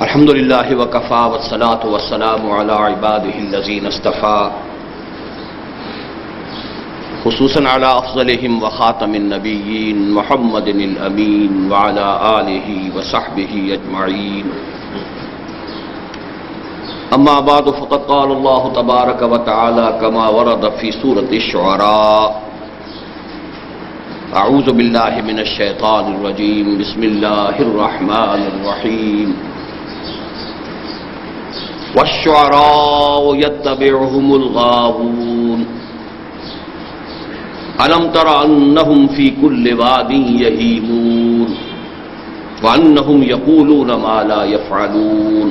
الحمد للہ وکفا والصلاۃ والسلام علی عباده الذین اصطفى خصوصا علی افضلهم وخاتم النبیین محمد الامین وعلی آلہ وصحبہ اجمعین اما بعد فقد قال اللہ تبارک وتعالی کما ورد فی سورۃ الشعراء اعوذ باللہ من الشیطان الرجیم بسم اللہ الرحمن الرحیم والشعراء يتبعهم الغاوون ألم تر أنهم في كل واد يهيمون وأنهم يقولون ما لا يفعلون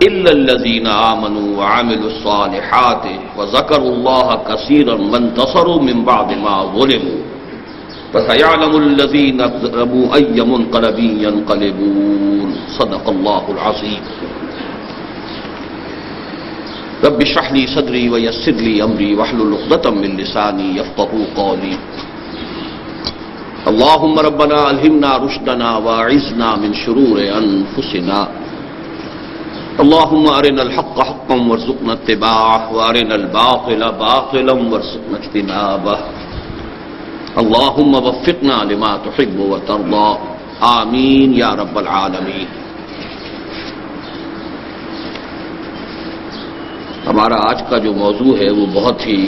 إلا الذين آمنوا وعملوا الصالحات وذكروا الله كثيرا وانتصروا من بعد ما ظلموا فسيعلم الذين ظلموا أي منقلب ينقلبون صدق الله العظيم رب اشرح لي صدري ويسر لي امري واحلل عقدة من لساني يفقهوا قولي اللهم ربنا الهمنا رشدنا واعذنا من شرور انفسنا اللهم ارنا الحق حقا وارزقنا اتباعه وارنا الباطل باطلا وارزقنا اجتنابه اللهم وفقنا لما تحب وترضى آمين يا رب العالمين. ہمارا آج کا جو موضوع ہے وہ بہت ہی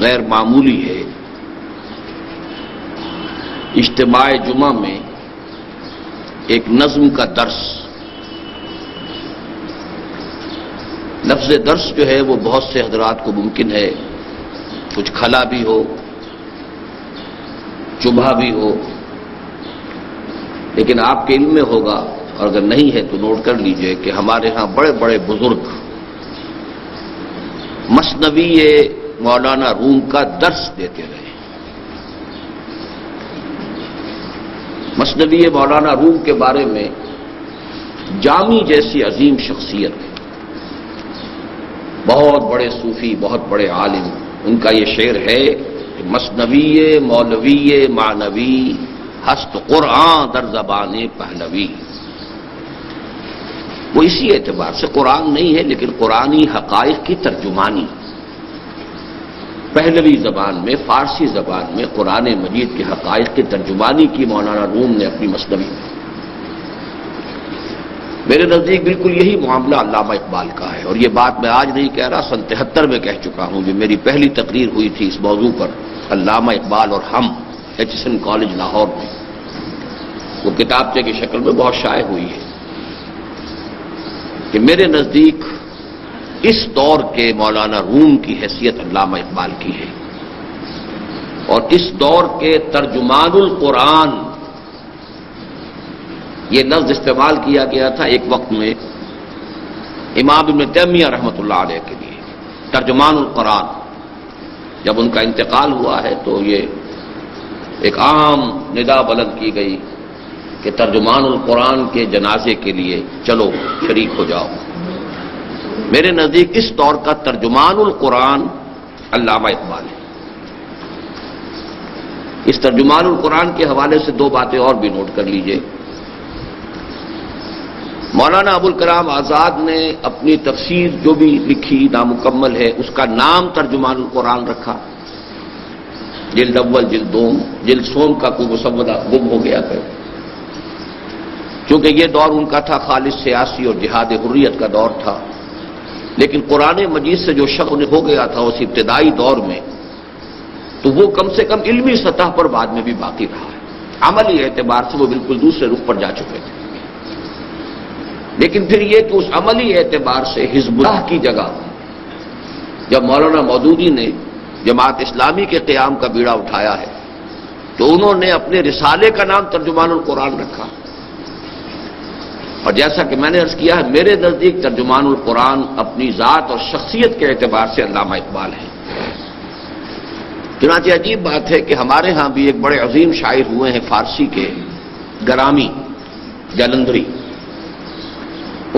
غیر معمولی ہے. اجتماع جمعہ میں ایک نظم کا درس. لفظ درس جو ہے وہ بہت سے حضرات کو ممکن ہے کچھ کھلا بھی ہو، چبھا بھی ہو، لیکن آپ کے علم میں ہوگا، اور اگر نہیں ہے تو نوٹ کر لیجئے کہ ہمارے ہاں بڑے بڑے بزرگ مثنوی مولانا روم کا درس دیتے رہے. مثنوی مولانا روم کے بارے میں جامی جیسی عظیم شخصیت، بہت بڑے صوفی، بہت بڑے عالم، ان کا یہ شعر ہے کہ مثنوی مولوی معنوی ہست قرآن در زبان پہلوی. وہ اسی اعتبار سے قرآن نہیں ہے لیکن قرآنی حقائق کی ترجمانی پہلوی زبان میں، فارسی زبان میں قرآن مجید کے حقائق کی ترجمانی کی مولانا روم نے اپنی مثنوی میں. میرے نزدیک بالکل یہی معاملہ علامہ اقبال کا ہے، اور یہ بات میں آج نہیں کہہ رہا، سن 73 میں کہہ چکا ہوں. جو میری پہلی تقریر ہوئی تھی اس موضوع پر، علامہ اقبال اور ہم، ایچ کالج لاہور میں، وہ کتابچے کی شکل میں بہت شائع ہوئی ہے کہ میرے نزدیک اس دور کے مولانا روم کی حیثیت علامہ اقبال کی ہے، اور اس دور کے ترجمان القرآن، یہ لفظ استعمال کیا گیا تھا ایک وقت میں امام ابن تیمیہ رحمۃ اللہ علیہ کے لیے، ترجمان القرآن. جب ان کا انتقال ہوا ہے تو یہ ایک عام ندا بلند کی گئی کہ ترجمان القرآن کے جنازے کے لیے چلو شریک ہو جاؤ. میرے نزدیک اس دور کا ترجمان القرآن علامہ اقبال ہے. اس ترجمان القرآن کے حوالے سے دو باتیں اور بھی نوٹ کر لیجئے. مولانا ابوالکلام آزاد نے اپنی تفسیر جو بھی لکھی نامکمل ہے، اس کا نام ترجمان القرآن رکھا. جلد اول، جلد دوم، جلد سوم کا کوئی مسودہ گم ہو گیا ہے، کیونکہ یہ دور ان کا تھا خالص سیاسی اور جہاد حریت کا دور تھا. لیکن قرآن مجید سے جو شغف ہو گیا تھا اس ابتدائی دور میں، تو وہ کم سے کم علمی سطح پر بعد میں بھی باقی رہا ہے. عملی اعتبار سے وہ بالکل دوسرے رخ پر جا چکے تھے. لیکن پھر یہ کہ اس عملی اعتبار سے حزب اللہ کی جگہ جب مولانا مودودی نے جماعت اسلامی کے قیام کا بیڑا اٹھایا ہے تو انہوں نے اپنے رسالے کا نام ترجمان القرآن رکھا. اور جیسا کہ میں نے عرض کیا ہے، میرے نزدیک ترجمان القرآن اپنی ذات اور شخصیت کے اعتبار سے علامہ اقبال ہے. چنانچہ عجیب بات ہے کہ ہمارے ہاں بھی ایک بڑے عظیم شاعر ہوئے ہیں فارسی کے، گرامی جلندھری.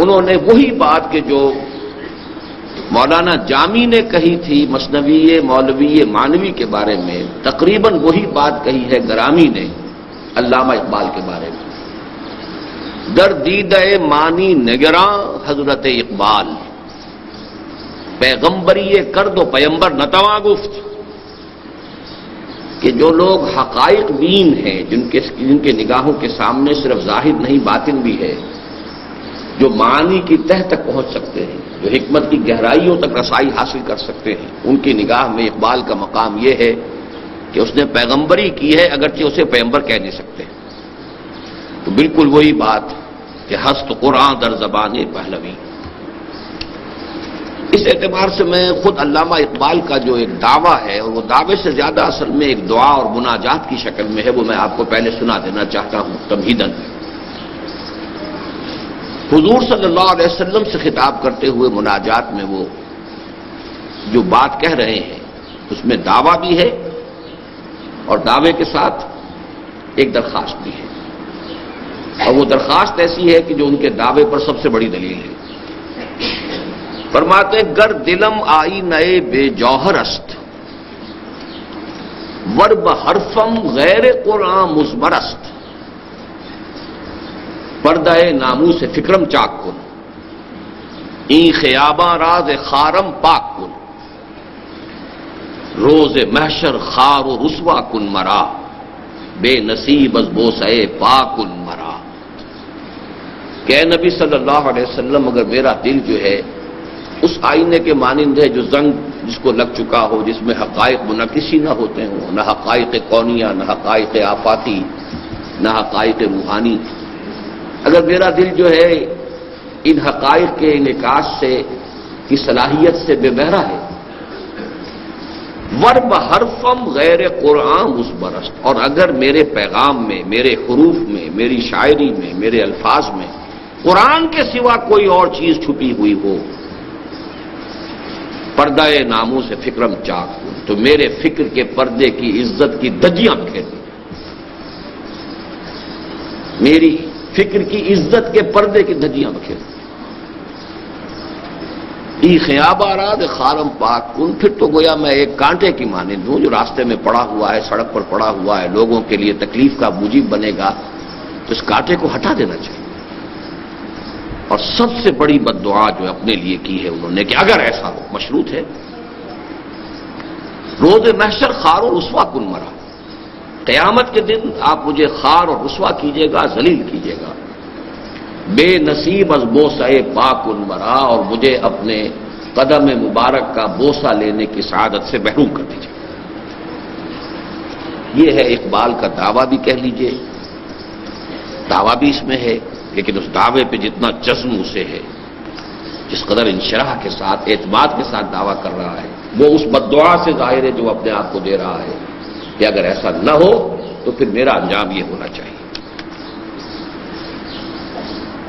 انہوں نے وہی بات کہ جو مولانا جامی نے کہی تھی مثنوی مولوی معنوی کے بارے میں، تقریباً وہی بات کہی ہے گرامی نے علامہ اقبال کے بارے میں. در دیدہ مانی نگراں حضرت اقبال، پیغمبری کرد و پیمبر نتواں گفت، کہ جو لوگ حقائق بین ہیں، جن کے نگاہوں کے سامنے صرف ظاہر نہیں باطن بھی ہے، جو معانی کی تہ تک پہنچ سکتے ہیں، جو حکمت کی گہرائیوں تک رسائی حاصل کر سکتے ہیں، ان کی نگاہ میں اقبال کا مقام یہ ہے کہ اس نے پیغمبری کی ہے، اگرچہ اسے پیغمبر کہہ نہیں سکتے۔ تو بالکل وہی بات کہ ہست قرآن در زبان پہلوی۔ اس اعتبار سے میں خود علامہ اقبال کا جو ایک دعویٰ ہے، اور وہ دعوے سے زیادہ اصل میں ایک دعا اور مناجات کی شکل میں ہے، وہ میں آپ کو پہلے سنا دینا چاہتا ہوں تمہیداً۔ حضور صلی اللہ علیہ وسلم سے خطاب کرتے ہوئے مناجات میں وہ جو بات کہہ رہے ہیں، اس میں دعویٰ بھی ہے اور دعوے کے ساتھ ایک درخواست بھی ہے، اور وہ درخواست ایسی ہے کہ جو ان کے دعوے پر سب سے بڑی دلیل ہے۔ فرماتے گر دلم آئی نئے بے جوہر است، ور بحرفم غیر قرآن مزمرست، پردہ نامو سے فکرم چاک کن، این خیاباں راز خارم پاک کن، روز محشر خار و رسوا کن مرا، بے نصیب از بوسئے پاکن مرا۔ کہ اے نبی صلی اللہ علیہ وسلم، اگر میرا دل جو ہے اس آئینے کے مانند ہے جو زنگ جس کو لگ چکا ہو، جس میں حقائق منعکسی نہ ہوتے ہوں، نہ حقائق کونیہ، نہ حقائق آفاتی، نہ حقائق روحانی، اگر میرا دل جو ہے ان حقائق کے انعکاس سے کی صلاحیت سے بے بہرا ہے، ورب حرفم غیر قرآن مزمرست، اور اگر میرے پیغام میں، میرے حروف میں، میری شاعری میں، میرے الفاظ میں قرآن کے سوا کوئی اور چیز چھپی ہوئی ہو، پردہ ناموں سے فکرم چاک ہو، تو میرے فکر کے پردے کی عزت کی دجیاں بکھیر دی، میری فکر کی عزت کے پردے کی دجیاں بکھیر دی۔ ای خیابہ راز خارم پاک کن، پھر تو گویا میں ایک کانٹے کی مانند ہوں جو راستے میں پڑا ہوا ہے، سڑک پر پڑا ہوا ہے، لوگوں کے لیے تکلیف کا موجب بنے گا، تو اس کانٹے کو ہٹا دینا چاہیے۔ اور سب سے بڑی بد دعا جو اپنے لیے کی ہے انہوں نے کہ اگر ایسا ہو، مشروط ہے، روز محشر خار و رسوا کن مرا، قیامت کے دن آپ مجھے خار اور رسوا کیجیے گا، ذلیل کیجیے گا، بے نصیب از بوسہ پاکن مرا، اور مجھے اپنے قدم مبارک کا بوسہ لینے کی سعادت سے محروم کر دیجیے۔ یہ ہے اقبال کا دعویٰ بھی کہہ لیجئے، دعویٰ بھی اس میں ہے، لیکن اس دعوے پہ جتنا جزم اسے ہے، جس قدر انشراح کے ساتھ، اعتماد کے ساتھ دعویٰ کر رہا ہے، وہ اس بددعا سے ظاہر ہے جو اپنے آپ کو دے رہا ہے کہ اگر ایسا نہ ہو تو پھر میرا انجام یہ ہونا چاہیے۔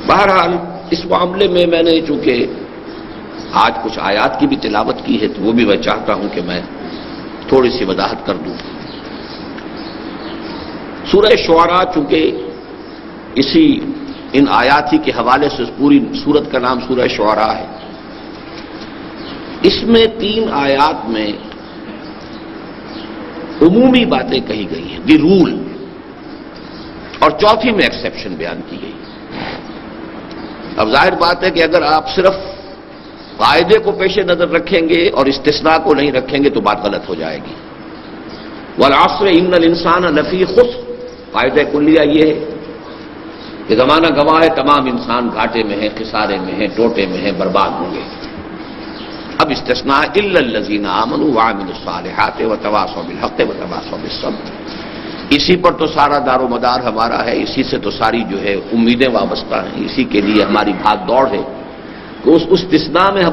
بہرحال اس معاملے میں نے چونکہ آج کچھ آیات کی بھی تلاوت کی ہے، تو وہ بھی میں چاہتا ہوں کہ میں تھوڑی سی وضاحت کر دوں۔ سورہ شعراء چونکہ اسی ان آیات ہی کے حوالے سے پوری سورت کا نام سورہ شعراء ہے، اس میں 3 آیات میں عمومی باتیں کہی گئی ہیں، دی رول، اور چوتھی میں ایکسیپشن بیان کی گئی۔ اب ظاہر بات ہے کہ اگر آپ صرف قاعدے کو پیش نظر رکھیں گے اور استثناء کو نہیں رکھیں گے تو بات غلط ہو جائے گی۔ والعصر ان الانسان لفی خسر، قاعدہ کلیہ یہ ہے کہ زمانہ گواہ ہے، تمام انسان گھاٹے میں ہیں، خسارے میں ہیں، ٹوٹے میں ہیں، برباد ہوں گے۔ اب استثناء الا الذین آمنوا وعملوا الصالحات وتواصوا بالحق وتواصوا بالصبر، اسی پر تو سارا دار و مدار ہمارا ہے، اسی سے تو ساری جو ہے امیدیں وابستہ ہیں، اسی کے لیے ہماری بھاگ دوڑ ہے کہ اس استثناء میں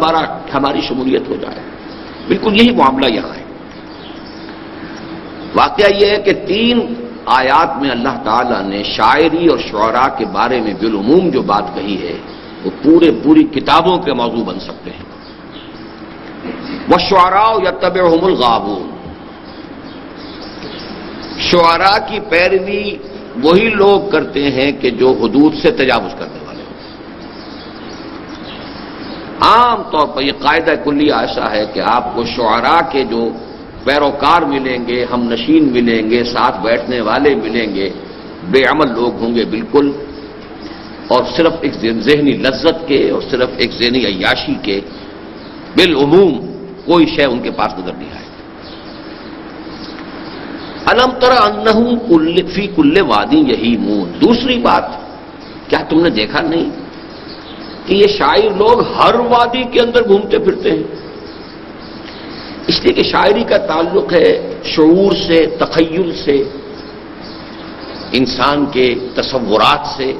ہماری شمولیت ہو جائے۔ بالکل یہی معاملہ یہاں ہے۔ واقعہ یہ ہے کہ 3 آیات میں اللہ تعالیٰ نے شاعری اور شعراء کے بارے میں بالعموم جو بات کہی ہے وہ پوری کتابوں کے موضوع بن سکتے ہیں۔ وَالشُّعَرَاءُ يَتَّبِعُهُمُ الْغَاوُونَ، شعراء کی پیروی وہی لوگ کرتے ہیں کہ جو حدود سے تجاوز کرنے والے ہوں۔ عام طور پر یہ قاعدہ کلیہ ایسا ہے کہ آپ کو شعراء کے جو پیروکار ملیں گے، ہم نشین ملیں گے، ساتھ بیٹھنے والے ملیں گے، بے عمل لوگ ہوں گے بالکل، اور صرف ایک ذہنی لذت کے اور صرف ایک ذہنی عیاشی کے بالعموم کوئی شے ان کے پاس نظر نہیں آئے. الم تر انہم فی کل وادی یہیمون. دوسری بات، کیا تم نے دیکھا نہیں کہ یہ شاعر لوگ ہر وادی کے اندر گھومتے پھرتے ہیں؟ اس لیے کہ شاعری کا تعلق ہے شعور سے، تخیل سے، انسان کے تصورات سے.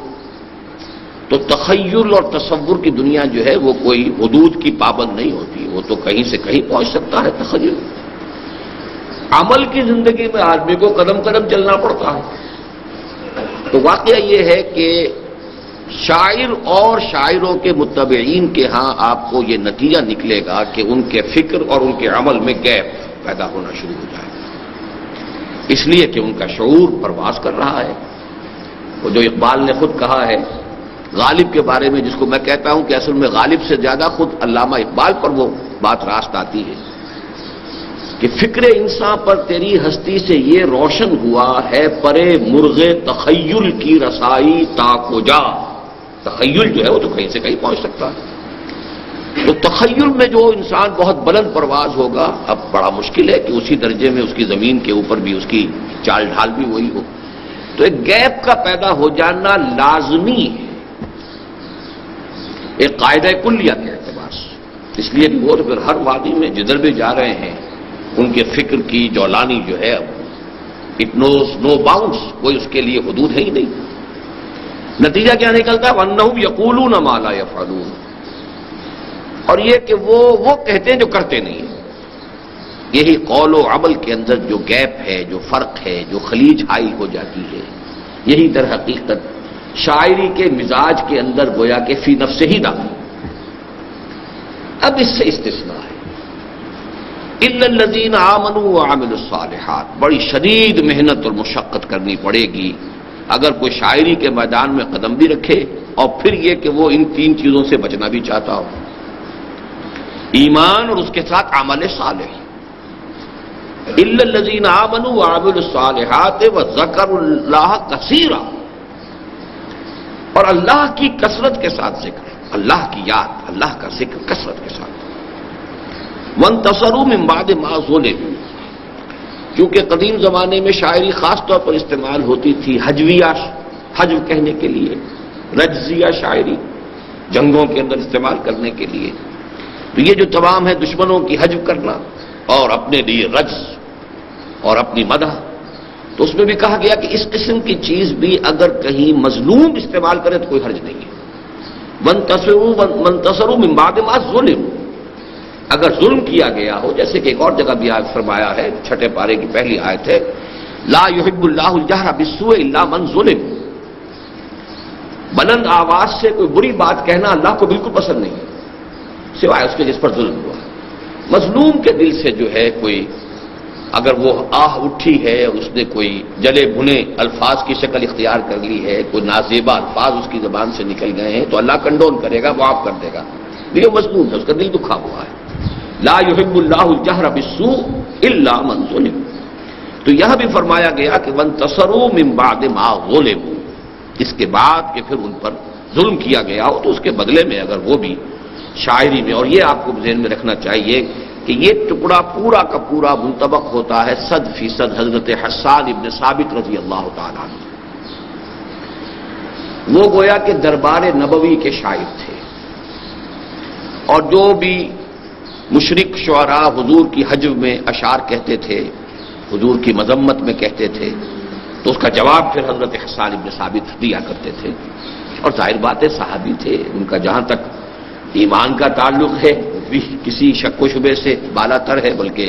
تو تخیل اور تصور کی دنیا جو ہے وہ کوئی حدود کی پابند نہیں ہوتی، وہ تو کہیں سے کہیں پہنچ سکتا ہے تخیل. عمل کی زندگی میں آدمی کو قدم قدم چلنا پڑتا ہے. تو واقعہ یہ ہے کہ شاعر اور شاعروں کے متبعین کے ہاں آپ کو یہ نتیجہ نکلے گا کہ ان کے فکر اور ان کے عمل میں گیپ پیدا ہونا شروع ہو جائے گا، اس لیے کہ ان کا شعور پرواز کر رہا ہے. وہ جو اقبال نے خود کہا ہے غالب کے بارے میں، جس کو میں کہتا ہوں کہ اصل میں غالب سے زیادہ خود علامہ اقبال پر وہ بات راست آتی ہے کہ فکر انسان پر تیری ہستی سے یہ روشن ہوا ہے پرے مرغ تخیل کی رسائی تا کو جا. تخیل جو ہے وہ تو کہیں سے کہیں پہنچ سکتا ہے. تو تخیل میں جو انسان بہت بلند پرواز ہوگا، اب بڑا مشکل ہے کہ اسی درجے میں اس کی زمین کے اوپر بھی اس کی چال ڈھال بھی وہی ہو. تو ایک گیپ کا پیدا ہو جانا لازمی ہے ایک قاعدہ کلیہ کے اعتبار سے. اس لیے کہ وہ تو پھر ہر وادی میں جدھر بھی جا رہے ہیں ان کے فکر کی جولانی جو ہے اٹ نوز نو باؤنڈس، کوئی اس کے لیے حدود ہے ہی نہیں. نتیجہ کیا نکلتا ہے؟ وَأَنَّهُمْ يَقُولُونَ مَا لَا يَفْعَلُونَ. اور یہ کہ وہ کہتے ہیں جو کرتے نہیں ہیں. یہی قول و عمل کے اندر جو گیپ ہے، جو فرق ہے، جو خلیج حائل ہو جاتی ہے، یہی در حقیقت شاعری کے مزاج کے اندر گویا کہ فی نفس ہی داخل. اب اس سے استثناء ہے اِلَّا الَّذِينَ آمَنُوا وَعَمِلُوا الصَّالِحَاتِ. بڑی شدید محنت اور مشقت کرنی پڑے گی اگر کوئی شاعری کے میدان میں قدم بھی رکھے اور پھر یہ کہ وہ ان تین چیزوں سے بچنا بھی چاہتا ہو: ایمان اور اس کے ساتھ عمل صالح. اِلَّا الَّذِينَ آمَنُوا وَعَمِلُوا الصَّالِحَاتِ وَذَكَرُوا اللَّهَ كَثِيرًا. اور اللہ کی کثرت کے ساتھ ذکر، اللہ کی یاد، اللہ کا ذکر کثرت کے ساتھ. وَانْتَصَرُوا مِنْ بَعْدِ مَا ظُلِمُوا. کیونکہ قدیم زمانے میں شاعری خاص طور پر استعمال ہوتی تھی حجویہ، حجو کہنے کے لیے، رجزیہ شاعری جنگوں کے اندر استعمال کرنے کے لیے. تو یہ جو تمام ہے دشمنوں کی حجو کرنا اور اپنے لیے رجز اور اپنی مدح، تو اس میں بھی کہا گیا کہ اس قسم کی چیز بھی اگر کہیں مظلوم استعمال کرے تو کوئی حرج نہیں ہے. وَانْتَصَرُوا مِنْ بَعْدِ مَا ظُلِمُوا. اگر ظلم کیا گیا ہو، جیسے کہ ایک اور جگہ بھی آیت فرمایا ہے، 6 پارے کی پہلی آیت ہے لا يحب اللہ الجہر بالسوء الا من ظلم. بلند آواز سے کوئی بری بات کہنا اللہ کو بالکل پسند نہیں ہے سوائے اس کے جس پر ظلم ہوا. مظلوم کے دل سے جو ہے کوئی اگر وہ آہ اٹھی ہے، اس نے کوئی جلے بھنے الفاظ کی شکل اختیار کر لی ہے، کوئی نازیبا الفاظ اس کی زبان سے نکل گئے ہیں، تو اللہ کنڈون کرے گا، معاف کر دے گا. یہ مظلوم ہے، اس کا دل دکھا ہوا ہے. لا يحب اللہ الجہر بالسوء الا من ظلم. تو یہاں بھی فرمایا گیا کہ وانتصروا من بعد ما ظلموا. اس کے بعد کہ پھر ان پر ظلم کیا گیا ہو تو اس کے بدلے میں اگر وہ بھی شاعری میں، اور یہ آپ کو ذہن میں رکھنا چاہیے کہ یہ ٹکڑا پورا کا پورا منطبق ہوتا ہے 100% حضرت حسان ابن ثابت رضی اللہ تعالیٰ عنہ. وہ گویا کہ دربار نبوی کے شاعر تھے، اور جو بھی مشرک شعراء حضور کی حجو میں اشعار کہتے تھے، حضور کی مذمت میں کہتے تھے، تو اس کا جواب پھر حضرت حسان ابن ثابت دیا کرتے تھے. اور ظاہر بات ہے صحابی تھے، ان کا جہاں تک ایمان کا تعلق ہے بھی کسی شک و شبے سے بالا تر ہے، بلکہ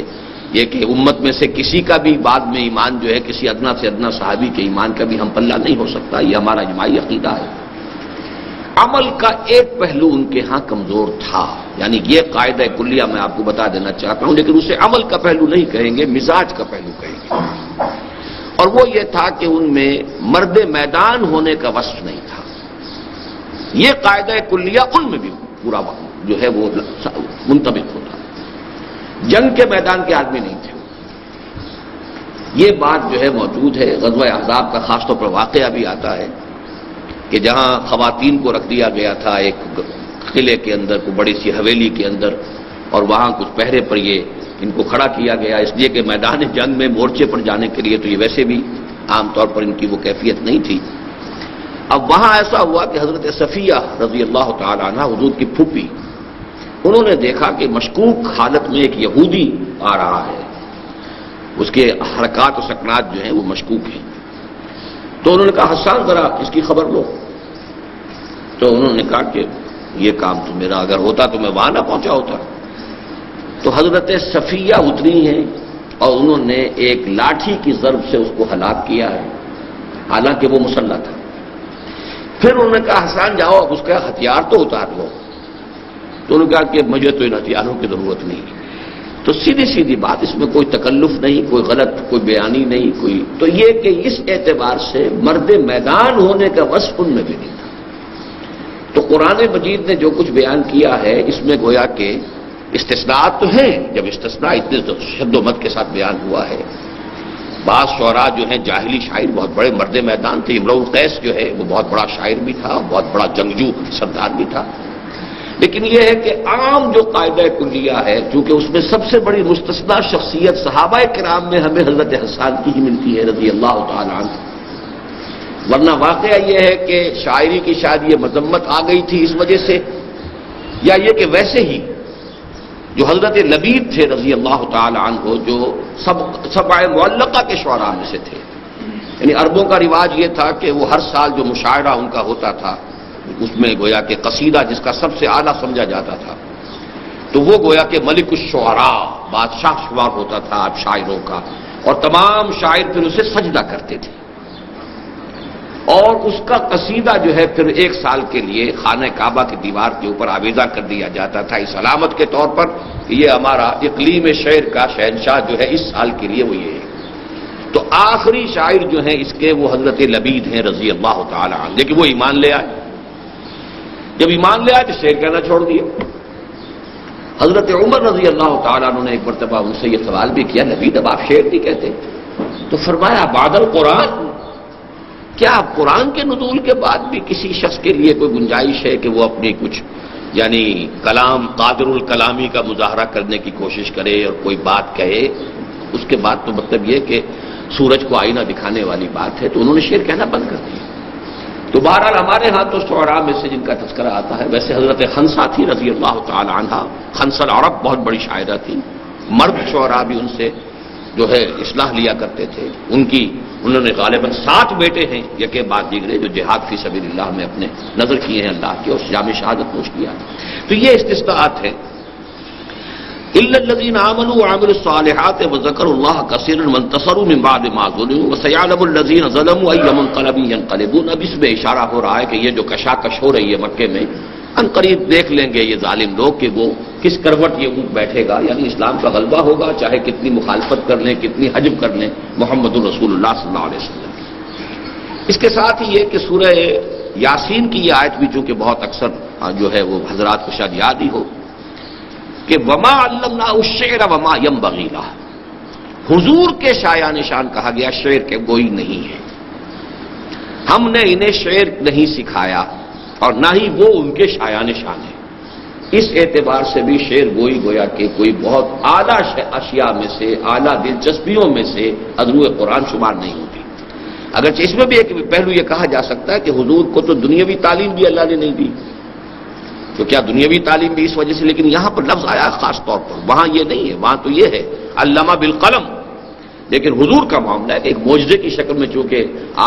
یہ کہ امت میں سے کسی کا بھی بعد میں ایمان جو ہے کسی ادنا سے ادنا صحابی کے ایمان کا بھی ہم پلہ نہیں ہو سکتا. یہ ہمارا اجماعی عقیدہ ہے. عمل کا ایک پہلو ان کے ہاں کمزور تھا، یعنی یہ قاعدہ کلیہ میں آپ کو بتا دینا چاہتا ہوں، لیکن اسے عمل کا پہلو نہیں کہیں گے، مزاج کا پہلو کہیں گے. اور وہ یہ تھا کہ ان میں مرد میدان ہونے کا وصف نہیں تھا. یہ قاعدہ کلیہ ان میں بھی پورا جو ہے وہ منطبق ہوتا. جنگ کے میدان کے آدمی نہیں تھے. یہ بات جو ہے موجود ہے. غزوہ احزاب کا خاص طور پر واقعہ بھی آتا ہے کہ جہاں خواتین کو رکھ دیا گیا تھا ایک قلعے کے اندر، کوئی بڑی سی حویلی کے اندر، اور وہاں کچھ پہرے پر یہ ان کو کھڑا کیا گیا، اس لیے کہ میدان جنگ میں مورچے پر جانے کے لیے تو یہ ویسے بھی عام طور پر ان کی وہ کیفیت نہیں تھی۔ اب وہاں ایسا ہوا کہ حضرت صفیہ رضی اللہ تعالی عنہ حضور کی پھوپھی، انہوں نے دیکھا کہ مشکوک حالت میں ایک یہودی آ رہا ہے، اس کے حرکات و سکنات جو ہیں وہ مشکوک ہیں۔ تو انہوں نے کہا حسان ذرا اس کی خبر لو۔ تو انہوں نے کہا کہ یہ کام تو میرا اگر ہوتا تو میں وہاں نہ پہنچا ہوتا۔ تو حضرت صفیہ اتری ہیں اور انہوں نے ایک لاٹھی کی ضرب سے اس کو ہلاک کیا ہے، حالانکہ وہ مسلح تھا۔ پھر انہوں نے کہا حسان جاؤ اب اس کا ہتھیار تو اتار لو۔ تو انہوں نے کہا کہ مجھے تو ان ہتھیاروں کی ضرورت نہیں۔ تو سیدھی سیدھی بات، اس میں کوئی تکلف نہیں، کوئی غلط کوئی بیانی نہیں، کوئی تو یہ کہ اس اعتبار سے مرد میدان ہونے کا وصف ان میں بھی نہیں تھا۔ تو قرآن مجید نے جو کچھ بیان کیا ہے اس میں گویا کہ استثناءات تو ہیں، جب استثناء اتنے شد و مت کے ساتھ بیان ہوا ہے۔ بعض شعراء جو ہیں جاہلی شاعر بہت بڑے مرد میدان تھے، امرؤ القیس جو ہے وہ بہت بڑا شاعر بھی تھا، بہت بڑا جنگجو سردار بھی تھا۔ لیکن یہ ہے کہ عام جو قاعدہ کلیہ ہے، چونکہ اس میں سب سے بڑی مستثنیٰ شخصیت صحابہ کرام میں ہمیں حضرت حسان کی ہی ملتی ہے رضی اللہ تعالی عنہ، ورنہ واقعہ یہ ہے کہ شاعری کی شاید یہ مذمت آ گئی تھی اس وجہ سے، یا یہ کہ ویسے ہی جو حضرت لبید تھے رضی اللہ تعالی عنہ جو سبع معلقہ کے شعراء میں سے تھے، یعنی عربوں کا رواج یہ تھا کہ وہ ہر سال جو مشاعرہ ان کا ہوتا تھا اس میں گویا کہ قصیدہ جس کا سب سے اعلیٰ سمجھا جاتا تھا، تو وہ گویا کہ ملک الشعراء بادشاہ شمار ہوتا تھا اب شاعروں کا، اور تمام شاعر پھر اسے سجدہ کرتے تھے، اور اس کا قصیدہ جو ہے پھر ایک سال کے لیے خانہ کعبہ کی دیوار کے اوپر آویزہ کر دیا جاتا تھا اس علامت کے طور پر کہ یہ ہمارا اقلیم شعر کا شہنشاہ جو ہے اس سال کے لیے وہ یہ ہے۔ تو آخری شاعر جو ہیں اس کے وہ حضرت لبید ہیں رضی اللہ تعالی عنہ، لیکن وہ ایمان لے آئے۔ جب ایمان لے آئے تو شعر کہنا چھوڑ دیا۔ حضرت عمر رضی اللہ تعالیٰ عنہ نے ایک مرتبہ ان سے یہ سوال بھی کیا، لبید اب آپ شعر نہیں کہتے؟ تو فرمایا بعد القرآن، کیا اب قرآن کے نزول کے بعد بھی کسی شخص کے لیے کوئی گنجائش ہے کہ وہ اپنی کچھ یعنی کلام قادر الکلامی کا مظاہرہ کرنے کی کوشش کرے اور کوئی بات کہے؟ اس کے بعد تو مطلب یہ کہ سورج کو آئینہ دکھانے والی بات ہے، تو انہوں نے شعر کہنا بند کر دیا۔ تو بہرحال ہمارے ہاں تو شعراء میں سے جن کا تذکرہ آتا ہے، ویسے حضرت خنسا تھی رضی اللہ تعالی عنہا، خنسا العرب بہت بڑی شاعرہ تھی، مرد شعراء بھی ان سے جو ہے اصلاح لیا کرتے تھے۔ انہوں نے غالباً 7 بیٹے ہیں یکے بعد دیگرے جو جہاد فی سبیل اللہ میں اپنے نظر کیے ہیں اللہ کے، اور جام شہادت نوش کیا۔ تو یہ استثناءات ہیں۔ الا الذين امنوا وعملوا الصالحات وذكروا الله كثيرا وانتصروا من بعد ما ظلموا وسيعلم الذين ظلموا اي منقلب ينقلبون۔ اب اس میں اشارہ ہو رہا ہے کہ یہ جو کشاکش ہو رہی ہے مکے میں، ان قریب دیکھ لیں گے یہ ظالم لوگ کہ وہ کس کروٹ یہ اونٹ بیٹھے گا، یعنی اسلام کا غلبہ ہوگا چاہے کتنی مخالفت کر لیں، کتنی حجب کر لیں محمد الرسول اللہ صلی اللہ علیہ وسلم۔ اس کے ساتھ ہی یہ کہ سورہ یاسین کی یہ آیت بھی چونکہ بہت اکثر جو ہے وہ حضرات کو شاید یاد ہی ہو کہ وما علمناہ الشعر وما ينبغي له، حضور کے شایع نشان کہا گیا، شعر کے گوئی نہیں ہے، ہم نے انہیں شعر نہیں سکھایا اور نہ ہی وہ ان کے شایع نشان ہے۔ اس اعتبار سے بھی شعر گوئی گویا کہ کوئی بہت اعلیٰ اشیاء میں سے، اعلیٰ دلچسپیوں میں سے ادرو قرآن شمار نہیں ہوتی۔ اگرچہ اس میں بھی ایک پہلو یہ کہا جا سکتا ہے کہ حضور کو تو دنیاوی تعلیم بھی اللہ نے نہیں دی، تو کیا دنیاوی تعلیم بھی اس وجہ سے، لیکن یہاں پر لفظ آیا خاص طور پر، وہاں یہ نہیں ہے، وہاں تو یہ ہے علامہ بالقلم۔ لیکن حضور کا معاملہ ہے کہ ایک معجزے کی شکل میں چونکہ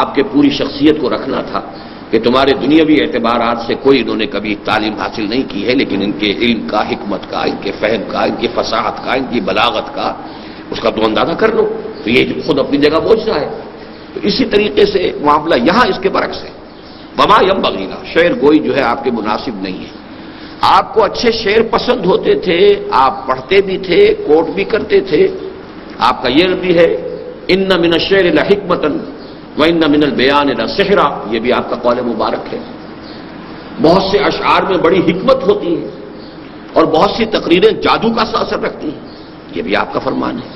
آپ کے پوری شخصیت کو رکھنا تھا کہ تمہارے دنیاوی اعتبارات سے کوئی انہوں نے کبھی تعلیم حاصل نہیں کی ہے، لیکن ان کے علم کا، حکمت کا، ان کے فہم کا، ان کی فصاحت کا، ان کی بلاغت کا، اس کا تو اندازہ کر لو، تو یہ خود اپنی جگہ معجزہ ہے۔ تو اسی طریقے سے معاملہ یہاں اس کے برعکس ہے، وما ينبغي له، شعر گوئی جو ہے آپ کے مناسب نہیں ہے۔ آپ کو اچھے شعر پسند ہوتے تھے، آپ پڑھتے بھی تھے، کوٹ بھی کرتے تھے، آپ کا یہ بھی ہے ان من الشعر لحکمۃ وان من البیان لسحرا، یہ بھی آپ کا قول مبارک ہے۔ بہت سے اشعار میں بڑی حکمت ہوتی ہے اور بہت سی تقریریں جادو کا سا اثر رکھتی ہیں، یہ بھی آپ کا فرمان ہے۔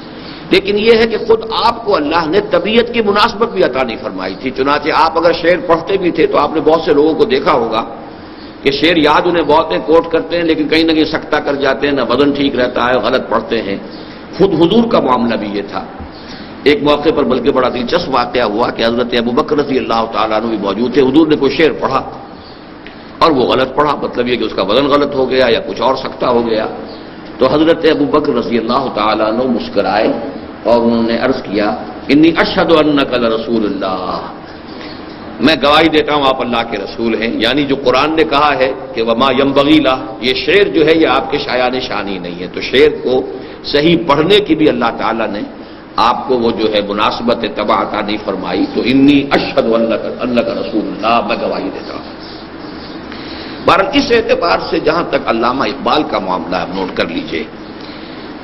لیکن یہ ہے کہ خود آپ کو اللہ نے طبیعت کی مناسبت بھی عطا نہیں فرمائی تھی. چنانچہ آپ اگر شعر پڑھتے بھی تھے تو آپ نے بہت سے لوگوں کو دیکھا ہوگا کہ شعر یاد انہیں بہت ہیں، کوٹ کرتے ہیں، لیکن کہیں نہ کہیں سکتہ کر جاتے ہیں، نہ وزن ٹھیک رہتا ہے، غلط پڑھتے ہیں. خود حضور کا معاملہ بھی یہ تھا. ایک موقع پر بلکہ بڑا دلچسپ واقعہ ہوا کہ حضرت ابوبکر رضی اللہ تعالیٰ عنہ بھی موجود تھے. حضور نے کوئی شعر پڑھا اور وہ غلط پڑھا، مطلب یہ کہ اس کا وزن غلط ہو گیا یا کچھ اور سکتہ ہو گیا. تو حضرت ابوبکر رضی اللہ تعالیٰ عنہ مسکرائے اور انہوں نے عرض کیا انی اشہد انک لرسول اللہ، میں گواہی دیتا ہوں آپ اللہ کے رسول ہیں. یعنی جو قرآن نے کہا ہے کہ وما ینبغی لہ، یہ شعر جو ہے یہ آپ کے شایان شانی نہیں ہے. تو شعر کو صحیح پڑھنے کی بھی اللہ تعالیٰ نے آپ کو وہ جو ہے مناسبت تبع عطا نہیں فرمائی. تو انی اشہد انک رسول اللہ، میں گواہی دیتا ہوں. بہرحال اس اعتبار سے جہاں تک علامہ اقبال کا معاملہ آپ نوٹ کر لیجئے،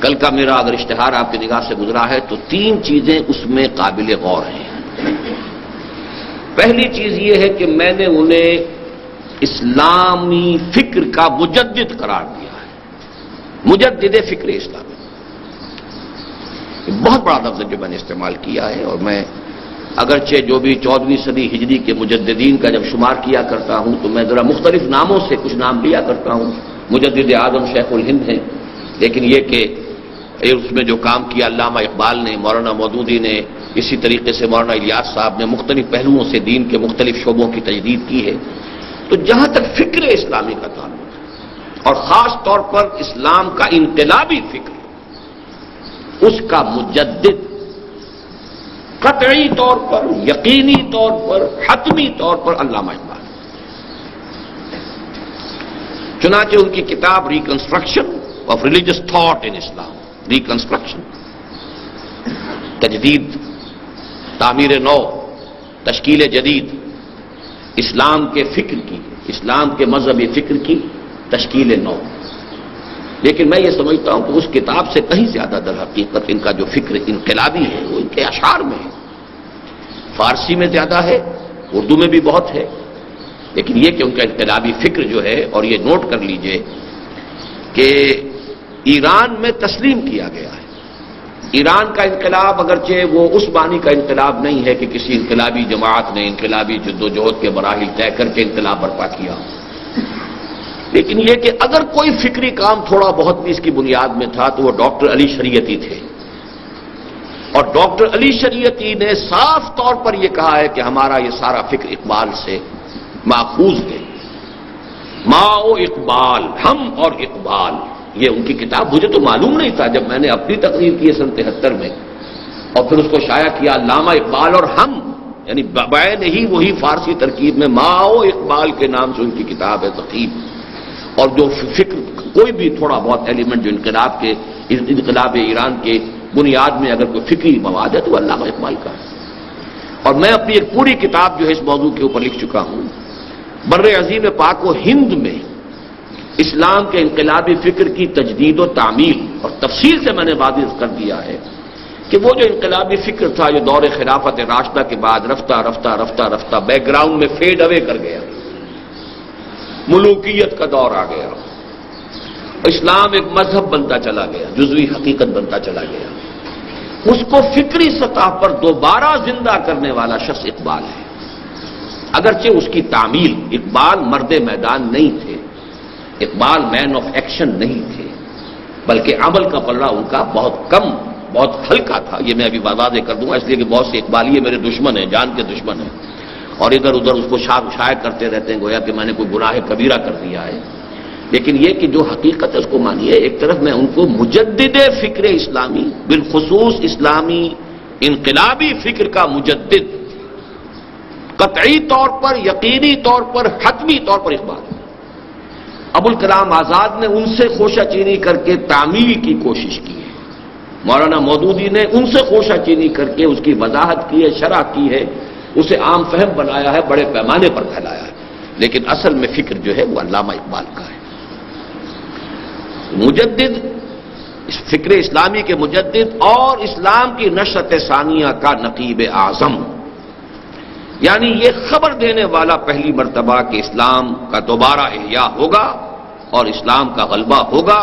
کل کا میرا اگر اشتہار آپ کی نگاہ سے گزرا ہے تو 3 چیزیں اس میں قابل غور ہیں. پہلی چیز یہ ہے کہ میں نے انہیں اسلامی فکر کا مجدد قرار دیا ہے. مجدد فکر اسلامی، بہت بڑا لفظ جو میں نے استعمال کیا ہے. اور میں اگرچہ جو بھی 14ویں صدی ہجری کے مجددین کا جب شمار کیا کرتا ہوں تو میں ذرا مختلف ناموں سے کچھ نام لیا کرتا ہوں. مجدد اعظم شیخ الہند ہیں، لیکن یہ کہ اس میں جو کام کیا علامہ اقبال نے، مولانا مودودی نے، اسی طریقے سے مولانا الیاس صاحب نے مختلف پہلوؤں سے دین کے مختلف شعبوں کی تجدید کی ہے. تو جہاں تک فکر اسلامی کا تعلق ہے اور خاص طور پر اسلام کا انقلابی فکر، اس کا مجدد قطعی طور پر، یقینی طور پر، حتمی طور پر علامہ اقبال. چنانچہ ان کی کتاب reconstruction of religious thought in Islam, reconstruction, تجدید، تعمیر نو، تشکیل جدید، اسلام کے فکر کی، اسلام کے مذہبی فکر کی تشکیل نو. لیکن میں یہ سمجھتا ہوں کہ اس کتاب سے کہیں زیادہ در حقیقت ان کا جو فکر انقلابی ہے وہ ان کے اشعار میں ہے. فارسی میں زیادہ ہے، اردو میں بھی بہت ہے، لیکن یہ کہ ان کا انقلابی فکر جو ہے، اور یہ نوٹ کر لیجئے کہ ایران میں تسلیم کیا گیا ہے. ایران کا انقلاب اگرچہ وہ اس معنی کا انقلاب نہیں ہے کہ کسی انقلابی جماعت نے انقلابی جدوجہد کے مراحل طے کر کے انقلاب برپا کیا، لیکن یہ کہ اگر کوئی فکری کام تھوڑا بہت بھی اس کی بنیاد میں تھا تو وہ ڈاکٹر علی شریعتی تھے. اور ڈاکٹر علی شریعتی نے صاف طور پر یہ کہا ہے کہ ہمارا یہ سارا فکر اقبال سے ماخوذ ہے. ما و اقبال، ہم اور اقبال، یہ ان کی کتاب. مجھے تو معلوم نہیں تھا جب میں نے اپنی تقریر کی سن 73 میں اور پھر اس کو شائع کیا علامہ اقبال اور ہم، یعنی بعین ہی وہی فارسی ترکیب میں ما و اقبال کے نام سے ان کی کتاب ہے تقریب. اور جو فکر کوئی بھی تھوڑا بہت ایلیمنٹ جو انقلاب ایران کے بنیاد میں اگر کوئی فکری مواد ہے تو وہ علامہ اقبال کا ہے. اور میں اپنی ایک پوری کتاب جو ہے اس موضوع کے اوپر لکھ چکا ہوں. بر عظیم پاک و ہند میں اسلام کے انقلابی فکر کی تجدید و تعمیل، اور تفصیل سے میں نے واضح کر دیا ہے کہ وہ جو انقلابی فکر تھا جو دور خلافت راشدہ کے بعد رفتہ رفتہ رفتہ رفتہ بیک گراؤنڈ میں فیڈ اوے کر گیا، ملوکیت کا دور آ گیا، اسلام ایک مذہب بنتا چلا گیا، جزوی حقیقت بنتا چلا گیا. اس کو فکری سطح پر دوبارہ زندہ کرنے والا شخص اقبال ہے. اگرچہ اس کی تعمیل، اقبال مرد میدان نہیں تھے، اقبال مین آف ایکشن نہیں تھے، بلکہ عمل کا پلڑا ان کا بہت کم، بہت ہلکا تھا. یہ میں ابھی واضح کر دوں گا، اس لیے کہ بہت سے اقبالیے میرے دشمن ہیں، جان کے دشمن ہیں، اور ادھر ادھر اس کو شائع کرتے رہتے ہیں گویا کہ میں نے کوئی گناہ کبیرہ کر دیا ہے. لیکن یہ کہ جو حقیقت ہے اس کو مانیے. ایک طرف میں ان کو مجدد فکر اسلامی، بالخصوص اسلامی انقلابی فکر کا مجدد، قطعی طور پر، یقینی طور پر، حتمی طور پر اقبال. ابوالکلام آزاد نے ان سے خوشہ چینی کر کے تعمیل کی کوشش کی ہے، مولانا مودودی نے ان سے خوشہ چینی کر کے اس کی وضاحت کی ہے، شرح کی ہے، اسے عام فہم بنایا ہے، بڑے پیمانے پر پھیلایا ہے. لیکن اصل میں فکر جو ہے وہ علامہ اقبال کا ہے. مجدد، فکر اسلامی کے مجدد اور اسلام کی نشأت ثانیہ کا نقیب اعظم، یعنی یہ خبر دینے والا پہلی مرتبہ کہ اسلام کا دوبارہ احیاء ہوگا اور اسلام کا غلبہ ہوگا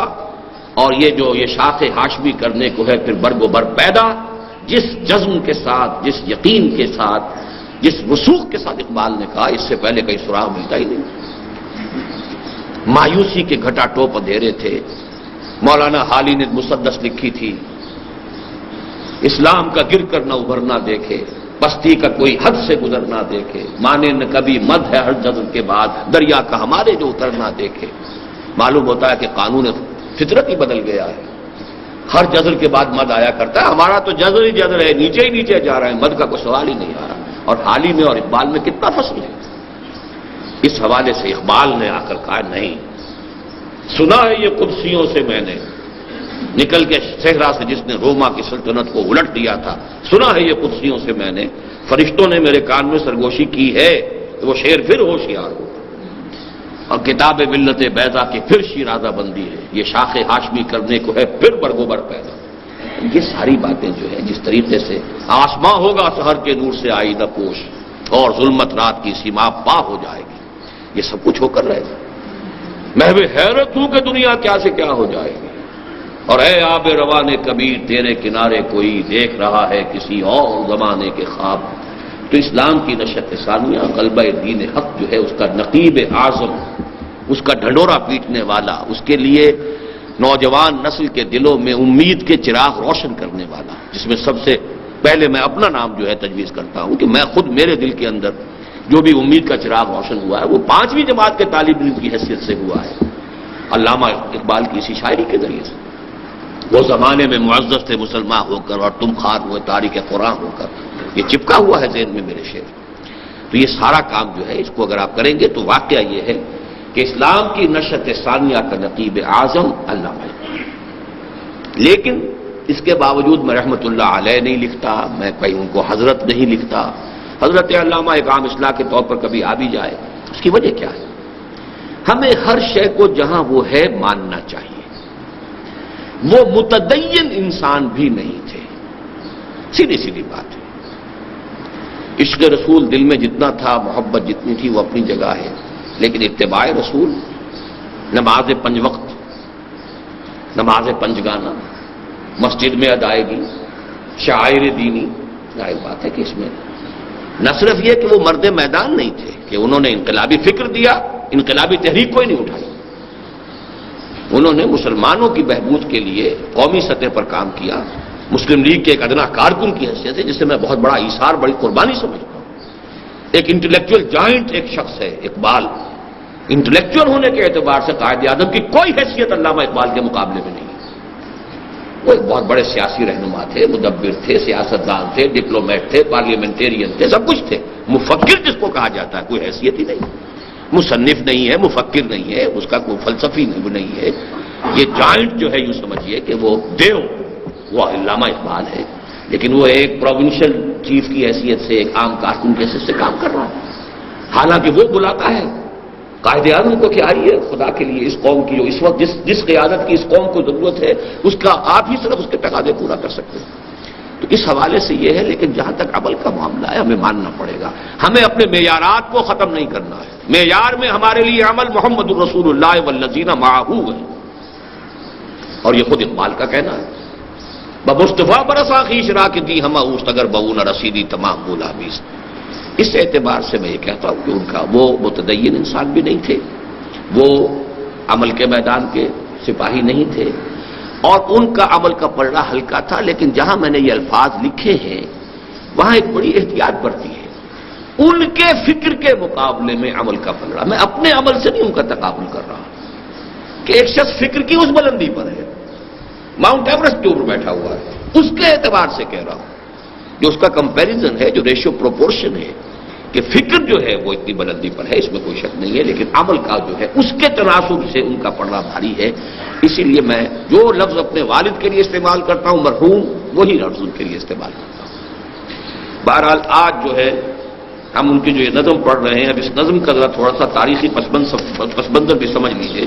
اور یہ شاخ ہاشمی کرنے کو ہے پھر برگ و بر پیدا، جس جزم کے ساتھ، جس یقین کے ساتھ، جس وثوق کے ساتھ اقبال نے کہا، اس سے پہلے کہیں سراغ ملتا ہی نہیں۔ مایوسی کے گھٹا ٹوپ اندھیرے تھے۔ مولانا حالی نے مسدس لکھی تھی، اسلام کا گر کر نہ ابھرنا دیکھے، پستی کا کوئی حد سے گزرنا دیکھے، مانے نہ کبھی مد ہے ہر جذب کے بعد، دریا کا ہمارے جو اترنا دیکھے۔ معلوم ہوتا ہے کہ قانون فطرت ہی بدل گیا ہے، ہر جذر کے بعد مد آیا کرتا ہے، ہمارا تو جذر ہی جذر ہے، نیچے ہی نیچے جا رہا ہے، مد کا کوئی سوال ہی نہیں آ رہا۔ اور حالی میں اور اقبال میں کتنا فصل ہے۔ اس حوالے سے اقبال نے آ کر کہا نہیں، سنا ہے یہ قدسیوں سے میں نے، نکل کے صحرا سے جس نے روما کی سلطنت کو الٹ دیا تھا، سنا ہے یہ قدسیوں سے میں نے، فرشتوں نے میرے کان میں سرگوشی کی ہے کہ وہ شیر پھر ہوشیار ہو، اور کتاب ملت بیضا کی پھر شیرازہ بندی ہے، یہ شاخ ہاشمی کرنے کو ہے پھر برگوبر پیدا۔ یہ ساری باتیں جو ہے جس طریقے سے آسماں ہوگا سحر کے نور سے آئیدہ پوش، اور ظلمت رات کی سیما پا ہو جائے گی، یہ سب کچھ ہو کر رہے گا۔ میں بھی حیرت ہوں کہ دنیا کیا سے کیا ہو جائے گی، اور اے آب روان کبیر تیرے کنارے کوئی دیکھ رہا ہے کسی اور زمانے کے خواب۔ تو اسلام کی نشت ثانیہ، غلبہ دین حق جو ہے، اس کا نقیب اعظم، اس کا ڈھنڈورا پیٹنے والا، اس کے لیے نوجوان نسل کے دلوں میں امید کے چراغ روشن کرنے والا، جس میں سب سے پہلے میں اپنا نام جو ہے تجویز کرتا ہوں کہ میں خود میرے دل کے اندر جو بھی امید کا چراغ روشن ہوا ہے وہ 5ویں جماعت کے طالب علم کی حیثیت سے ہوا ہے، علامہ اقبال کی اسی شاعری کے ذریعے سے۔ وہ زمانے میں معزز تھے مسلمان ہو کر، اور تم خار ہوئے تاریخ قرآن ہو کر، یہ چپکا ہوا ہے ذہن میں میرے شعر۔ تو یہ سارا کام جو ہے اس کو اگر آپ کریں گے تو واقعہ یہ ہے کہ اسلام کی نشت ثانیہ کا نقیب اعظم علامہ اقبال۔ لیکن اس کے باوجود میں رحمت اللہ علیہ نہیں لکھتا، میں کہیں ان کو حضرت نہیں لکھتا، حضرت علامہ ایک عام اصلاح کے طور پر کبھی آ بھی جائے۔ اس کی وجہ کیا ہے؟ ہمیں ہر شے کو جہاں وہ ہے ماننا چاہیے۔ وہ متدین انسان بھی نہیں تھے، سیدھی سیدھی بات ہے۔ عشق رسول دل میں جتنا تھا، محبت جتنی تھی، وہ اپنی جگہ ہے، لیکن اتباع رسول، نماز 5 وقت، نماز 5 گانا، مسجد میں ادائیگی، شعائر دینی، ظاہر بات ہے کہ اس میں نہ صرف یہ کہ وہ مرد میدان نہیں تھے کہ انہوں نے انقلابی فکر دیا، انقلابی تحریک کوئی نہیں اٹھائی، انہوں نے مسلمانوں کی بہبود کے لیے قومی سطح پر کام کیا، مسلم لیگ کے ایک ادنا کارکن کی حیثیت ہے، جسے میں بہت بڑا ایثار، بڑی قربانی سمجھتا ہوں۔ ایک انٹلیکچوئل جائنٹ ایک شخص ہے اقبال، انٹلیکچوئل ہونے کے اعتبار سے قائد اعظم کی کوئی حیثیت علامہ اقبال کے مقابلے میں نہیں۔ وہ ایک بہت بڑے سیاسی رہنما تھے، مدبر تھے، سیاستدان تھے، ڈپلومیٹ تھے، پارلیمنٹیرین تھے، سب کچھ تھے۔ مفکر جس کو کہا جاتا ہے کوئی حیثیت ہی نہیں، مصنف نہیں ہے، مفکر نہیں ہے، اس کا کوئی فلسفی نہیں ہے۔ یہ جائنٹ جو ہے یوں سمجھیے کہ وہ دیو، وہ علامہ اقبال ہے، لیکن وہ ایک پروونشل چیف کی حیثیت سے، ایک عام کارکن کی حیثیت سے کام کر رہا ہے، حالانکہ وہ بلاتا ہے قائد اعظم کو کہ آئیے خدا کے لیے اس قوم کی جو اس وقت جس قیادت کی اس قوم کو ضرورت ہے، اس کا آپ ہی صرف اس کے تقاضے پورا کر سکتے ہیں۔ تو اس حوالے سے یہ ہے، لیکن جہاں تک عمل کا معاملہ ہے ہمیں ماننا پڑے گا، ہمیں اپنے معیارات کو ختم نہیں کرنا ہے۔ معیار میں ہمارے لیے عمل محمد الرسول اللہ والذین معہ ہے، اور یہ خود اقبال کا کہنا ہے، بمصطفیٰ برسا خیش را کے دی ہم اوست اگر بہو نہ رسیدی تمام بولا بیس۔ اس اعتبار سے میں یہ کہتا ہوں کہ ان کا وہ متدین انسان بھی نہیں تھے، وہ عمل کے میدان کے سپاہی نہیں تھے، اور ان کا عمل کا پلڑا ہلکا تھا، لیکن جہاں میں نے یہ الفاظ لکھے ہیں وہاں ایک بڑی احتیاط برتی ہے۔ ان کے فکر کے مقابلے میں عمل کا پلڑا، میں اپنے عمل سے نہیں ان کا تقابل کر رہا کہ ایک شخص فکر کی اس بلندی پر ہے، ماؤنٹ ایورسٹ کے اوپر بیٹھا ہوا ہے، اس کے اعتبار سے کہہ رہا ہوں، جو اس کا کمپیریزن ہے، جو ریشو پروپورشن ہے کہ فکر جو ہے وہ اتنی بلندی پر ہے، اس میں کوئی شک نہیں ہے، لیکن عمل کا جو ہے اس کے تناسب سے ان کا پلڑا بھاری ہے۔ اسی لیے میں جو لفظ اپنے والد کے لیے استعمال کرتا ہوں مرحوم، وہی لفظ ان کے لیے استعمال کرتا ہوں۔ بہرحال آج جو ہے ہم ان کی جو یہ نظم پڑھ رہے ہیں، اب اس نظم کا ذرا تھوڑا سا تاریخی پس منظر بھی سمجھ لیجیے۔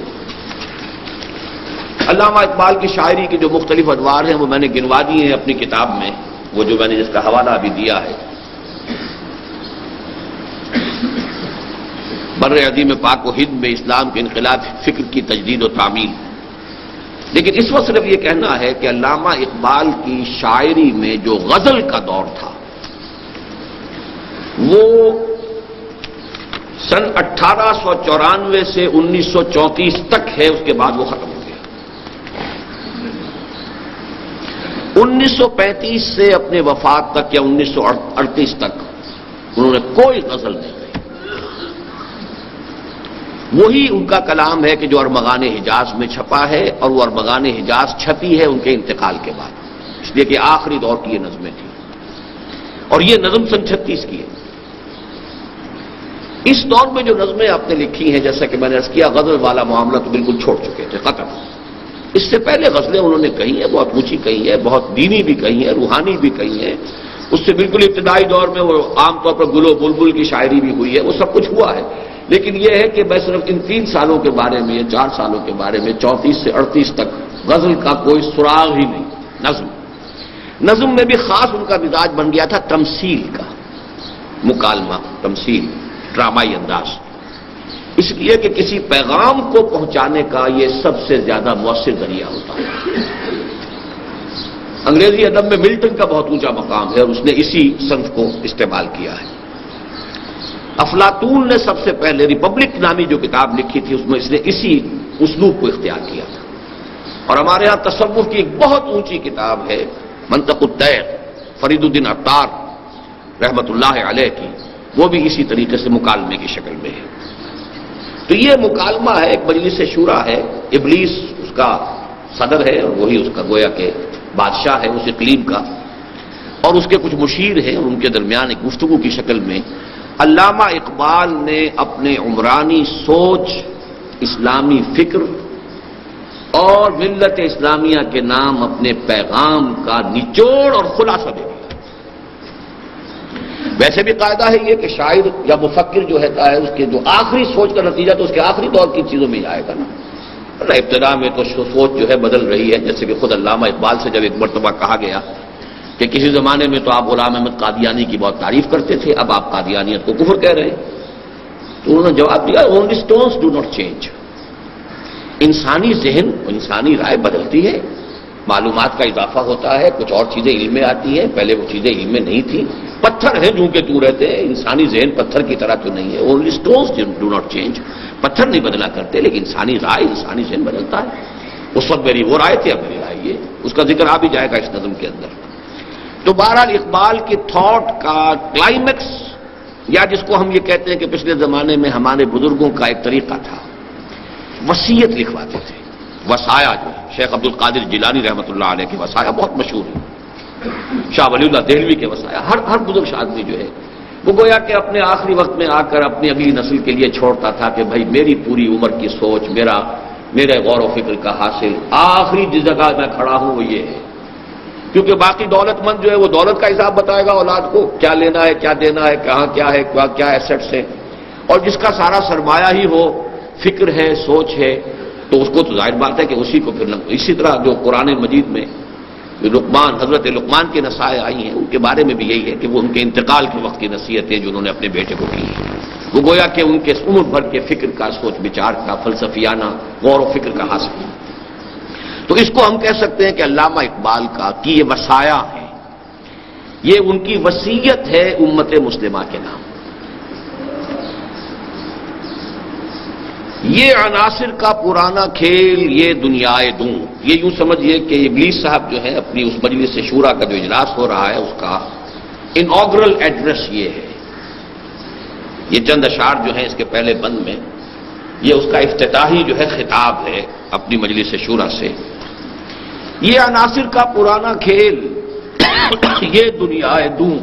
علامہ اقبال کی شاعری کے جو مختلف ادوار ہیں وہ میں نے گنوا دیے ہیں اپنی کتاب میں، وہ جو میں نے جس کا حوالہ ابھی دیا ہے، بر عظیم پاک و ہند میں اسلام کے انقلاب فکر کی تجدید و تعمیل۔ لیکن اس وقت صرف یہ کہنا ہے کہ علامہ اقبال کی شاعری میں جو غزل کا دور تھا وہ سن 1894 سے 1934 تک ہے، اس کے بعد وہ ختم ہو گیا۔ 1935 سے اپنے وفات تک یا 1938 تک انہوں نے کوئی غزل نہیں گئی۔ وہی ان کا کلام ہے کہ جو ارمغان حجاز میں چھپا ہے، اور وہ ارمغان حجاز چھپی ہے ان کے انتقال کے بعد، اس لیے کہ آخری دور کی یہ نظمیں تھیں، اور یہ نظم سن 36 کی ہے۔ اس دور میں جو نظمیں آپ نے لکھی ہیں، جیسا کہ میں نے عرض کیا، غزل والا معاملہ تو بالکل چھوڑ چکے تھے، ختم۔ اس سے پہلے غزلیں انہوں نے کہی ہیں، بہت اونچی کہی ہے، بہت دینی بھی کہی ہیں، روحانی بھی کہی ہیں۔ اس سے بالکل ابتدائی دور میں وہ عام طور پر گل و بلبل کی شاعری بھی ہوئی ہے، وہ سب کچھ ہوا ہے۔ لیکن یہ ہے کہ میں صرف ان 3 سالوں کے بارے میں، 4 سالوں کے بارے میں، 34 سے 38 تک غزل کا کوئی سراغ ہی نہیں۔ نظم میں بھی خاص ان کا مزاج بن گیا تھا تمثیل کا، مکالمہ، تمثیل، ڈرامائی انداز، اس لیے کہ کسی پیغام کو پہنچانے کا یہ سب سے زیادہ مؤثر ذریعہ ہوتا ہے۔ انگریزی ادب میں ملٹن کا بہت اونچا مقام ہے، اور اس نے اسی صنف کو استعمال کیا ہے۔ افلاطون نے سب سے پہلے ریپبلک نامی جو کتاب لکھی تھی، اس میں اس نے اسی اسلوب کو اختیار کیا تھا۔ اور ہمارے ہاں تصوف کی ایک بہت اونچی کتاب ہے منطق الطیر، فرید الدین عطار رحمت اللہ علیہ کی، وہ بھی اسی طریقے سے مکالمے کی شکل میں ہے۔ تو یہ مکالمہ ہے، ایک مجلس شورا ہے، ابلیس اس کا صدر ہے، اور وہی اس کا گویا کہ بادشاہ ہے اس اقلیم کا، اور اس کے کچھ مشیر ہیں، اور ان کے درمیان ایک گفتگو کی شکل میں علامہ اقبال نے اپنے عمرانی سوچ، اسلامی فکر اور ملت اسلامیہ کے نام اپنے پیغام کا نچوڑ اور خلاصہ دے دیا۔ ویسے بھی قاعدہ ہے یہ کہ شاعر یا مفکر جو ہے اس کے جو آخری سوچ کا نتیجہ تو اس کے آخری دور کی چیزوں میں ہی آئے گا نا۔ ابتدا میں تو سوچ جو ہے بدل رہی ہے، جیسے کہ خود علامہ اقبال سے جب ایک مرتبہ کہا گیا کہ کسی زمانے میں تو آپ غلام احمد قادیانی کی بہت تعریف کرتے تھے، اب آپ قادیانیت کو کفر کہہ رہے ہیں، تو انہوں نے جواب دیا only stones do not change. انسانی ذہن، انسانی رائے بدلتی ہے، معلومات کا اضافہ ہوتا ہے، کچھ اور چیزیں علم میں آتی ہیں، پہلے وہ چیزیں علم میں نہیں تھیں۔ پتھر ہیں جو کہ تو رہتے ہیں، انسانی ذہن پتھر کی طرح تو نہیں ہے، only stones do not change. پتھر نہیں بدلا کرتے، لیکن انسانی رائے، انسانی ذہن بدلتا ہے۔ اس وقت میری وہ رائے تھی، اب میری رائے یہ، اس کا ذکر آ بھی جائے گا اس نظم کے اندر۔ تو بہرحال اقبال کی تھاٹ کا کلائمیکس، یا جس کو ہم یہ کہتے ہیں کہ پچھلے زمانے میں ہمارے بزرگوں کا ایک طریقہ تھا، وصیت لکھواتے تھے، وصایا جو ہے، شیخ عبد القادر جیلانی رحمۃ اللہ علیہ کے وصایا بہت مشہور ہے، شاہ ولی اللہ دہلوی کے وصایا، ہر بزرگ آدمی جو ہے وہ گویا کہ اپنے آخری وقت میں آ کر اپنی اگلی نسل کے لیے چھوڑتا تھا کہ بھائی میری پوری عمر کی سوچ، میرے غور و فکر کا حاصل، آخری جس جگہ میں کھڑا ہوں وہ یہ ہے۔ کیونکہ باقی دولت مند جو ہے وہ دولت کا حساب بتائے گا اولاد کو، کیا لینا ہے، کیا دینا ہے، کہاں کیا ہے، کیا ایسٹس ہے، اور جس کا سارا سرمایہ ہی ہو، فکر ہے، سوچ ہے، تو اس کو تو ظاہر بات ہے کہ اسی کو پھر اسی طرح جو قرآن مجید میں لقمان، حضرت لقمان کی نصائح آئی ہیں، ان کے بارے میں بھی یہی ہے کہ وہ ان کے انتقال کے وقت کی نصیحتیں جو انہوں نے اپنے بیٹے کو کی ہیں، وہ گویا کہ ان کے عمر بھر کے فکر کا، سوچ بچار کا، فلسفیانہ غور و فکر کا حاصل ہے۔ تو اس کو ہم کہہ سکتے ہیں کہ علامہ اقبال کا کی یہ وصایا ہے، یہ ان کی وصیت ہے امت مسلمہ کے نام۔ یہ عناصر کا پرانا کھیل، یہ دنیائے دوں، یہ یوں سمجھیے کہ ابلیس صاحب جو ہے اپنی اس مجلس شورا کا جو اجلاس ہو رہا ہے، اس کا انوگرل ایڈریس یہ ہے، یہ چند اشعار جو ہیں اس کے پہلے بند میں، یہ اس کا افتتاحی جو ہے خطاب ہے اپنی مجلس شورا سے۔ یہ عناصر کا پرانا کھیل، یہ دنیائے دوں،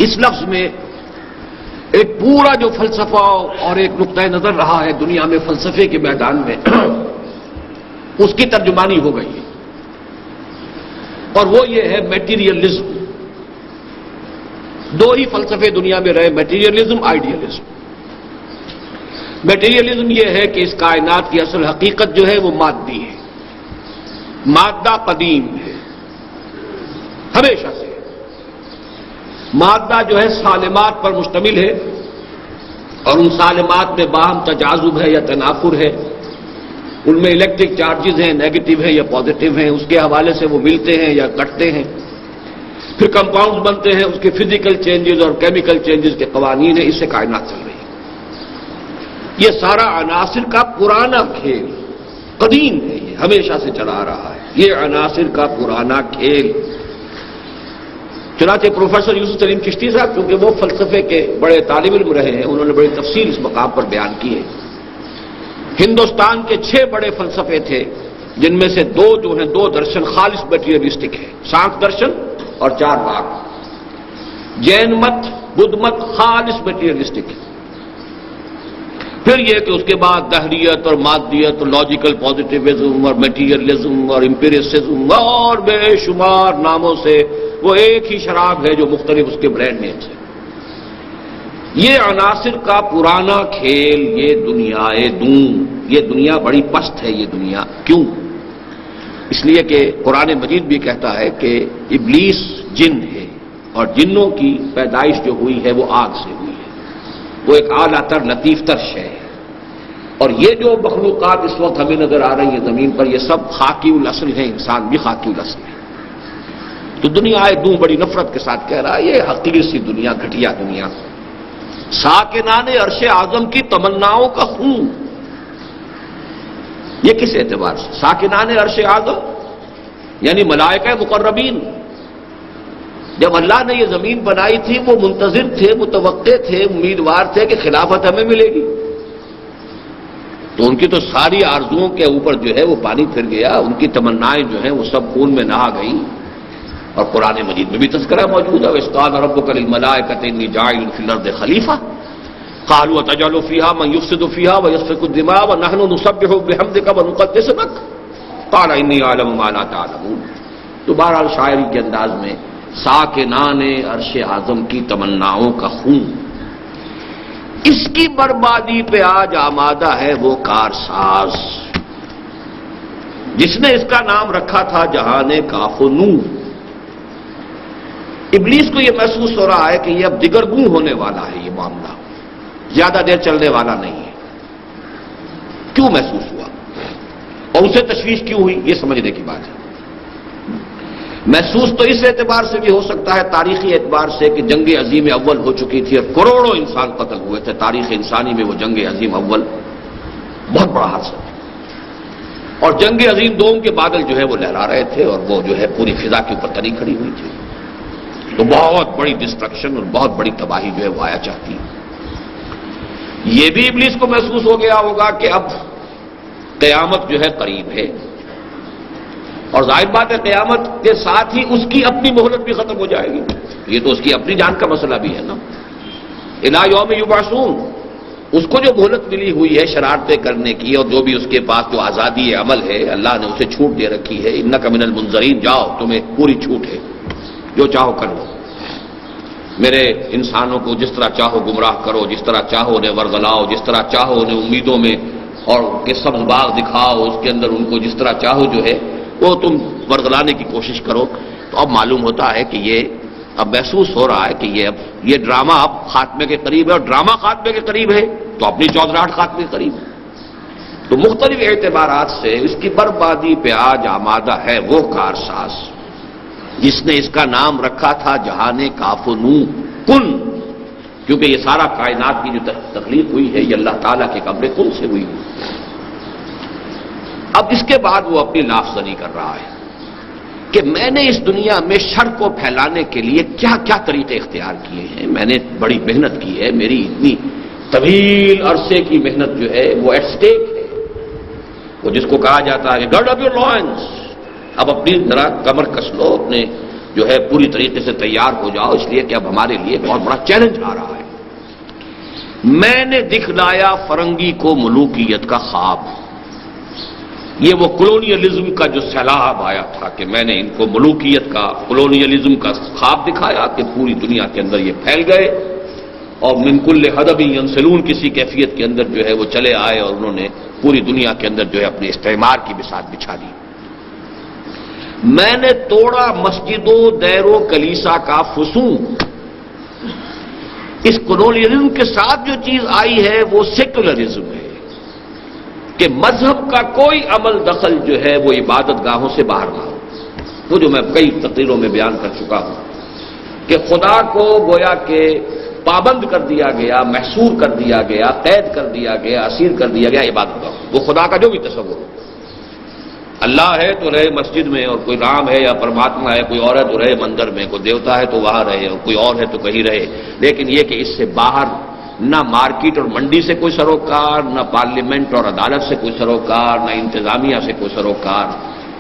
اس لفظ میں ایک پورا جو فلسفہ اور ایک نقطۂ نظر رہا ہے دنیا میں فلسفے کے میدان میں، اس کی ترجمانی ہو گئی ہے، اور وہ یہ ہے میٹیریلزم۔ دو ہی فلسفے دنیا میں رہے، میٹیریلزم، آئیڈیلزم۔ میٹیریلزم یہ ہے کہ اس کائنات کی اصل حقیقت جو ہے وہ مادی ہے، مادہ قدیم ہے، ہمیشہ سے۔ مادہ جو ہے سالمات پر مشتمل ہے، اور ان سالمات میں باہم تجاذب ہے یا تنافر ہے، ان میں الیکٹرک چارجز ہیں، نیگیٹو ہیں یا پازیٹو ہیں، اس کے حوالے سے وہ ملتے ہیں یا کٹتے ہیں، پھر کمپاؤنڈز بنتے ہیں، اس کے فزیکل چینجز اور کیمیکل چینجز کے قوانین ہیں، اس سے کائنات چل رہی ہے۔ یہ سارا عناصر کا پرانا کھیل قدیم ہے، یہ ہمیشہ سے چلا آ رہا ہے، یہ عناصر کا پرانا کھیل۔ چنانچہ پروفیسر یوسف سلیم چشتی صاحب، کیونکہ وہ فلسفے کے بڑے طالب علم رہے ہیں، انہوں نے بڑی تفصیل اس مقام پر بیان کی ہے۔ ہندوستان کے 6 بڑے فلسفے تھے، جن میں سے 2 جو ہیں 2 درشن خالص میٹیریلسٹک ہیں، سانکھ درشن اور 4 واگ۔ جین مت، بدھ مت خالص میٹیریلسٹک ہے۔ پھر یہ کہ اس کے بعد دہریت اور مادیت اور لاجیکل پازیٹیوزم اور میٹیریلزم اور امپیریسزم اور بے شمار ناموں سے وہ ایک ہی شراب ہے جو مختلف اس کے برانڈ نیمز ہیں۔ یہ عناصر کا پرانا کھیل، یہ دنیا دون، یہ دنیا بڑی پست ہے۔ یہ دنیا کیوں؟ اس لیے کہ قرآن مجید بھی کہتا ہے کہ ابلیس جن ہے، اور جنوں کی پیدائش جو ہوئی ہے وہ آگ سے ہوئی ہے، وہ ایک اعلیٰ تر لطیف تر شے ہے۔ اور یہ جو مخلوقات اس وقت ہمیں نظر آ رہی ہیں زمین پر، یہ سب خاکی الاصل ہیں، انسان بھی خاکی الاصل ہے۔ تو دنیا دوں بڑی نفرت کے ساتھ کہہ رہا ہے یہ حقیر سی دنیا، گھٹیا دنیا، ساکنان عرش اعظم کی تمناؤں کا خون۔ یہ کس اعتبار سے؟ ساکنان عرش اعظم یعنی ملائکہ مقربین۔ جب اللہ نے یہ زمین بنائی تھی وہ منتظر تھے، متوقع تھے، امیدوار تھے کہ خلافت ہمیں ملے گی، تو ان کی تو ساری آرزوؤں کے اوپر جو ہے وہ پانی پھر گیا، ان کی تمنائیں جو ہیں وہ سب خون میں نہا گئیں۔ اور قرآن مجید میں بھی تذکرہ موجود ہے، وَإِذْ قَالَ رَبُّكَ لِلْمَلَائِكَةِ إِنِّي جَاعِلٌ فِي الْأَرْضِ خَلِيفَةً قَالُوا أَتَجْعَلُ فِيهَا مَن يُفْسِدُ فِيهَا وَيَسْفِكُ الدِّمَاءَ وَنَحْنُ نُسَبِّحُ بِحَمْدِكَ وَنُقَدِّسُ لَكَ قَالَ إِنِّي أَعْلَمُ مَا لَا تَعْلَمُونَ۔ تو بہرحال شاعری کے انداز میں ساکنان عرش اعظم کی تمناؤں کا خون، اس کی بربادی پہ آج آمادہ ہے وہ کارساز جس نے اس کا نام رکھا تھا جہان کاف و نور۔ ابلیس کو یہ محسوس ہو رہا ہے کہ یہ اب دگرگوں ہونے والا ہے، یہ معاملہ زیادہ دیر چلنے والا نہیں ہے۔ کیوں محسوس ہوا اور اسے تشویش کیوں ہوئی، یہ سمجھنے کی بات ہے۔ محسوس تو اس اعتبار سے بھی ہو سکتا ہے، تاریخی اعتبار سے، کہ جنگ عظیم اول ہو چکی تھی اور کروڑوں انسان قتل ہوئے تھے۔ تاریخ انسانی میں وہ جنگ عظیم اول بہت بڑا حادثہ تھا، اور جنگ عظیم دوم کے بادل جو ہے وہ لہرا رہے تھے، اور وہ جو ہے پوری فضا کے اوپر تنی کھڑی ہوئی تھی۔ تو بہت بڑی ڈسٹرکشن اور بہت بڑی تباہی جو ہے وہ آیا چاہتی ہے۔ یہ بھی ابلیس کو محسوس ہو گیا ہوگا کہ اب قیامت جو ہے قریب ہے، اور ظاہر بات ہے قیامت کے ساتھ ہی اس کی اپنی مہلت بھی ختم ہو جائے گی، یہ تو اس کی اپنی جان کا مسئلہ بھی ہے نا۔ الی یوم یبعثون، اس کو جو مہلت ملی ہوئی ہے شرارتیں کرنے کی، اور جو بھی اس کے پاس جو آزادی عمل ہے اللہ نے اسے چھوٹ دے رکھی ہے، انک من المنذرین، جاؤ تمہیں پوری چھوٹ ہے، جو چاہو کر لو، میرے انسانوں کو جس طرح چاہو گمراہ کرو، جس طرح چاہو انہیں ورگلاؤ، جس طرح چاہو انہیں امیدوں میں اور کہ سبز باغ دکھاؤ، اس کے اندر ان کو جس طرح چاہو جو ہے وہ تم ورگلانے کی کوشش کرو۔ تو اب معلوم ہوتا ہے کہ یہ اب محسوس ہو رہا ہے کہ یہ ڈرامہ اب خاتمے کے قریب ہے، اور ڈرامہ خاتمے کے قریب ہے تو اپنی چودراہٹ خاتمے کے قریب ہے۔ تو مختلف اعتبارات سے اس کی بربادی پہ آج آمادہ ہے وہ کارساز جس نے اس کا نام رکھا تھا جہان کاف و نور، کن، کیونکہ یہ سارا کائنات کی جو تخلیق ہوئی ہے یہ اللہ تعالیٰ کے امر کن سے ہوئی۔ اب اس کے بعد وہ اپنی لافزنی کر رہا ہے کہ میں نے اس دنیا میں شر کو پھیلانے کے لیے کیا کیا طریقے اختیار کیے ہیں، میں نے بڑی محنت کی ہے، میری اتنی طویل عرصے کی محنت جو ہے وہ ایٹ سٹیک ہے، وہ جس کو کہا جاتا ہے کہ گارڈ اپ یور لائنس، اب اپنی ذرا کمر کس لو، اپنے جو ہے پوری طریقے سے تیار ہو جاؤ، اس لیے کہ اب ہمارے لیے بہت بڑا چیلنج آ رہا ہے۔ میں نے دکھلایا فرنگی کو ملوکیت کا خواب، یہ وہ کولونیلزم کا جو سیلاب آیا تھا کہ میں نے ان کو ملوکیت کا، کولونیلزم کا خواب دکھایا کہ پوری دنیا کے اندر یہ پھیل گئے، اور من کل حدب ینسلون، کسی کیفیت کے اندر جو ہے وہ چلے آئے، اور انہوں نے پوری دنیا کے اندر جو ہے اپنے استعمار کی بساط بچھا دی۔ میں نے توڑا مسجد و دیر و کلیسا کا فسون، اس کولونیلزم کے ساتھ جو چیز آئی ہے وہ سیکولرزم ہے کہ مذہب کا کوئی عمل دخل جو ہے وہ عبادت گاہوں سے باہر نہ ہو. وہ جو میں کئی تقریروں میں بیان کر چکا ہوں کہ خدا کو گویا کہ پابند کر دیا گیا، محصور کر دیا گیا، قید کر دیا گیا، اسیر کر دیا گیا عبادت گاہوں. وہ خدا کا جو بھی تصور ہو، اللہ ہے تو رہے مسجد میں، اور کوئی رام ہے یا پرماتما ہے، کوئی اور ہے تو رہے مندر میں، کوئی دیوتا ہے تو وہاں رہے، اور کوئی اور ہے تو کہیں رہے. لیکن یہ کہ اس سے باہر نہ مارکیٹ اور منڈی سے کوئی سروکار، نہ پارلیمنٹ اور عدالت سے کوئی سروکار، نہ انتظامیہ سے کوئی سروکار.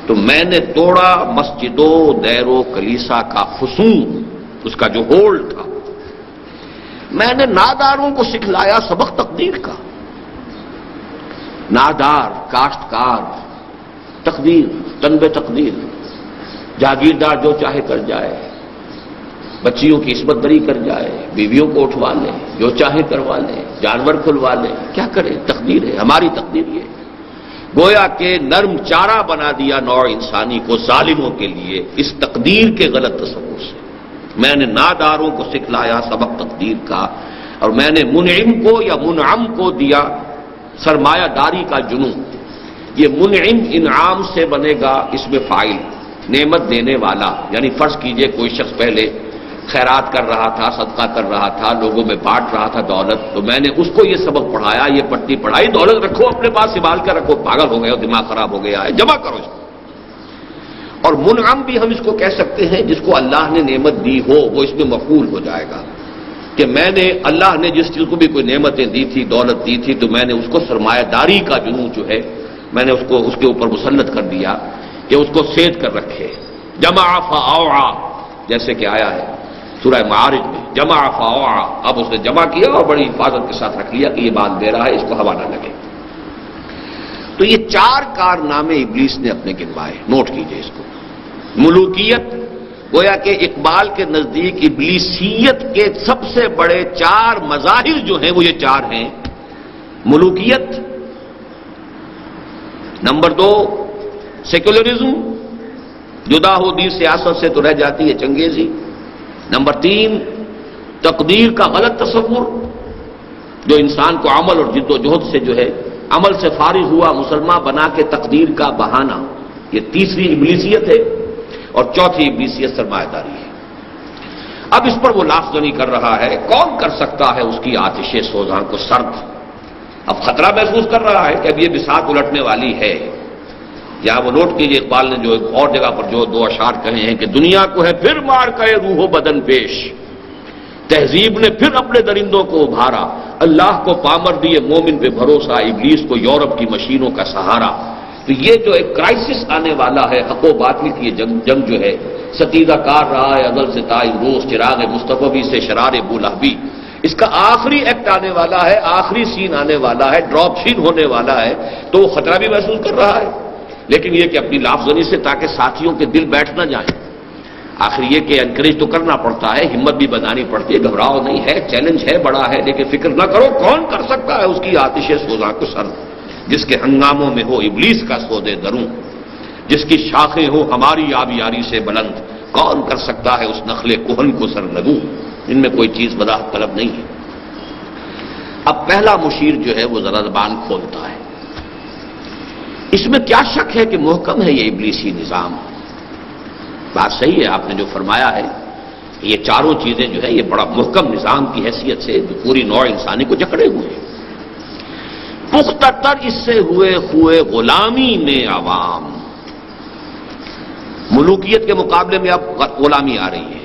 تو میں نے توڑا مسجدوں، دیر و کلیسا کا خصوم، اس کا جو ہولڈ تھا. میں نے ناداروں کو سکھلایا سبق تقدیر کا. نادار، کاشتکار، تقدیر، تنب تقدیر، جاگیردار جو چاہے کر جائے، بچیوں کی عصمت دری کر جائے، بیویوں کو اٹھوا لے، جو چاہے کروا لے، جانور کھلوا لے، کیا کرے؟ تقدیر ہے، ہماری تقدیر یہ. گویا کہ نرم چارہ بنا دیا نوع انسانی کو ظالموں کے لیے اس تقدیر کے غلط تصور سے. میں نے ناداروں کو سکھلایا سبق تقدیر کا، اور میں نے منعم کو یا منعم کو دیا سرمایہ داری کا جنون. یہ منعم انعام سے بنے گا، اس میں فاعل نعمت دینے والا. یعنی فرض کیجئے کوئی شخص پہلے خیرات کر رہا تھا، صدقہ کر رہا تھا، لوگوں میں بانٹ رہا تھا دولت، تو میں نے اس کو یہ سبق پڑھایا، یہ پٹی پڑھائی، دولت رکھو اپنے پاس، سنبھال کر رکھو، پاگل ہو گئے ہو، دماغ خراب ہو گیا ہے، جمع کرو اس کو. اور منعم بھی ہم اس کو کہہ سکتے ہیں جس کو اللہ نے نعمت دی ہو، وہ اس میں مفعول ہو جائے گا کہ میں نے، اللہ نے جس چیز کو بھی کوئی نعمتیں دی تھی، دولت دی تھی، تو میں نے اس کو سرمایہ داری کا جنون جو ہے میں نے اس کے اوپر مسلط کر دیا کہ اس کو سید کر رکھے. جمع فاوعى، جیسے کہ آیا ہے سورہ معارج میں، جمع فاوعى. اب اس نے جمع کیا اور بڑی حفاظت کے ساتھ رکھ لیا کہ یہ بات دے رہا ہے، اس کو ہوا نہ لگے. تو یہ 4 کارنامے ابلیس نے اپنے گنوائے، نوٹ کیجئے اس کو. ملوکیت، گویا کہ اقبال کے نزدیک ابلیسیت کے سب سے بڑے 4 مظاہر جو ہیں وہ یہ 4 ہیں. ملوکیت، نمبر 2 سیکولرزم، جدا ہو دین سیاست سے تو رہ جاتی ہے چنگیزی. نمبر 3 تقدیر کا غلط تصور، جو انسان کو عمل اور جد و جہد سے جو ہے عمل سے فارغ ہوا مسلمان بنا کے تقدیر کا بہانہ، یہ تیسری ابلیسیت ہے. اور چوتھی ابلیسیت سرمایہ داری ہے. اب اس پر وہ لافزنی کر رہا ہے، کون کر سکتا ہے اس کی آتش سوزاں کو سرد. اب خطرہ محسوس کر رہا ہے کہ اب یہ بساط الٹنے والی ہے. یا وہ نوٹ کیجئے اقبال نے جو ایک اور جگہ پر جو 2 اشعار کہے ہیں کہ دنیا کو ہے پھر مار کرے روح و بدن پیش، تہذیب نے پھر اپنے درندوں کو ابھارا، اللہ کو پامر دیے مومن پہ بھروسہ، ابلیس کو یورپ کی مشینوں کا سہارا. تو یہ جو ایک کرائسس آنے والا ہے، حق و باطل کی جنگ جو ہے، ستیدہ کار رہا ہے ازل سے تا روز، چراغ مصطفی سے شرار بولہبی. اس کا آخری ایکٹ آنے والا ہے، آخری سین آنے والا ہے، ڈراپ سین ہونے والا ہے. تو وہ خطرہ بھی محسوس کر رہا ہے، لیکن یہ کہ اپنی لافزنی سے تاکہ ساتھیوں کے دل بیٹھ نہ جائیں. آخر یہ کہ انکریج تو کرنا پڑتا ہے، ہمت بھی بنانی پڑتی ہے، گھبراؤ نہیں ہے، چیلنج ہے، بڑا ہے، لیکن فکر نہ کرو کون کر سکتا ہے اس کی آتش سوزاں کو سرد، جس کے ہنگاموں میں ہو ابلیس کا سودے دروں، جس کی شاخیں ہو ہماری آبیاری سے بلند، کون کر سکتا ہے اس نخل کہن کو سر لگوں. ان میں کوئی چیز وضاحت طلب نہیں ہے. اب پہلا مشیر جو ہے وہ ذرا زبان کھولتا ہے. اس میں کیا شک ہے کہ محکم ہے یہ ابلیسی نظام. بات صحیح ہے، آپ نے جو فرمایا ہے یہ 4 چیزیں جو ہے یہ بڑا محکم نظام کی حیثیت سے جو پوری نوع انسانی کو جکڑے ہوئے ہیں. پختہ تر اس سے ہوئے خوئے غلامی میں عوام. ملوکیت کے مقابلے میں اب غلامی آ رہی ہے،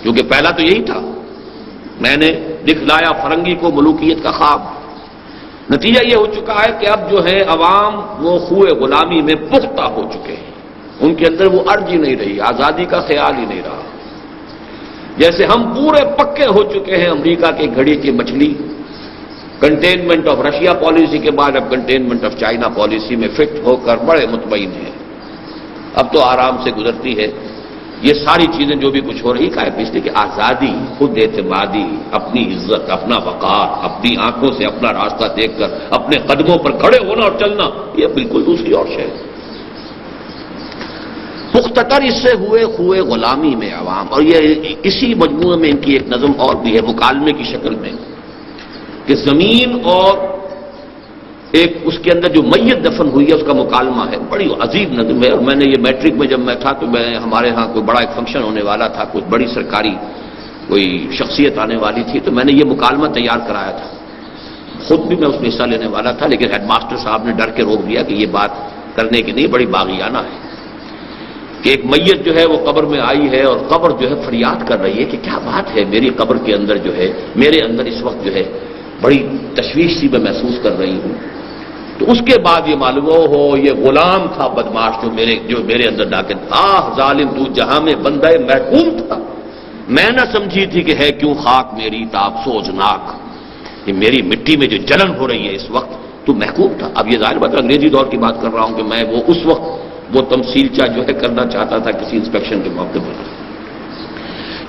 کیونکہ پہلا تو یہی تھا، میں نے دکھلایا فرنگی کو ملوکیت کا خواب. نتیجہ یہ ہو چکا ہے کہ اب جو ہے عوام وہ خوئے غلامی میں پختہ ہو چکے ہیں. ان کے اندر وہ ارج ہی نہیں رہی، آزادی کا خیال ہی نہیں رہا. جیسے ہم پورے پکے ہو چکے ہیں امریکہ کی گھڑی کی مچھلی، کنٹینمنٹ آف رشیا پالیسی کے بعد اب کنٹینمنٹ آف چائنا پالیسی میں فٹ ہو کر بڑے مطمئن ہیں. اب تو آرام سے گزرتی ہے. یہ ساری چیزیں جو بھی کچھ ہو رہی کا ہے اس لیے کہ آزادی، خود اعتمادی، اپنی عزت، اپنا وقار، اپنی آنکھوں سے اپنا راستہ دیکھ کر اپنے قدموں پر کھڑے ہونا اور چلنا، یہ بالکل دوسری اور شے ہے. پختتر اس سے ہوئے خوئے غلامی میں عوام. اور یہ اسی مجموعے میں ان کی ایک نظم اور بھی ہے مکالمے کی شکل میں کہ زمین اور ایک اس کے اندر جو میت دفن ہوئی ہے اس کا مکالمہ ہے. بڑی عجیب نظم ہے. اور میں نے یہ میٹرک میں جب میں تھا تو ہمارے ہاں کوئی بڑا ایک فنکشن ہونے والا تھا, کچھ بڑی سرکاری کوئی شخصیت آنے والی تھی, تو میں نے یہ مکالمہ تیار کرایا تھا. خود بھی میں اس میں حصہ لینے والا تھا, لیکن ہیڈ ماسٹر صاحب نے ڈر کے روک دیا کہ یہ بات کرنے کی نہیں, بڑی باغیانہ ہے کہ ایک میت جو ہے وہ قبر میں آئی ہے اور قبر جو ہے فریاد کر رہی ہے کہ کیا بات ہے, میری قبر کے اندر جو ہے میرے اندر اس وقت جو ہے بڑی تشویش سی میں محسوس کر رہی ہوں. تو اس کے بعد یہ معلوم ہو یہ غلام تھا بدماش جو میرے اندر ڈاکن. ظالم تو جہاں میں بندہ محکوم تھا, میں نہ سمجھی تھی کہ ہے کیوں خاک میری تاب سوزناک, کہ میری مٹی میں جو جلن ہو رہی ہے اس وقت تو محکوم تھا. اب یہ ظاہر بات انگریزی دور کی بات کر رہا ہوں کہ میں وہ اس وقت وہ تمثیلچہ جو ہے کرنا چاہتا تھا کسی انسپیکشن کے موقع پر.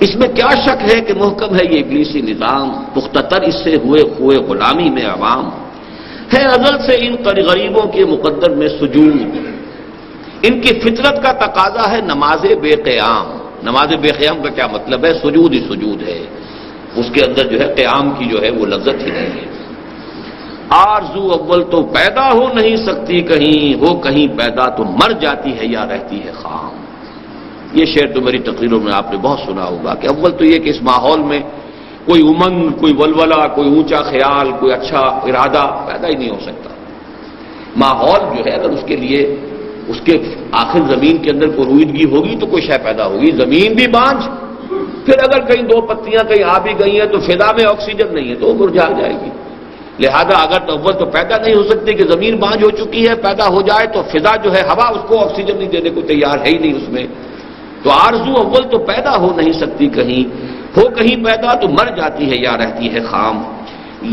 اس میں کیا شک ہے کہ محکم ہے یہ ابلیسی نظام, پختتر اس سے ہوئے خوئے غلامی میں عوام, ہے ازل سے ان غریبوں کے مقدر میں سجود, ان کی فطرت کا تقاضا ہے نماز بے قیام. نماز بے قیام کا کیا مطلب ہے؟ سجود ہی سجود ہے, اس کے اندر جو ہے قیام کی جو ہے وہ لذت ہی نہیں ہے. آرزو اول تو پیدا ہو نہیں سکتی کہیں, ہو کہیں پیدا تو مر جاتی ہے یا رہتی ہے خام. یہ شعر تو میری تقریروں میں آپ نے بہت سنا ہوگا کہ اول تو یہ کہ اس ماحول میں کوئی امنگ, کوئی ولولہ, کوئی اونچا خیال, کوئی اچھا ارادہ پیدا ہی نہیں ہو سکتا. ماحول جو ہے اگر اس کے لیے اس کے آخر زمین کے اندر کوئی رویدگی ہوگی تو کوئی شے پیدا ہوگی. زمین بھی بانجھ, پھر اگر کہیں دو پتیاں کہیں آ بھی گئی ہیں تو فضا میں آکسیجن نہیں ہے تو وہ مرجھا جائے گی. لہذا اگر اول تو پیدا نہیں ہو سکتی کہ زمین بانجھ ہو چکی ہے, پیدا ہو جائے تو فضا جو ہے ہوا اس کو آکسیجن نہیں دینے کو تیار ہے ہی نہیں اس میں. تو آرزو اول تو پیدا ہو نہیں سکتی کہیں, ہو کہیں پیدا تو مر جاتی ہے یا رہتی ہے خام.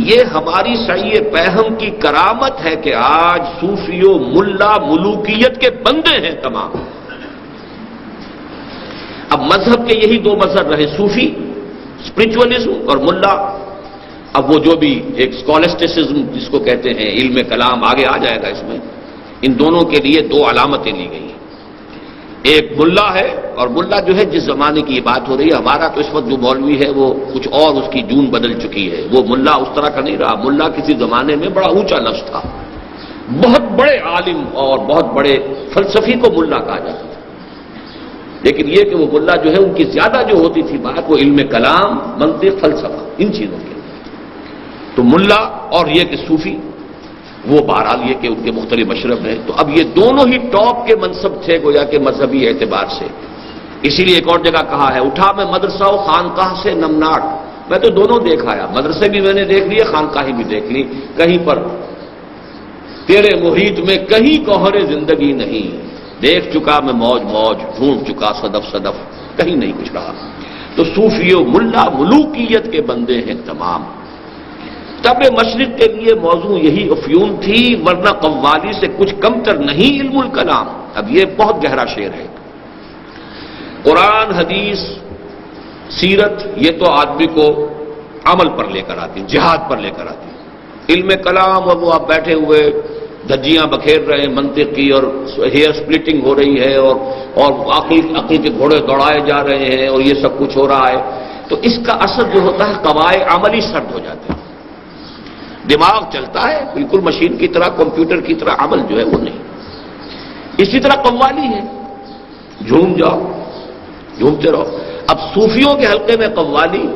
یہ ہماری سعی پہم کی کرامت ہے کہ آج صوفیوں ملا ملوکیت کے بندے ہیں تمام. اب مذہب کے یہی دو مذہب رہے, صوفی اسپرچولیزم اور ملا. اب وہ جو بھی ایک اسکالسٹسزم جس کو کہتے ہیں, علم کلام آگے آ جائے گا اس میں. ان دونوں کے لیے دو علامتیں لی گئی ہیں. ایک ملا ہے, اور ملا جو ہے جس زمانے کی یہ بات ہو رہی ہے, ہمارا تو اس وقت جو مولوی ہے وہ کچھ اور اس کی جون بدل چکی ہے. وہ ملا اس طرح کا نہیں رہا. ملا کسی زمانے میں بڑا اونچا لفظ تھا, بہت بڑے عالم اور بہت بڑے فلسفی کو ملا کہا جاتا تھا. لیکن یہ کہ وہ ملا جو ہے ان کی زیادہ جو ہوتی تھی بات وہ علم کلام, منطق, فلسفہ, ان چیزوں کے. تو ملا اور یہ کہ صوفی, وہ بہرحال یہ کہ ان کے مختلف مشرب ہیں. تو اب یہ دونوں ہی ٹاپ کے منصب تھے گویا کہ مذہبی اعتبار سے. اسی لیے ایک اور جگہ کہا ہے, اٹھا میں مدرسہ و خانقاہ سے نمناٹ. میں تو دونوں دیکھ آیا, مدرسے بھی میں نے دیکھ لیے, خانقاہیں بھی دیکھ لی. کہیں پر تیرے محیط میں کہیں گوہر زندگی نہیں, دیکھ چکا میں موج موج, ڈھونڈ چکا صدف صدف, کہیں نہیں کچھ رہا. تو صوفیوں ملا ملوکیت کے بندے ہیں تمام. تب مشرق کے لیے موضوع یہی افیون تھی, ورنہ قوالی سے کچھ کمتر نہیں علم الکلام. اب یہ بہت گہرا شعر ہے. قرآن, حدیث, سیرت, یہ تو آدمی کو عمل پر لے کر آتی, جہاد پر لے کر آتی. علم کلام اور وہ آپ بیٹھے ہوئے دھجیاں بکھیر رہے ہیں منطق کی, اور ہیئر سپلٹنگ ہو رہی ہے, اور عقل کے گھوڑے دوڑائے جا رہے ہیں, اور یہ سب کچھ ہو رہا ہے. تو اس کا اثر جو ہوتا ہے قواعد عملی سرد ہو جاتے ہیں. دماغ چلتا ہے بالکل مشین کی طرح, کمپیوٹر کی طرح, عمل جو ہے وہ نہیں. اسی طرح قوالی ہے, جھوم جاؤ, جھومتے رہو. اب صوفیوں کے حلقے میں قوالی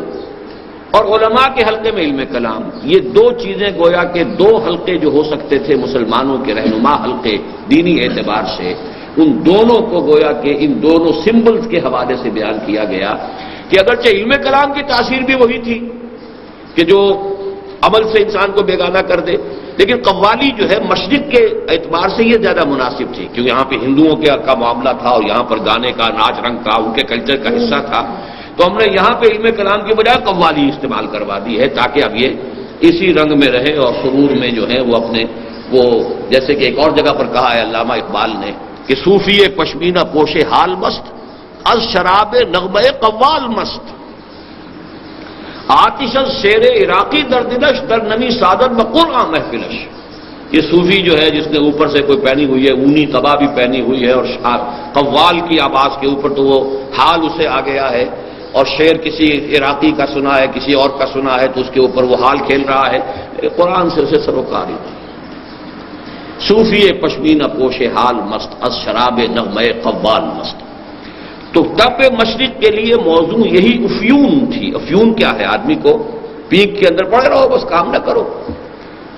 اور علماء کے حلقے میں علم کلام, یہ دو چیزیں گویا کہ دو حلقے جو ہو سکتے تھے مسلمانوں کے رہنما حلقے دینی اعتبار سے, ان دونوں کو گویا کہ ان دونوں سمبلز کے حوالے سے بیان کیا گیا کہ اگرچہ علم کلام کی تاثیر بھی وہی تھی کہ جو عمل سے انسان کو بیگانہ کر دے, لیکن قوالی جو ہے مشرق کے اعتبار سے یہ زیادہ مناسب تھی, کیونکہ یہاں پہ ہندوؤں کا معاملہ تھا, اور یہاں پر گانے کا, ناچ رنگ کا, ان کے کلچر کا حصہ تھا. تو ہم نے یہاں پہ علم کلام کی بجائے قوالی استعمال کروا دی ہے, تاکہ اب یہ اسی رنگ میں رہے اور سرور میں جو ہے وہ اپنے وہ, جیسے کہ ایک اور جگہ پر کہا ہے علامہ اقبال نے کہ صوفی پشمینہ پوش حال مست, از شراب نغمہ قوال مست, آتش شیر عراقی در دلش در نمی سادر بقرآن محفلش. یہ صوفی جو ہے جس نے اوپر سے کوئی پہنی ہوئی ہے اونی قبا بھی پہنی ہوئی ہے اور قوال کی آواز کے اوپر تو وہ حال اسے آ گیا ہے، اور شعر کسی عراقی کا سنا ہے، کسی اور کا سنا ہے تو اس کے اوپر وہ حال کھیل رہا ہے، قرآن سے اسے سروکار ہی نہیں۔ صوفی پشمینہ پوش حال مست، از شراب نغمے قوال مست۔ تو تب مشرق کے لیے موضوع یہی افیون تھی۔ افیون کیا ہے؟ آدمی کو پیک کے اندر پڑے رہو، بس کام نہ کرو۔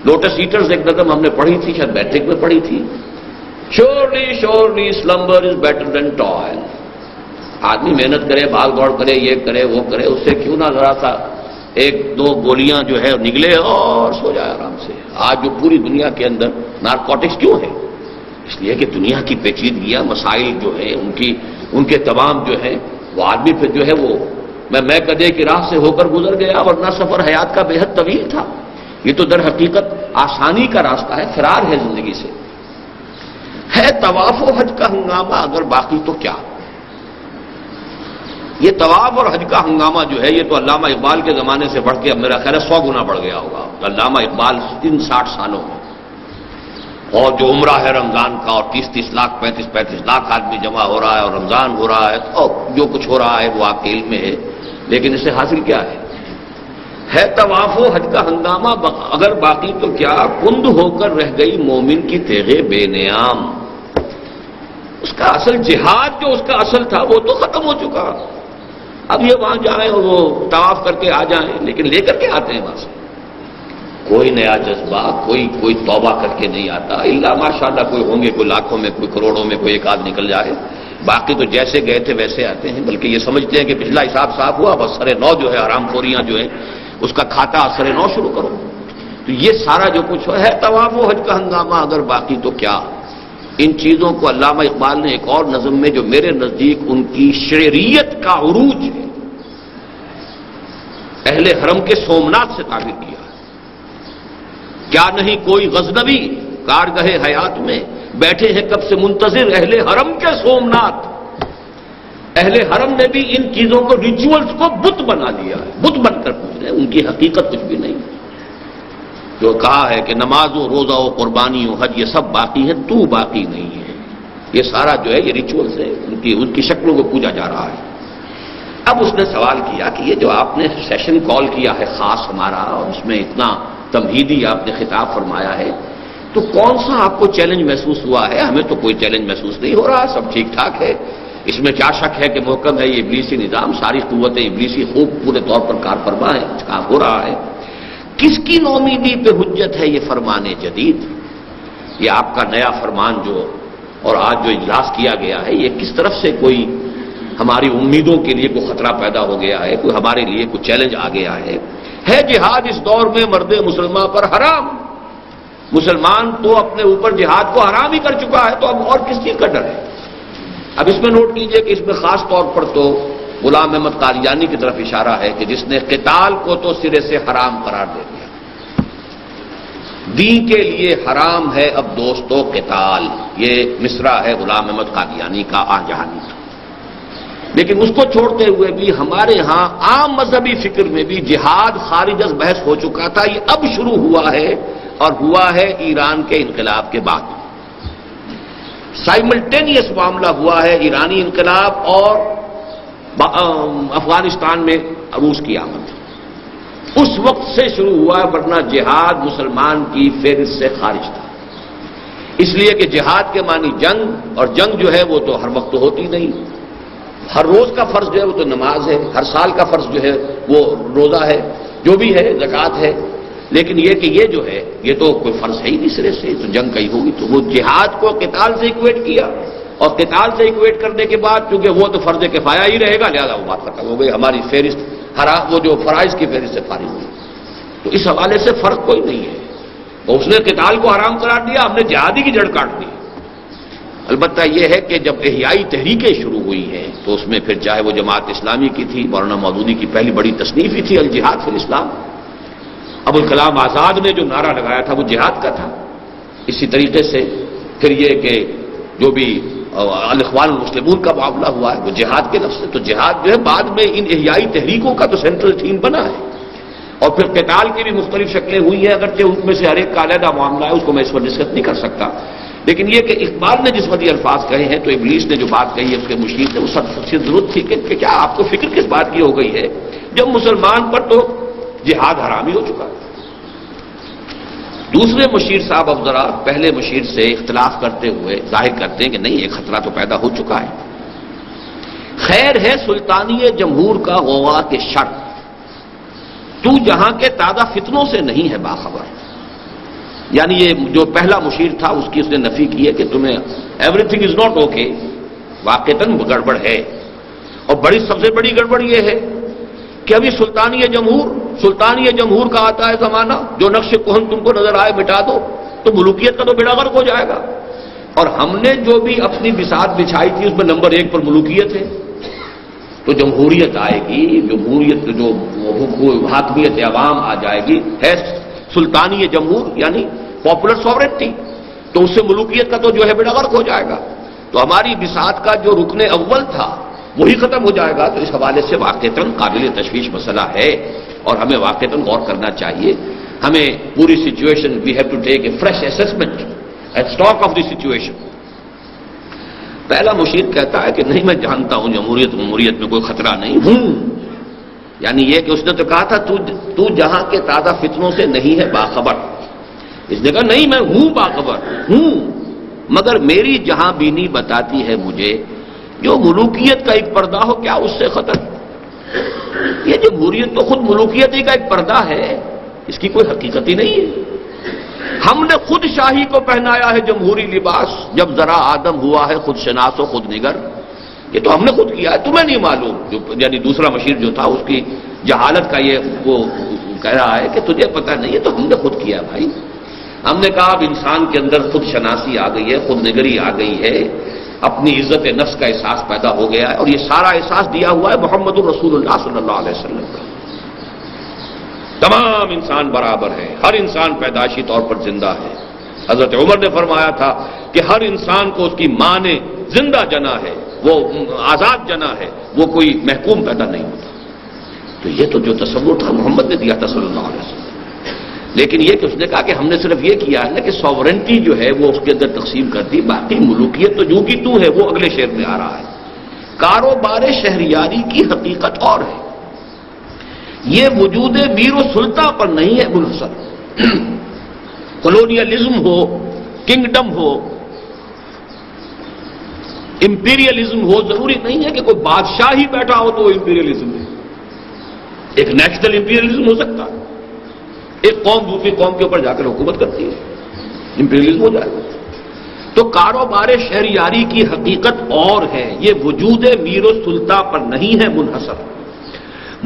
لوٹس ایٹرز ایک نظم ہم نے پڑھی تھی، شاید میٹرک میں پڑھی تھی، شورلی سلمبر از بیٹر دین ٹوائل۔ آدمی محنت کرے، بھاگ دوڑ کرے، یہ کرے وہ کرے، اس سے کیوں نہ ذرا سا ایک دو گولیاں جو ہے نگلے اور سو جائے آرام سے۔ آج جو پوری دنیا کے اندر نارکوٹکس کیوں ہے؟ اس لیے کہ دنیا کی پیچیدگیاں، مسائل جو ہے ان کے تمام جو ہے وہ آدمی پھر جو ہے وہ میں کدے کی راہ سے ہو کر گزر گیا، ورنہ سفر حیات کا بے حد طویل تھا۔ یہ تو در حقیقت آسانی کا راستہ ہے، فرار ہے زندگی سے۔ ہے طواف و حج کا ہنگامہ اگر باقی تو کیا؟ یہ طواف اور حج کا ہنگامہ جو ہے یہ تو علامہ اقبال کے زمانے سے بڑھ کے اب میرا خیال ہے 100 گنا بڑھ گیا ہوگا۔ علامہ اقبال ان 60 سالوں میں، اور جو عمرہ ہے رمضان کا، اور 30 لاکھ 35 لاکھ آدمی جمع ہو رہا ہے، اور رمضان ہو رہا ہے، اور جو کچھ ہو رہا ہے وہ آپ کے علم میں ہے، لیکن اس سے حاصل کیا ہے طواف و حج کا ہنگامہ اگر باقی تو کیا؟ کند ہو کر رہ گئی مومن کی تیغے بے نیام۔ اس کا اصل جہاد جو اس کا اصل تھا وہ تو ختم ہو چکا۔ اب یہ وہاں جائیں اور وہ طواف کر کے آ جائیں، لیکن لے کر کے آتے ہیں وہاں سے کوئی نیا جذبہ، کوئی توبہ کر کے نہیں آتا، الا ماشاءاللہ کوئی ہوں گے، کوئی لاکھوں میں، کوئی کروڑوں میں کوئی ایک آدھ نکل جائے، باقی تو جیسے گئے تھے ویسے آتے ہیں۔ بلکہ یہ سمجھتے ہیں کہ پچھلا حساب صاف ہوا، بس سر نو جو ہے حرام خوریاں جو ہیں اس کا کھاتا سر نو شروع کرو۔ تو یہ سارا جو کچھ ہے طواف و حج کا ہنگامہ اگر باقی تو کیا؟ ان چیزوں کو علامہ اقبال نے ایک اور نظم میں جو میرے نزدیک ان کی شعریت کا عروج ہے، اہل حرم کے سومنات سے تعبیر کیا۔ کیا نہیں کوئی غزنوی کارگہ حیات میں، بیٹھے ہیں کب سے منتظر اہل حرم کے سومنات۔ اہل حرم نے بھی ان چیزوں کو، ریچولز کو بت بنا لیا ہے، بت بن کر پوچھ رہے ہیں، ان کی حقیقت کچھ بھی نہیں۔ جو کہا ہے کہ نماز و روزہ و قربانی و حج یہ سب باقی ہے، تو باقی نہیں ہے۔ یہ سارا جو ہے یہ ریچولز ہے، ان کی شکلوں کو پوجا جا رہا ہے۔ اب اس نے سوال کیا کہ یہ جو آپ نے سیشن کال کیا ہے خاص ہمارا، اور اس میں اتنا تمہیدی آپ نے خطاب فرمایا ہے، تو کون سا آپ کو چیلنج محسوس ہوا ہے؟ ہمیں تو کوئی چیلنج محسوس نہیں ہو رہا، سب ٹھیک ٹھاک ہے۔ اس میں کیا شک ہے کہ محکم ہے یہ ابلیسی نظام، ساری قوتیں ابلیسی خوب پورے طور پر کار فرما ہے، کام ہو رہا ہے۔ کس کی نومیدی پہ حجت ہے یہ فرمان جدید؟ یہ آپ کا نیا فرمان جو اور آج جو اجلاس کیا گیا ہے، یہ کس طرف سے کوئی ہماری امیدوں کے لیے کوئی خطرہ پیدا ہو گیا ہے، کوئی ہمارے لیے کوئی چیلنج آ گیا ہے جہاد اس دور میں مرد مسلمان پر حرام۔ مسلمان تو اپنے اوپر جہاد کو حرام ہی کر چکا ہے، تو اب اور کس چیز کا ڈر ہے؟ اب اس میں نوٹ کیجئے کہ اس میں خاص طور پر تو غلام احمد قادیانی کی طرف اشارہ ہے کہ جس نے قتال کو تو سرے سے حرام قرار دے دیا۔ دین کے لیے حرام ہے اب دوستو قتال، یہ مصرع ہے غلام احمد قادیانی کا آجہانی کا۔ لیکن اس کو چھوڑتے ہوئے بھی ہمارے ہاں عام مذہبی فکر میں بھی جہاد خارج از بحث ہو چکا تھا، یہ اب شروع ہوا ہے، اور ہوا ہے ایران کے انقلاب کے بعد۔ سائملٹینیس معاملہ ہوا ہے ایرانی انقلاب اور افغانستان میں روس کی آمد، اس وقت سے شروع ہوا، ورنہ جہاد مسلمان کی فہرست سے خارج تھا۔ اس لیے کہ جہاد کے معنی جنگ، اور جنگ جو ہے وہ تو ہر وقت تو ہوتی نہیں، ہر روز کا فرض جو ہے وہ تو نماز ہے، ہر سال کا فرض جو ہے وہ روزہ ہے، جو بھی ہے زکوٰۃ ہے، لیکن یہ کہ یہ جو ہے یہ تو کوئی فرض ہے ہی نہیں سرے سے، تو جنگ کا ہی ہوگی۔ تو وہ جہاد کو قتال سے ایکویٹ کیا، اور قتال سے ایکویٹ کرنے کے بعد چونکہ وہ تو فرض کفایہ ہی رہے گا، لہذا وہ بات ختم ہو گئی، ہماری فہرست وہ جو فرائض کی فہرست سے فارغ ہوئی۔ تو اس حوالے سے فرق کوئی نہیں ہے، اس نے قتال کو حرام قرار دیا، ہم نے جہادی کی جڑ کاٹ دی۔ البتہ یہ ہے کہ جب احیائی تحریکیں شروع ہوئی ہیں تو اس میں پھر چاہے وہ جماعت اسلامی کی تھی، مولانا مودودی کی پہلی بڑی تصنیف ہی تھی الجہاد فی الاسلام، ابوالکلام آزاد نے جو نعرہ لگایا تھا وہ جہاد کا تھا۔ اسی طریقے سے پھر یہ کہ جو بھی الاخوان المسلمون کا معاملہ ہوا ہے وہ جہاد کے لفظ سے، تو جہاد جو ہے بعد میں ان احیائی تحریکوں کا تو سینٹرل تھیم بنا ہے۔ اور پھر قتال کی بھی مختلف شکلیں ہوئی ہیں، اگرچہ ان میں سے ہر ایک کا علیحدہ معاملہ ہے، اس کو میں اس پر ڈسکس نہیں کر سکتا، لیکن یہ کہ اقبال نے جس وقت یہ الفاظ کہے ہیں تو ابلیس نے جو بات کہی ہے اس کے مشیر نے، وہ سب سے ضرورت تھی کہ کیا آپ کو فکر کس بات کی ہو گئی ہے جب مسلمان پر تو جہاد حرامی ہو چکا ہے۔ دوسرے مشیر صاحب اب ذرا پہلے مشیر سے اختلاف کرتے ہوئے ظاہر کرتے ہیں کہ نہیں، ایک خطرہ تو پیدا ہو چکا ہے۔ خیر ہے سلطانی جمہور کا غوغا کے شر، تو جہاں کے تازہ فتنوں سے نہیں ہے باخبر۔ یعنی یہ جو پہلا مشیر تھا اس کی اس نے نفی کی ہے کہ تمہیں everything is not okay, واقعتاً گڑبڑ ہے، اور بڑی سب سے بڑی گڑبڑ یہ ہے کہ ابھی سلطانی جمہور کا آتا ہے زمانہ، جو نقش کہن تم کو نظر آئے مٹا دو، تو ملوکیت کا تو بیڑا غرق ہو جائے گا۔ اور ہم نے جو بھی اپنی بساط بچھائی تھی اس میں نمبر 1 پر ملوکیت ہے، تو جمہوریت آئے گی، جمہوریت جو حاکمیت عوام آ جائے گی، ہے سلطانی جمہور یعنی پاپولر سوورنٹی، تو اس سے ملوکیت کا تو جو ہے بیڑا غرق ہو جائے گا، تو ہماری بساط کا جو رکن اول تھا وہی ختم ہو جائے گا۔ تو اس حوالے سے واقعتاً قابل تشویش مسئلہ ہے، اور ہمیں واقعتاً غور کرنا چاہیے۔ ہمیں پوری situation we have to take a fresh assessment and stock of the situation. پہلا مشیر کہتا ہے کہ نہیں، میں جانتا ہوں جمہوریت میں کوئی خطرہ نہیں ہوں، یعنی یہ کہ اس نے تو کہا تھا تو جہاں کے تازہ فتنوں سے نہیں ہے باخبر، اس نے کہا نہیں میں ہوں باخبر ہوں، مگر میری جہاں بینی بتاتی ہے مجھے جو ملوکیت کا ایک پردہ ہو کیا اس سے خطر۔ یہ جمہوریت تو خود ملوکیت ہی کا ایک پردہ ہے، اس کی کوئی حقیقت ہی نہیں ہے۔ ہم نے خود شاہی کو پہنایا ہے جمہوری لباس، جب ذرا آدم ہوا ہے خود شناس و خود نگر، یہ تو ہم نے خود کیا ہے، تمہیں نہیں معلوم۔ یعنی دوسرا مشیر جو تھا اس کی جہالت کا یہ وہ کہہ رہا ہے کہ تجھے پتہ نہیں ہے، تو ہم نے خود کیا بھائی۔ ہم نے کہا اب انسان کے اندر خود شناسی آ گئی ہے، خود نگری آ گئی ہے، اپنی عزت نفس کا احساس پیدا ہو گیا ہے، اور یہ سارا احساس دیا ہوا ہے محمد الرسول اللہ صلی اللہ علیہ وسلم کا۔ تمام انسان برابر ہیں، ہر انسان پیدائشی طور پر زندہ ہے۔ حضرت عمر نے فرمایا تھا کہ ہر انسان کو اس کی ماں نے زندہ جنا ہے، وہ آزاد جنا ہے، وہ کوئی محکوم پیدا نہیں ہوتا۔ تو یہ تو جو تصور تھا محمد نے دیا تھا صلی اللہ علیہ وسلم، لیکن یہ کہ اس نے کہا کہ ہم نے صرف یہ کیا ہے نا کہ سوورنٹی جو ہے وہ اس کے اندر تقسیم کر دی، باقی ملوکیت تو جو کی تو ہے وہ اگلے شعر میں آ رہا ہے۔ کاروبار شہریاری کی حقیقت اور ہے، یہ وجود میر و سلطان پر نہیں ہے منحصر۔ کولونیلزم ہو، کنگڈم ہو، امپیریلزم ہو، ضروری نہیں ہے کہ کوئی بادشاہ ہی بیٹھا ہو تو وہ امپیریلزم ہے۔ ایک نیشنل امپیریلزم ہو سکتا ہے، ایک قوم دوسری قوم کے اوپر جا کر حکومت کرتی ہے، امپیریلزم ہو جائے گا۔ تو کاروبار شہریاری کی حقیقت اور ہے، یہ وجود میر و سلطان پر نہیں ہے منحصر۔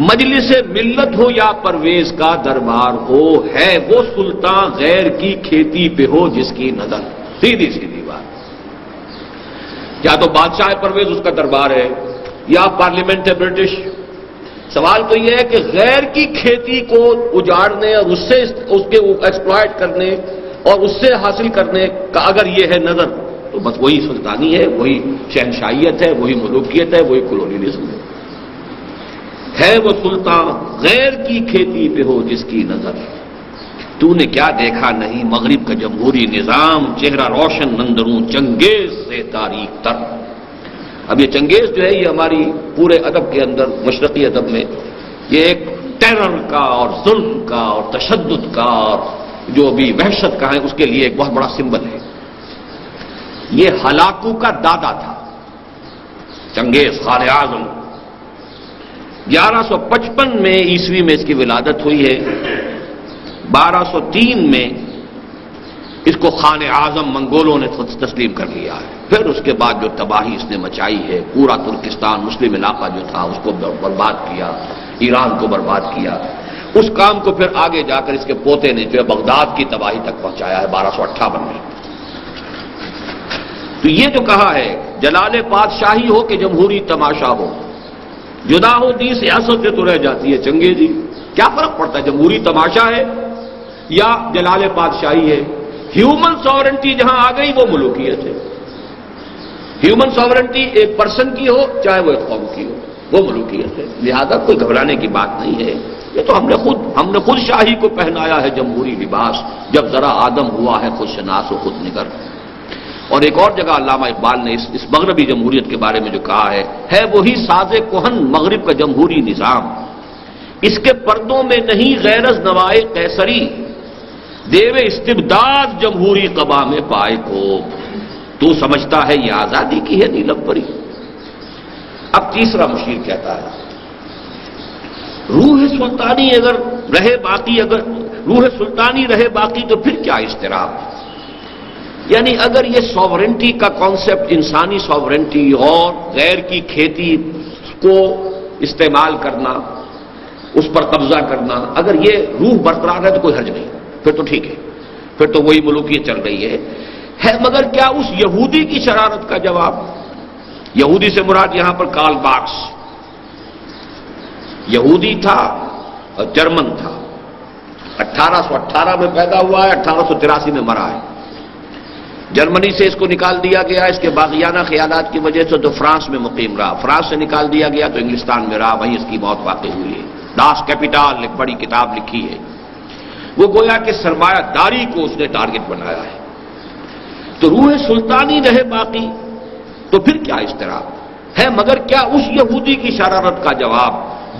مجلس ملت ہو یا پرویز کا دربار ہو، ہے وہ سلطان غیر کی کھیتی پہ ہو جس کی نظر۔ سیدھی سیدھی بات، یا تو بادشاہ پرویز اس کا دربار ہے یا پارلیمنٹ ہے برٹش۔ سوال تو یہ ہے کہ غیر کی کھیتی کو اجاڑنے اور اس سے اس کے ایکسپلائٹ کرنے اور اس سے حاصل کرنے کا اگر یہ ہے نظر، تو بس وہی سلطانی ہے، وہی شہنشاہیت ہے، وہی ملوکیت ہے، وہی کولونیلزم ہے وہ سلطان غیر کی کھیتی پہ ہو جس کی نظر۔ تو نے کیا دیکھا نہیں مغرب کا جمہوری نظام، چہرہ روشن اندروں چنگیز سے تاریخ تر۔ اب یہ چنگیز جو ہے یہ ہماری پورے ادب کے اندر، مشرقی ادب میں یہ ایک ٹیرر کا اور ظلم کا اور تشدد کا اور جو بھی وحشت کا ہے اس کے لیے ایک بہت بڑا سمبل ہے۔ یہ ہلاکو کا دادا تھا چنگیز خان اعظم۔ 1155 میں عیسوی میں اس کی ولادت ہوئی ہے، 1203 میں اس کو خان اعظم منگولوں نے تسلیم کر لیا ہے۔ پھر اس کے بعد جو تباہی اس نے مچائی ہے، پورا ترکستان مسلم علاقہ جو تھا اس کو برباد کیا، ایران کو برباد کیا، اس کام کو پھر آگے جا کر اس کے پوتے نے جو ہے بغداد کی تباہی تک پہنچایا ہے 1258 میں۔ تو یہ جو کہا ہے جلال پادشاہی ہو کہ جمہوری تماشا ہو، جدا ہو دی سیاست سے تو رہ جاتی ہے چنگیز جی۔ کیا فرق پڑتا ہے جمہوری تماشا ہے یا جلال پادشاہی ہے؟ ہیومن ساورنٹی جہاں آ گئی وہ ملوکیت ہے۔ ہیومن ساورنٹی ایک پرسن کی ہو چاہے وہ ایک قوم کی ہو، وہ ملوکیت ہے۔ لہذا کوئی گھبرانے کی بات نہیں ہے۔ یہ تو ہم نے خود شاہی کو پہنایا ہے جمہوری لباس، جب ذرا آدم ہوا ہے خود شناس و خود نگر۔ اور ایک اور جگہ علامہ اقبال نے اس مغربی جمہوریت کے بارے میں جو کہا ہے وہی ساز کہن مغرب کا جمہوری نظام، اس کے پردوں میں نہیں غیرز نوائے قیصری، دیوے استبداد جمہوری قبا میں پائے کو، تو سمجھتا ہے یہ آزادی کی ہے نیلم پری۔ اب تیسرا مشیر کہتا ہے روح سلطانی اگر روح سلطانی رہے باقی تو پھر کیا اضطراب، یعنی اگر یہ سوورنٹی کا کانسیپٹ، انسانی سوورنٹی اور غیر کی کھیتی کو استعمال کرنا، اس پر قبضہ کرنا، اگر یہ روح برقرار ہے تو کوئی حرج نہیں، پھر تو ٹھیک ہے، پھر تو وہی ملوکیت چل رہی ہے مگر کیا اس یہودی کی شرارت کا جواب، یہودی سے مراد یہاں پر کارل مارکس، یہودی تھا اور جرمن تھا، 1818 میں پیدا ہوا ہے، 1883 میں مرا ہے۔ جرمنی سے اس کو نکال دیا گیا اس کے باغیانہ خیالات کی وجہ سے، تو فرانس میں مقیم رہا، فرانس سے نکال دیا گیا تو انگلستان میں رہا، وہیں اس کی موت واقع ہوئی ہے۔ داس کیپیٹال ایک بڑی کتاب لکھی ہے، وہ گویا کہ سرمایہ داری کو اس نے ٹارگٹ بنایا ہے۔ تو روح سلطانی رہے باقی تو پھر کیا اضطراب ہے، مگر کیا اس یہودی کی شرارت کا جواب،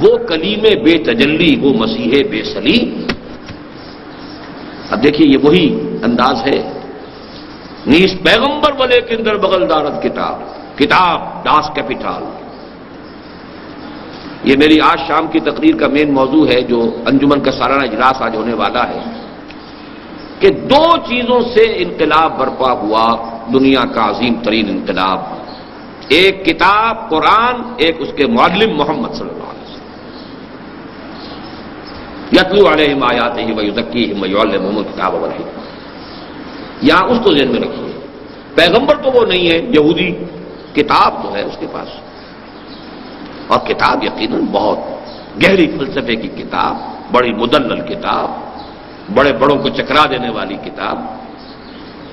وہ کلیم بے تجلی، وہ مسیح بے سلیم۔ اب دیکھیے یہ وہی انداز ہے، نیز پیغمبر ولیکن در بغل دارد کتاب داس کیپیٹال۔ یہ میری آج شام کی تقریر کا مین موضوع ہے، جو انجمن کا سالانہ اجلاس آج ہونے والا ہے، کہ دو چیزوں سے انقلاب برپا ہوا، دنیا کا عظیم ترین انقلاب، ایک کتاب قرآن، ایک اس کے معلم محمد صلی اللہ علیہ وسلم، یتلو علیہم آیاتہ ویزکیہم ویعلمہم الکتاب والحکمہ۔ یہاں اس کو ذہن میں رکھیے، پیغمبر تو وہ نہیں ہے، یہودی، کتاب تو ہے اس کے پاس، اور کتاب یقیناً بہت گہری فلسفے کی کتاب، بڑی مدلل کتاب، بڑے بڑوں کو چکرا دینے والی کتاب،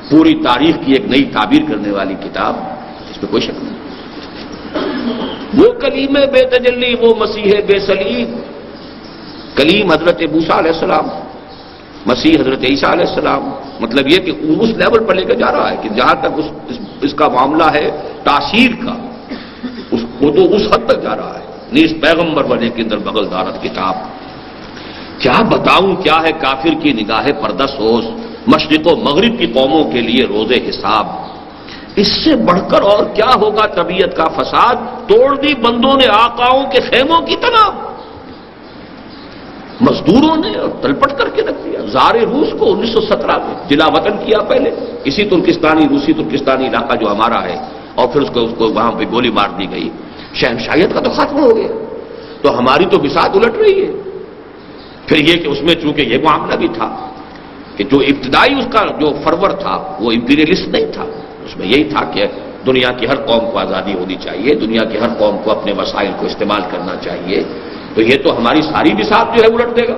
پوری تاریخ کی ایک نئی تعبیر کرنے والی کتاب، اس میں کوئی شک نہیں۔ وہ کلیم بے تجلی، وہ مسیح بے سلیم، کلیم حضرت موسیٰ علیہ السلام، مسیح حضرت عیسیٰ علیہ السلام، مطلب یہ کہ اس لیول پر لے کے جا رہا ہے کہ جہاں تک اس کا معاملہ ہے تاثیر کا، وہ تو اس حد تک جا رہا ہے، نیز پیغمبر ولیکن در بغل دارت کتاب۔ کیا بتاؤں کیا ہے کافر کی نگاہ پردہ سوز، مشرق و مغرب کی قوموں کے لیے روز حساب، اس سے بڑھ کر اور کیا ہوگا طبیعت کا فساد، توڑ دی بندوں نے آقاؤں کے خیموں کی تناب، مزدوروں نے اور تلپٹ کر کے رکھ دیا۔ زار روس کو 1917 میں جلا وطن کیا، پہلے روسی ترکستانی علاقہ جو ہمارا ہے، اور پھر اس کو وہاں پہ گولی مار دی گئی، شہنشاہیت کا تو خاتمہ ہو گیا، تو ہماری تو بساط الٹ رہی ہے۔ پھر یہ کہ اس میں چونکہ یہ معاملہ بھی تھا کہ جو ابتدائی اس کا جو فرور تھا وہ امپیریلسٹ نہیں تھا، اس میں یہی تھا کہ دنیا کی ہر قوم کو آزادی ہونی چاہیے، دنیا کی ہر قوم کو اپنے وسائل کو استعمال کرنا چاہیے، تو یہ تو ہماری ساری بساط جو ہے الٹ دے گا۔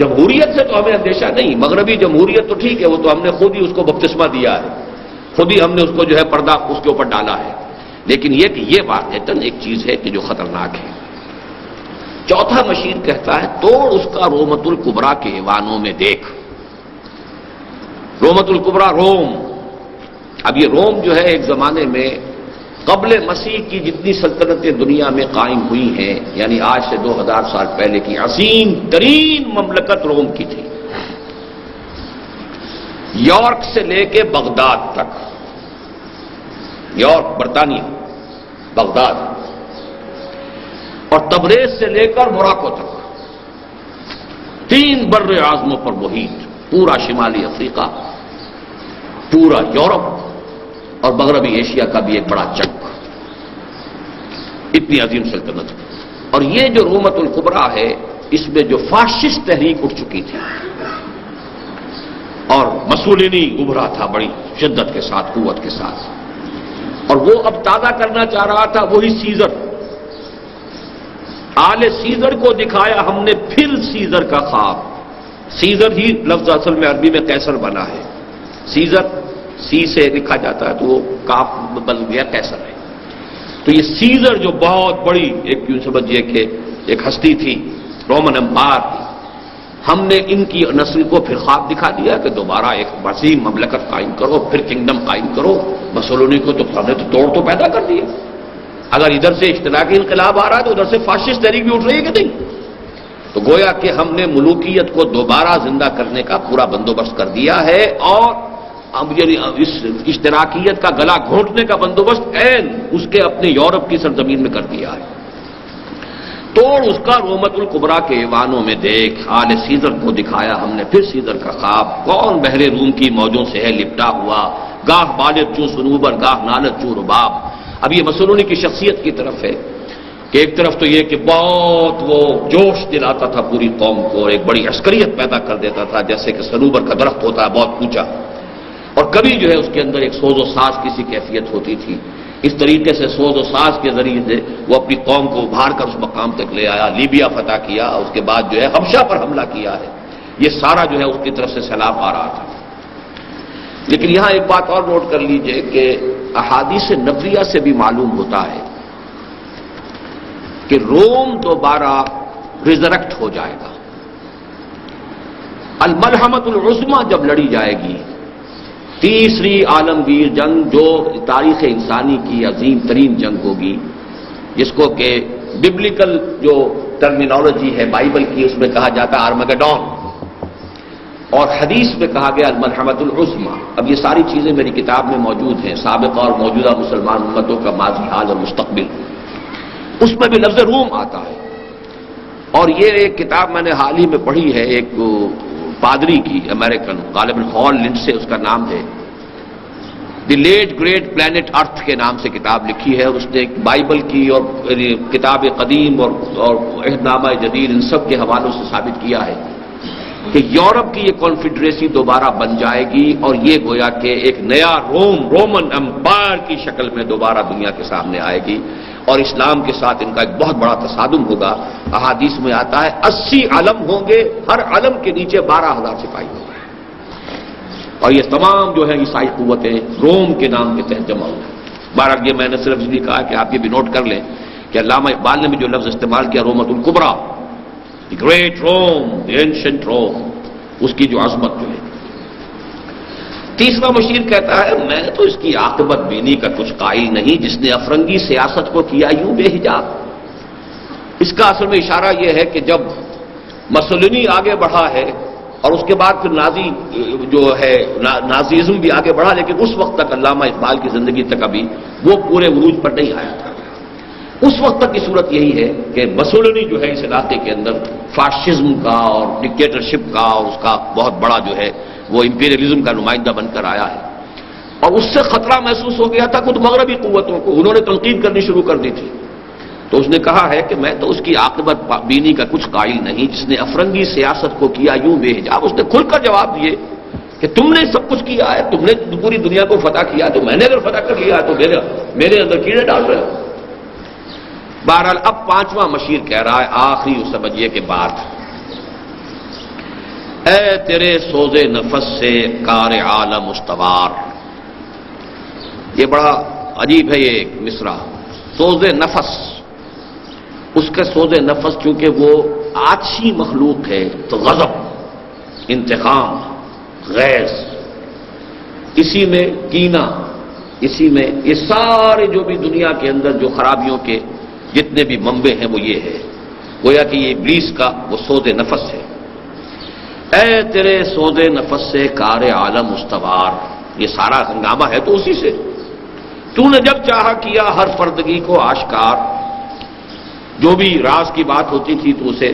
جمہوریت سے تو ہمیں اندیشہ نہیں، مغربی جمہوریت تو ٹھیک ہے، وہ تو ہم نے خود ہی اس کو بپتسمہ دیا ہے، خود ہی ہم نے اس کو جو ہے پردہ اس کے اوپر ڈالا ہے، لیکن یہ کہ یہ واقعتاً ایک چیز ہے کہ جو خطرناک ہے۔ چوتھا مشیر کہتا ہے توڑ اس کا رومت الکبریٰ کے ایوانوں میں دیکھ۔ رومت الکبریٰ روم، اب یہ روم جو ہے ایک زمانے میں قبل مسیح کی جتنی سلطنتیں دنیا میں قائم ہوئی ہیں، یعنی آج سے 2000 سال پہلے کی عظیم ترین مملکت روم کی تھی، یارک سے لے کے بغداد تک، یارک برطانیہ، بغداد، اور تبریز سے لے کر موراکو تک، 3 بر اعظموں پر محیط، پورا شمالی افریقہ، پورا یورپ اور مغربی ایشیا کا بھی ایک بڑا چک، اتنی عظیم سلطنت۔ اور یہ جو رومت الکبریٰ ہے، اس میں جو فاشسٹ تحریک اٹھ چکی تھی، اور مسولینی ابھرا تھا بڑی شدت کے ساتھ، قوت کے ساتھ، اور وہ اب تازہ کرنا چاہ رہا تھا وہی سیزر، آل سیزر کو دکھایا ہم نے پھر سیزر کا خواب۔ سیزر ہی لفظ اصل میں عربی میں قیصر بنا ہے، سیزر سی سے لکھا جاتا ہے تو وہ کاف بن گیا قیصر ہے۔ تو یہ سیزر جو بہت بڑی ایک یوں سمجھیے کہ ایک ہستی تھی، رومن امپائر کی، ہم نے ان کی نسل کو پھر خواب دکھا دیا کہ دوبارہ ایک وسیع مملکت قائم کرو، پھر کنگڈم قائم کرو۔ مسولینی کو تو ہم نے تو توڑ تو پیدا کر دیا، اگر ادھر سے اشتراکی انقلاب آ رہا ہے تو ادھر سے فاشسٹ تحریک بھی اٹھ رہی ہے کہ نہیں؟ تو گویا کہ ہم نے ملوکیت کو دوبارہ زندہ کرنے کا پورا بندوبست کر دیا ہے، اور اس اشتراکیت کا گلا گھونٹنے کا بندوبست اس کے اپنے یورپ کی سرزمین میں کر دیا ہے۔ توڑ اس کا رومت الکبریٰ کے ایوانوں میں دیکھ، آل سیزر کو دکھایا ہم نے پھر سیزر کا خواب، کون بحر روم کی موجوں سے ہے لپٹا ہوا، گاہ بالغ چوں صنوبر گاہ نالت چوں رباب۔ اب یہ مسولینی کی شخصیت کی طرف ہے کہ ایک طرف تو یہ کہ بہت وہ جوش دلاتا تھا پوری قوم کو، ایک بڑی عسکریت پیدا کر دیتا تھا، جیسے کہ صنوبر کا درخت ہوتا ہے بہت اونچا، اور کبھی جو ہے اس کے اندر ایک سوز و ساز کی سی کیفیت ہوتی تھی۔ اس طریقے سے سوز و ساز کے ذریعے سے وہ اپنی قوم کو ابھار کر اس مقام تک لے آیا، لیبیا فتح کیا، اس کے بعد جو ہے حبشہ پر حملہ کیا ہے۔ یہ سارا جو ہے اس کی طرف سے سیلاب آ رہا تھا۔ لیکن یہاں ایک بات اور نوٹ کر لیجئے کہ احادیث نبویہ سے بھی معلوم ہوتا ہے کہ روم دوبارہ ریزریکٹ ہو جائے گا۔ الملحمۃ العظمیٰ جب لڑی جائے گی، تیسری عالمگیر جنگ جو تاریخ انسانی کی عظیم ترین جنگ ہوگی، جس کو کہ ببلیکل جو ٹرمینالوجی ہے بائبل کی، اس میں کہا جاتا ہے آرمگیڈون، اور حدیث میں کہا گیا الملحمۃ العظمیٰ۔ اب یہ ساری چیزیں میری کتاب میں موجود ہیں، سابقہ اور موجودہ مسلمان امتوں کا ماضی، حال اور مستقبل، اس میں بھی لفظ روم آتا ہے۔ اور یہ ایک کتاب میں نے حال ہی میں پڑھی ہے، ایک پادری کی، امریکن، غالباً ہال لنڈسے اس کا نام ہے، دی لیٹ گریٹ پلانٹ ارتھ کے نام سے کتاب لکھی ہے، اور اس نے بائبل کی اور کتاب قدیم اور عہد نامہ جدید ان سب کے حوالوں سے ثابت کیا ہے کہ یورپ کی یہ کانفیڈریسی دوبارہ بن جائے گی، اور یہ گویا کہ ایک نیا رومن امپائر کی شکل میں دوبارہ دنیا کے سامنے آئے گی، اور اسلام کے ساتھ ان کا ایک بہت بڑا تصادم ہوگا۔ احادیث میں آتا ہے 80 علم ہوں گے، ہر علم کے نیچے 12,000 سپاہی ہوں گے، اور یہ تمام جو ہے عیسائی قوتیں روم کے نام کے تحت جمع ہوں گے۔ بہرحال یہ میں نے صرف اس لیے کہا کہ آپ یہ بھی نوٹ کر لیں کہ علامہ اقبال نے بھی جو لفظ استعمال کیا رومت الکبریٰ، the great room, the ancient روم، اس کی جو عظمت جو ہے۔ تیسرا مشیر کہتا ہے میں تو اس کی عاقبت بینی کا کچھ قائل نہیں، جس نے افرنگی سیاست کو کیا یوں بے حجاب۔ اس کا اصل میں اشارہ یہ ہے کہ جب مسولینی آگے بڑھا ہے، اور اس کے بعد پھر نازی جو ہے نازیزم بھی آگے بڑھا، لیکن اس وقت تک علامہ اقبال کی زندگی تک ابھی وہ پورے عروج پر نہیں آیا تھا۔ اس وقت تک کی صورت یہی ہے کہ مسولینی جو ہے اس علاقے کے اندر فاشزم کا اور ڈکٹیٹرشپ کا اور اس کا بہت بڑا جو ہے وہ امپیریلزم کا نمائندہ بن کر آیا ہے، اور اس سے خطرہ محسوس ہو گیا تھا خود مغربی قوتوں کو، انہوں نے تنقید کرنی شروع کر دی تھی۔ تو اس نے کہا ہے کہ میں تو اس کی عاقبت بینی کا کچھ قائل نہیں، جس نے افرنگی سیاست کو کیا یوں بے حجاب۔ اس نے کھل کر جواب دیے کہ تم نے سب کچھ کیا ہے، تم نے پوری دنیا کو فتح کیا، تو میں نے اگر فتح کر لیا تو میرے اندر کیڑے ڈال رہے ہو۔ بہرحال اب پانچواں مشیر کہہ رہا ہے، آخری اس سمجھیے کے بعد، اے تیرے سوز نفس سے کار عالم استوار۔ یہ بڑا عجیب ہے یہ مصرع، سوز نفس۔ اس کے سوز نفس چونکہ وہ آتشی مخلوق ہے، تو غضب، انتقام، غیظ، اسی میں کینہ، اسی میں یہ سارے جو بھی دنیا کے اندر جو خرابیوں کے جتنے بھی منبع ہیں وہ یہ ہے، گویا کہ یہ ابلیس کا وہ سوز نفس ہے۔ اے تیرے سوز نفس سے کار عالم استوار، یہ سارا ہنگامہ ہے تو اسی سے۔ تو نے جب چاہا کیا ہر پردگی کو آشکار، جو بھی راز کی بات ہوتی تھی تو اسے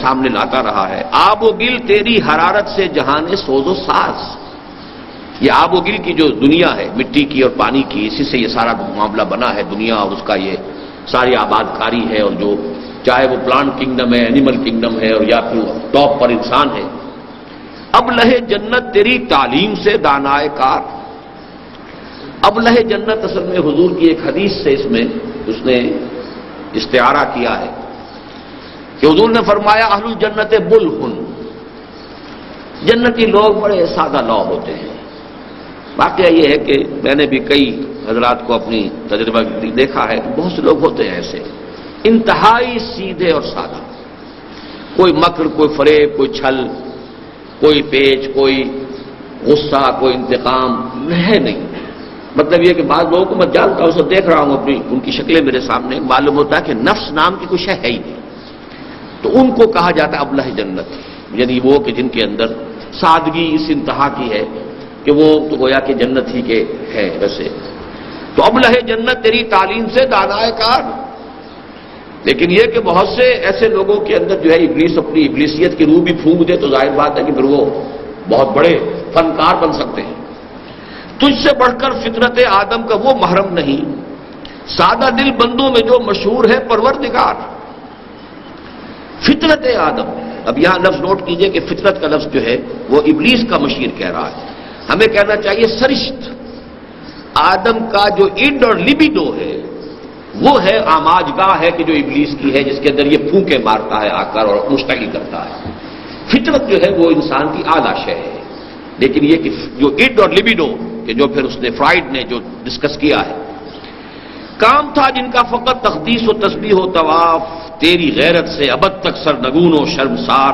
سامنے لاتا رہا ہے۔ آب و گل تیری حرارت سے جہان سوز و ساز، یہ آب و گل کی جو دنیا ہے مٹی کی اور پانی کی، اسی سے یہ سارا معاملہ بنا ہے دنیا، اور اس کا یہ ساری آباد کاری ہے، اور جو چاہے وہ پلانٹ کنگڈم ہے، اینیمل کنگڈم ہے، اور یا پھر ٹاپ پر انسان ہے۔ اب لہے جنت تیری تعلیم سے دانائے کار، اب لہے جنت اصل میں حضور کی ایک حدیث سے اس نے استعارہ کیا ہے کہ حضور نے فرمایا اہل الجنت بلہن، جنتی لوگ بڑے سادہ لو ہوتے ہیں۔ واقعہ یہ ہے کہ میں نے بھی کئی حضرات کو اپنی تجربہ دیکھا ہے، بہت سے لوگ ہوتے ہیں ایسے انتہائی سیدھے اور سادہ، کوئی مکر، کوئی فریب، کوئی چھل، کوئی پیچ، کوئی غصہ، کوئی انتقام ہے نہیں۔ مطلب یہ کہ بعض لوگوں کو میں جانتا ہوں، اسے دیکھ رہا ہوں، اپنی ان کی شکلیں میرے سامنے، معلوم ہوتا ہے کہ نفس نام کی کوئی شے ہے ہی نہیں، تو ان کو کہا جاتا ہے ابلہ جنت، یعنی وہ کہ جن کے اندر سادگی اس انتہا کی ہے کہ وہ تو گویا کہ جنت ہی کے ہے ویسے۔ تو ابلہ جنت تیری تعلیم سے دانائے کار، لیکن یہ کہ بہت سے ایسے لوگوں کے اندر جو ہے ابلیس اپنی ابلیسیت کی روح بھی پھونک دے تو ظاہر بات ہے کہ پھر وہ بہت بڑے فنکار بن سکتے ہیں۔ تجھ سے بڑھ کر فطرت آدم کا وہ محرم نہیں، سادہ دل بندوں میں جو مشہور ہے پروردگار۔ فطرت آدم، اب یہاں لفظ نوٹ کیجئے کہ فطرت کا لفظ جو ہے وہ ابلیس کا مشیر کہہ رہا ہے، ہمیں کہنا چاہیے سرشت۔ آدم کا جو اڈ اور لبیڈو ہے وہ ہے آماجگاہ ہے کہ جو ابلیس کی ہے، جس کے اندر یہ پھونکے مارتا ہے آ کر اور مشتعل کرتا ہے۔ فطرت جو ہے وہ انسان کی اعلیٰ شے ہے، لیکن یہ کہ جو اڈ اور لبیڈو کہ جو پھر اس نے فرائڈ نے جو ڈسکس کیا ہے، کام تھا جن کا فقط تقدیس و تسبیح و طواف، تیری غیرت سے ابد تک سرنگون و شرمسار،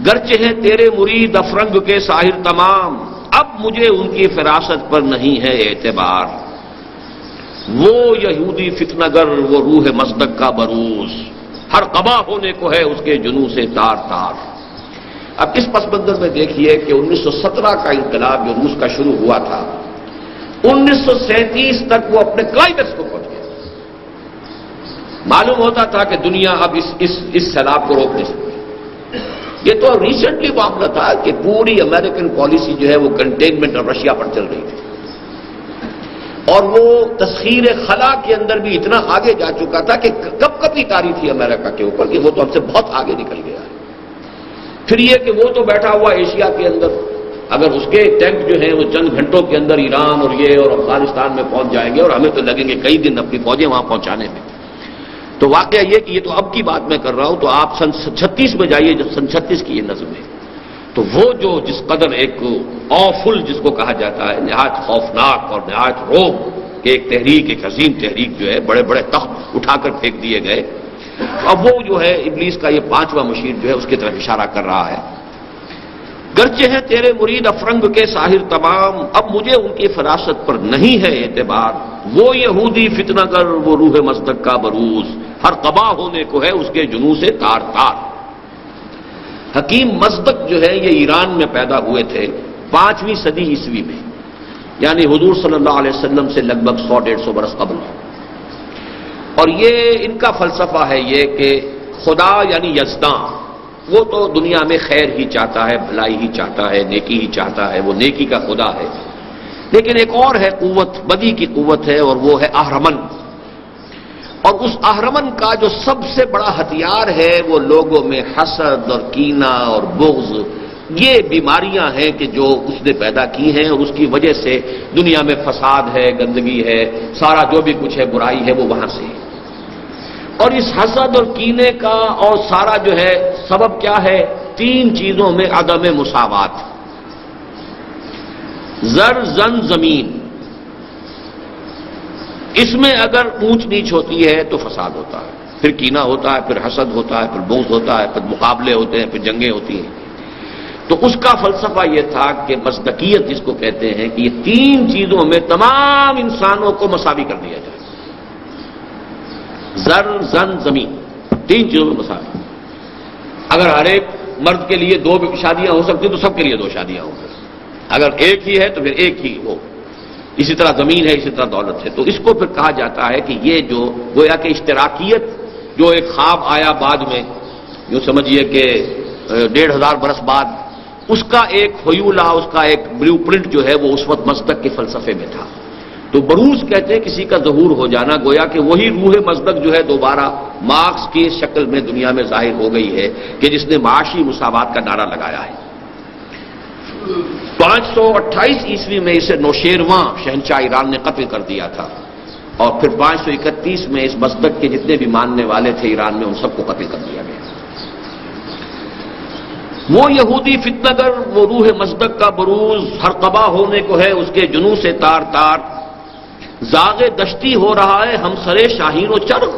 گرچہ ہیں تیرے مرید افرنگ کے ساحر تمام، اب مجھے ان کی فراست پر نہیں ہے اعتبار۔ وہ یہودی فتنہ گر وہ روح مصدق کا بروز، ہر قبا ہونے کو ہے اس کے جنوں سے تار تار۔ اب اس پس منظر میں دیکھیے کہ 1917 کا انقلاب جو روس کا شروع ہوا تھا، 1937 تک وہ اپنے کلائمیکس کو پہنچ گیا۔ معلوم ہوتا تھا کہ دنیا اب اس سیلاب کو روک نہیں سکتی۔ یہ تو ریسنٹلی معاملہ تھا کہ پوری امریکن پالیسی جو ہے وہ کنٹینمنٹ آف رشیا پر چل رہی تھی، اور وہ تسخیر خلا کے اندر بھی اتنا آگے جا چکا تھا کہ کب کبھی کاری تھی امریکہ کے اوپر کہ وہ تو ہم سے بہت آگے نکل گیا ہے۔ پھر یہ کہ وہ تو بیٹھا ہوا ایشیا کے اندر، اگر اس کے ٹینک جو ہیں وہ چند گھنٹوں کے اندر ایران اور یہ اور افغانستان میں پہنچ جائیں گے، اور ہمیں تو لگیں گے کئی دن اپنی فوجیں وہاں پہنچانے میں۔ تو واقعہ یہ کہ یہ تو اب کی بات میں کر رہا ہوں، تو آپ سن 36 میں جائیے، جو سن 36 کی یہ نظم ہے، تو وہ جو جس قدر ایک آفل جس کو کہا جاتا ہے، نہایت خوفناک اور نہایت روب کہ ایک تحریک، ایک عظیم تحریک جو ہے، بڑے بڑے تخت اٹھا کر پھینک دیے گئے۔ اب وہ جو ہے ابلیس کا یہ 5واں مشیر جو ہے اس کی طرف اشارہ کر رہا ہے، گرچہ ہیں تیرے مرید افرنگ کے ساحر تمام، اب مجھے ان کی فراست پر نہیں ہے اعتبار۔ وہ یہودی فتنہ گر وہ روح مصدق کا بروز، ہر قبا ہونے کو ہے اس کے جنوں سے تار تار۔ حکیم مصدق جو ہے یہ ایران میں پیدا ہوئے تھے 5ویں صدی عیسوی میں، یعنی حضور صلی اللہ علیہ وسلم سے لگ بھگ 100-150 برس قبل۔ اور یہ ان کا فلسفہ ہے یہ کہ خدا یعنی یزداں وہ تو دنیا میں خیر ہی چاہتا ہے، بھلائی ہی چاہتا ہے، نیکی ہی چاہتا ہے، وہ نیکی کا خدا ہے، لیکن ایک اور ہے قوت، بدی کی قوت ہے، اور وہ ہے اہرمن۔ اور اس اہرمن کا جو سب سے بڑا ہتھیار ہے وہ لوگوں میں حسد اور کینہ اور بغض، یہ بیماریاں ہیں کہ جو اس نے پیدا کی ہیں، اور اس کی وجہ سے دنیا میں فساد ہے، گندگی ہے، سارا جو بھی کچھ ہے برائی ہے وہ وہاں سے ہے۔ اور اس حسد اور کینے کا اور سارا جو ہے سبب کیا ہے؟ 3 چیزوں میں عدم مساوات، زر زن زمین، اس میں اگر اونچ نیچ ہوتی ہے تو فساد ہوتا ہے، پھر کینہ ہوتا ہے، پھر حسد ہوتا ہے، پھر بغض ہوتا ہے، پھر مقابلے ہوتے ہیں، پھر جنگیں ہوتی ہیں۔ تو اس کا فلسفہ یہ تھا کہ مصداقیت جس کو کہتے ہیں کہ یہ 3 چیزوں میں تمام انسانوں کو مساوی کر دیا جائے، زر زن زمین، 3 چیزوں میں مساوی۔ اگر ہر ایک مرد کے لیے 2 شادیاں ہو سکتی تو سب کے لیے 2 شادیاں ہوں، اگر ایک ہی ہے تو پھر ایک ہی ہو، اسی طرح زمین ہے، اسی طرح دولت ہے۔ تو اس کو پھر کہا جاتا ہے کہ یہ جو گویا کہ اشتراکیت جو ایک خواب آیا بعد میں، یوں سمجھیے کہ 1500 برس بعد، اس کا ایک حیولہ، اس کا ایک بلیو پرنٹ جو ہے وہ اس وقت مصدق کے فلسفے میں تھا۔ تو بروز کہتے ہیں کسی کا ظہور ہو جانا، گویا کہ وہی روح مصدق جو ہے دوبارہ مارکس کی شکل میں دنیا میں ظاہر ہو گئی ہے کہ جس نے معاشی مساوات کا نعرہ لگایا ہے۔ 528 عیسوی میں اسے نوشیرواں شہنشاہ ایران نے قتل کر دیا تھا، اور پھر 531 میں اس مصدق کے جتنے بھی ماننے والے تھے ایران میں ان سب کو قتل کر دیا گیا۔ وہ یہودی فتنہ گر وہ روح مصدق کا بروز، ہر قبا ہونے کو ہے اس کے جنوں سے تار تار، زاغ دشتی ہو رہا ہے ہم سرے شاہین و چرغ۔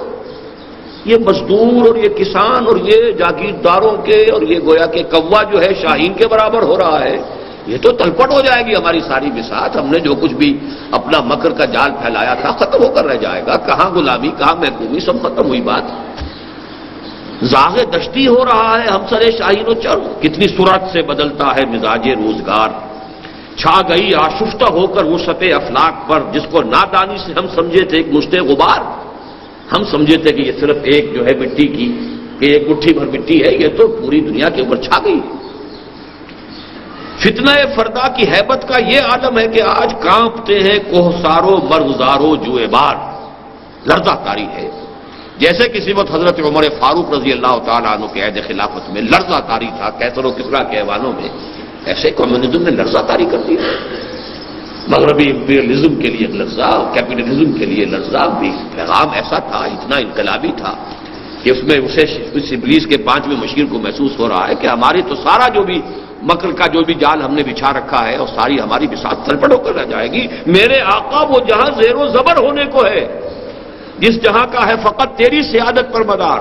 یہ مزدور اور یہ کسان اور یہ جاگیرداروں کے اور یہ گویا کہ کوا جو ہے شاہین کے برابر ہو رہا ہے، یہ تو تلپٹ ہو جائے گی ہماری ساری بساط. ہم نے جو کچھ بھی اپنا مکر کا جال پھیلایا تھا ختم ہو کر رہ جائے گا. کہاں غلامی، کہاں محکومی، سب ختم ہوئی بات. زاغ دشتی ہو رہا ہے ہم سر شاہین و چر. کتنی سرعت سے بدلتا ہے مزاج روزگار. چھا گئی آشفتہ ہو کر وسعت افلاک پر، جس کو نادانی سے ہم سمجھے تھے ایک مشت غبار. ہم سمجھے تھے کہ یہ صرف ایک جو ہے مٹی کی، کہ ایک مٹھی بھر مٹی ہے، یہ تو پوری دنیا کے اوپر چھا گئی. فتنہ فردا کی ہیبت کا یہ عالم ہے کہ آج کانپتے ہیں کوہسارو مرغزارو جوئے بار. لرزہ طاری ہے، جیسے کسی وقت حضرت عمر فاروق رضی اللہ تعالیٰ عنہ کے عہد خلافت میں لرزہ طاری تھا کیسر و کسریٰ کے ایوانوں میں، ایسے کمیونزم نے لرزہ طاری کر دی. مغربی امپیریلزم کے لیے لرزہ، کیپٹلزم کے لیے لرزہ. بھی پیغام ایسا تھا، اتنا انقلابی تھا کہ اس میں اسے اس ابلیس کے 5ویں مشیر کو محسوس ہو رہا ہے کہ ہماری تو سارا جو بھی مکر کا جو بھی جال ہم نے بچھا رکھا ہے اور ساری ہماری بساط تلپٹ ہو کر رہ جائے گی. میرے آقا وہ جہاں زیر و زبر ہونے کو ہے، جس جہاں کا ہے فقط تیری سیادت پر مدار.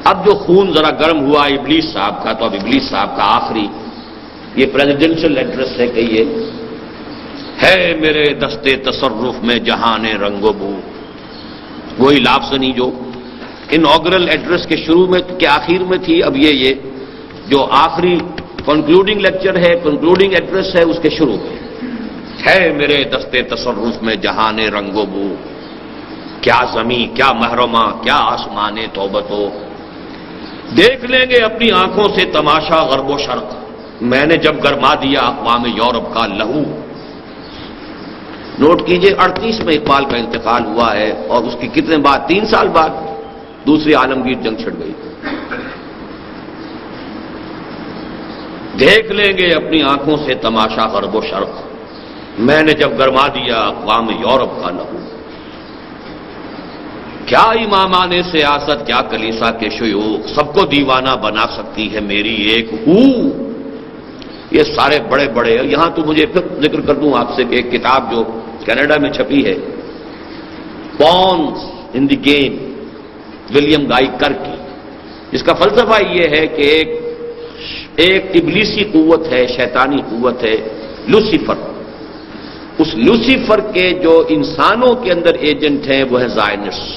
اب جو خون ذرا گرم ہوا ابلیس صاحب کا، تو اب ابلیس صاحب کا آخری یہ پریزیڈنشل ایڈریس ہے کہ یہ ہے میرے دستے تصرف میں جہان رنگ و بو. وہی لافزنی جو انوگرل ایڈریس کے شروع میں کے آخر میں تھی، اب یہ جو آخری کنکلوڈنگ لیکچر ہے، کنکلوڈنگ ایڈریس ہے، اس کے شروع میں ہے میرے دستے تصرف میں جہان رنگ و بو. کیا زمین، کیا محرمہ، کیا آسمان توبتو. دیکھ لیں گے اپنی آنکھوں سے تماشا غرب و شرق، میں نے جب گرما دیا اقوام یورپ کا لہو. نوٹ کیجئے 38 میں اقبال کا انتقال ہوا ہے اور اس کی کتنے بعد، 3 سال بعد دوسری عالمگیر جنگ چھڑ گئی. دیکھ لیں گے اپنی آنکھوں سے تماشا غرب و شرق، میں نے جب گرما دیا اقوام یورپ کا لہو. کیا امامان سیاست، کیا کلیسا کے شیوخ، سب کو دیوانہ بنا سکتی ہے میری ایک ہو. یہ سارے بڑے بڑے، یہاں تو مجھے پھر ذکر کر دوں آپ سے کہ ایک کتاب جو کینیڈا میں چھپی ہے، pawns in the game, William Guy Carr کی، جس کا فلسفہ یہ ہے کہ ایک ابلیسی قوت ہے، شیطانی قوت ہے لوسیفر. اس لوسیفر کے جو انسانوں کے اندر ایجنٹ ہیں وہ ہے زائنسٹ،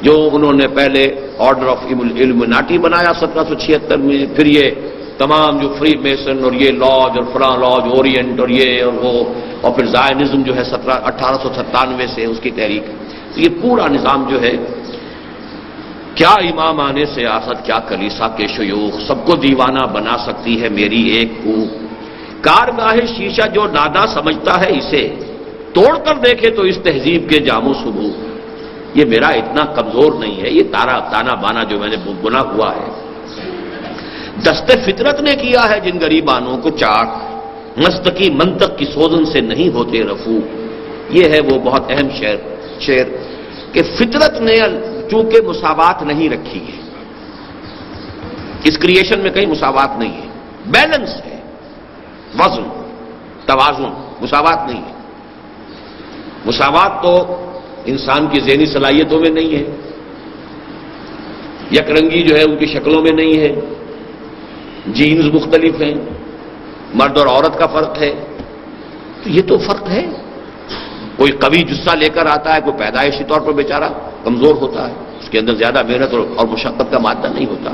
جو انہوں نے پہلے آرڈر آف الومناٹی بنایا 1776 میں، پھر یہ تمام جو فری میسن اور یہ لاج اور فلاں لاج اورینٹ اور یہ اور وہ، اور پھر زائنزم جو ہے 1897 سے اس کی تحریک. تو یہ پورا نظام جو ہے، کیا امام آنے سیاست، کیا کلیسا کے شیوخ، سب کو دیوانہ بنا سکتی ہے میری ایک ہو. کارگاہ شیشہ جو ناداں سمجھتا ہے اسے، توڑ کر دیکھے تو اس تہذیب کے جامو صبح. یہ میرا اتنا کمزور نہیں ہے، یہ تانا بانا جو میں نے گنا ہوا ہے. دست فطرت نے کیا ہے جن غریبانوں کو چاک، مستقی منطق کی سوزن سے نہیں ہوتے رفو. یہ ہے وہ بہت اہم شعر کہ فطرت نے چونکہ مساوات نہیں رکھی ہے، اس کریشن میں کہیں مساوات نہیں ہے، بیلنس ہے، وزن، توازن، مساوات نہیں ہے. مساوات تو انسان کی ذہنی صلاحیتوں میں نہیں ہے، یک رنگی جو ہے ان کی شکلوں میں نہیں ہے، جینز مختلف ہیں، مرد اور عورت کا فرق ہے. تو یہ تو فرق ہے. کوئی قوی جسہ لے کر آتا ہے، کوئی پیدائشی طور پر بیچارہ کمزور ہوتا ہے، اس کے اندر زیادہ محنت اور مشقت کا مادہ نہیں ہوتا.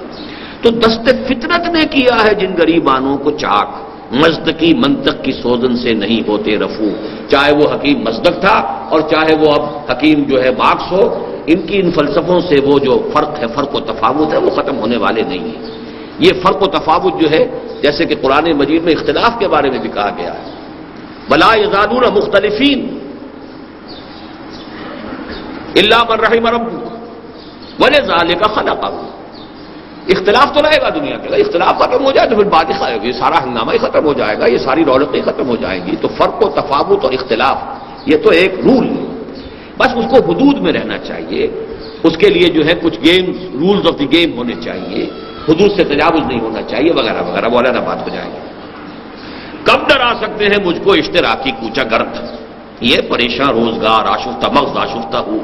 تو دست فطرت نے کیا ہے جن غریبانوں کو چاک، مزدقی منطق کی سوزن سے نہیں ہوتے رفو. چاہے وہ حکیم مصدق تھا اور چاہے وہ اب حکیم جو ہے مارکس ہو، ان کی ان فلسفوں سے وہ جو فرق ہے، فرق و تفاوت ہے، وہ ختم ہونے والے نہیں ہیں. یہ فرق و تفاوت جو ہے، جیسے کہ قرآن مجید میں اختلاف کے بارے میں بھی کہا گیا ہے، بلا یزالون مختلفین الا من رحم ربک ولذلک خلقہ. اختلاف تو رہے گا دنیا کے، اختلاف ختم ہو جائے تو پھر بات ہی خائے گی، سارا ہنگامہ ہی ختم ہو جائے گا، یہ ساری رونقیں ختم ہو جائیں گی. تو فرق و تفاوت اور اختلاف یہ تو ایک رول ہے، بس اس کو حدود میں رہنا چاہیے. اس کے لیے جو ہے کچھ games, rules of the game ہونے چاہیے، حدود سے تجاوز نہیں ہونا چاہیے، وغیرہ وغیرہ، مولانا بات ہو جائے گی. کب ڈرا سکتے ہیں مجھ کو اشتراکی کوچہ گرد، یہ پریشان روزگار آشفتہ مغز آشفتہ ہوں.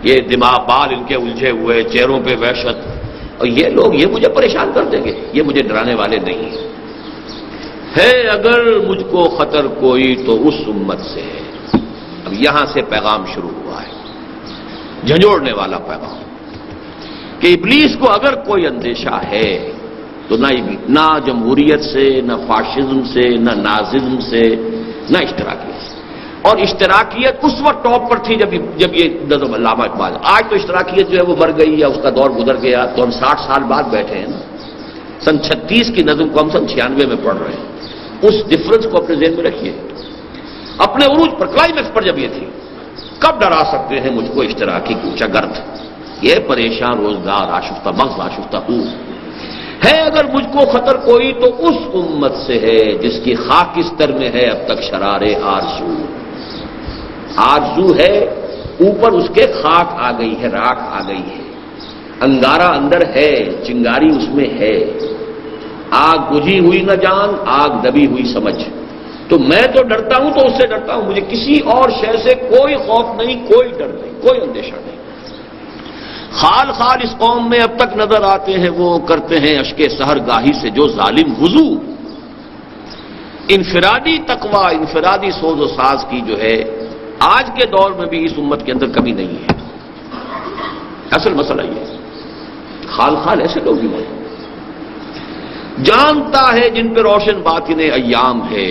یہ دماغ بال ان کے الجھے ہوئے، چہروں پہ وحشت، اور یہ لوگ یہ مجھے پریشان کر دیں گے، یہ مجھے ڈرانے والے نہیں ہیں۔ ہے اگر مجھ کو خطر کوئی تو اس امت سے ہے۔ اب یہاں سے پیغام شروع ہوا ہے، جھنجھوڑنے والا پیغام، کہ ابلیس کو اگر کوئی اندیشہ ہے تو نہ جمہوریت سے، نہ فاشزم سے، نہ ناززم سے، نہ اشتراکیت سے۔ اور اشتراکیت اس وقت ٹاپ پر تھی جب یہ نظم علامہ اقبال، آج تو اشتراکیت جو ہے وہ مر گئی یا اس کا دور گزر گیا، تو ہم 60 سال بعد بیٹھے ہیں نا، سن 36 کی نظم کو ہم سن 96 میں پڑھ رہے ہیں۔ اس ڈفرنس کو اپنے ذہن میں رکھیے، اپنے عروج پر، کلائمیکس پر جب یہ تھی، کب ڈرا سکتے ہیں مجھ کو اشتراکی کوچہ گرد، یہ پریشان روزگار آشفتہ مغز آشفتہ ہے اگر مجھ کو خطر کوئی تو اس امت سے ہے جس کی خاکستر میں ہے اب تک شرار آرزو۔ آرزو ہے اوپر اس کے خاک آ گئی ہے، راکھ آ گئی ہے، انگارہ اندر ہے، چنگاری اس میں ہے، آگ بجھی ہوئی نہ جان، آگ دبی ہوئی سمجھ۔ تو میں تو ڈرتا ہوں، تو اس سے ڈرتا ہوں، مجھے کسی اور شے سے کوئی خوف نہیں، کوئی ڈر نہیں، کوئی اندیشہ نہیں۔ خال خال اس قوم میں اب تک نظر آتے ہیں وہ کرتے ہیں اشک سحر گاہی سے جو ظالم وضو۔ انفرادی تقوی، انفرادی سوز و ساز کی جو ہے آج کے دور میں بھی اس امت کے اندر کمی نہیں ہے۔ اصل مسئلہ یہ ہے، خال خال ایسے لوگ بھی ہیں، جانتا ہے جن پہ روشن باطن ایام ہے،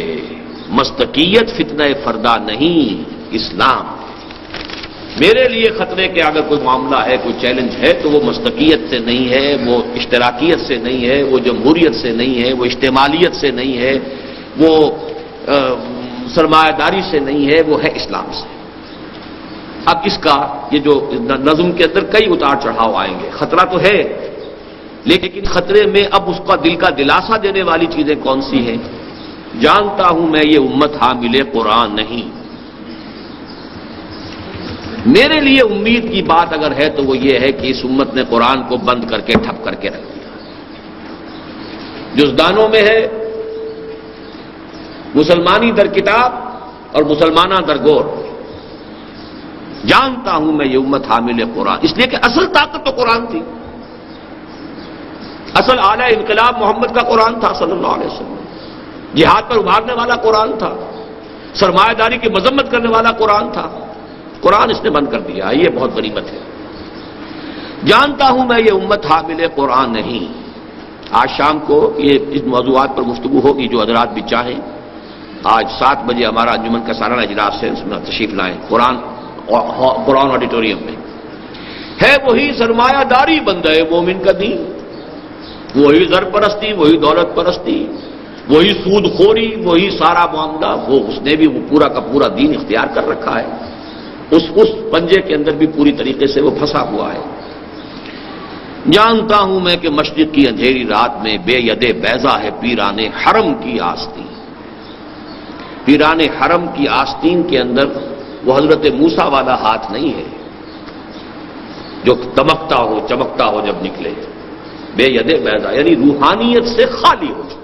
مستقیت فتنہ فردہ نہیں اسلام۔ میرے لیے خطرے کے اگر کوئی معاملہ ہے، کوئی چیلنج ہے، تو وہ مستقیت سے نہیں ہے، وہ اشتراکیت سے نہیں ہے، وہ جمہوریت سے نہیں ہے، وہ اجتماعیت سے نہیں ہے، وہ سرمایہ داری سے نہیں ہے، وہ ہے اسلام سے۔ اب اس کا یہ جو نظم کے اندر کئی اتار چڑھاؤ آئیں گے، خطرہ تو ہے، لیکن خطرے میں اب اس کا دل کا دلاسا دینے والی چیزیں کون سی ہیں؟ جانتا ہوں میں یہ امت حامل قرآن نہیں۔ میرے لیے امید کی بات اگر ہے تو وہ یہ ہے کہ اس امت نے قرآن کو بند کر کے ٹھپ کر کے رکھ دیا، جزدانوں میں ہے، مسلمانی در کتاب اور مسلمانہ در گور۔ جانتا ہوں میں یہ امت حامل قرآن، اس لیے کہ اصل طاقت تو قرآن تھی، اصل اعلی انقلاب محمد کا قرآن تھا صلی اللہ علیہ وسلم، جہاد پر ابھارنے والا قرآن تھا، سرمایہ داری کی مذمت کرنے والا قرآن تھا، قرآن اس نے بند کر دیا، یہ بہت غنیمت ہے۔ جانتا ہوں میں یہ امت حامل قرآن نہیں۔ آج شام کو یہ اس موضوعات پر گفتگو ہوگی، جو حضرات بھی چاہیں آج 7 بجے ہمارا انجمن کا سالانہ اجلاس ہے، اس میں تشریف لائیں، قرآن آڈیٹوریم میں ہے۔ وہی سرمایہ داری بندہ ہے مومن کا دین، وہی زر پرستی، وہی دولت پرستی، وہی سود خوری، وہی سارا معاملہ، وہ اس نے بھی وہ پورا کا پورا دین اختیار کر رکھا ہے، اس پنجے کے اندر بھی پوری طریقے سے وہ پھنسا ہوا ہے۔ جانتا ہوں میں کہ مشرق کی اندھیری رات میں بے ید بیضا ہے پیران حرم کی آستین۔ پیران حرم کی آستین کے اندر وہ حضرت موسیٰ والا ہاتھ نہیں ہے جو دمکتا ہو چمکتا ہو جب نکلے، بے ید بیضا یعنی روحانیت سے خالی ہو چکے،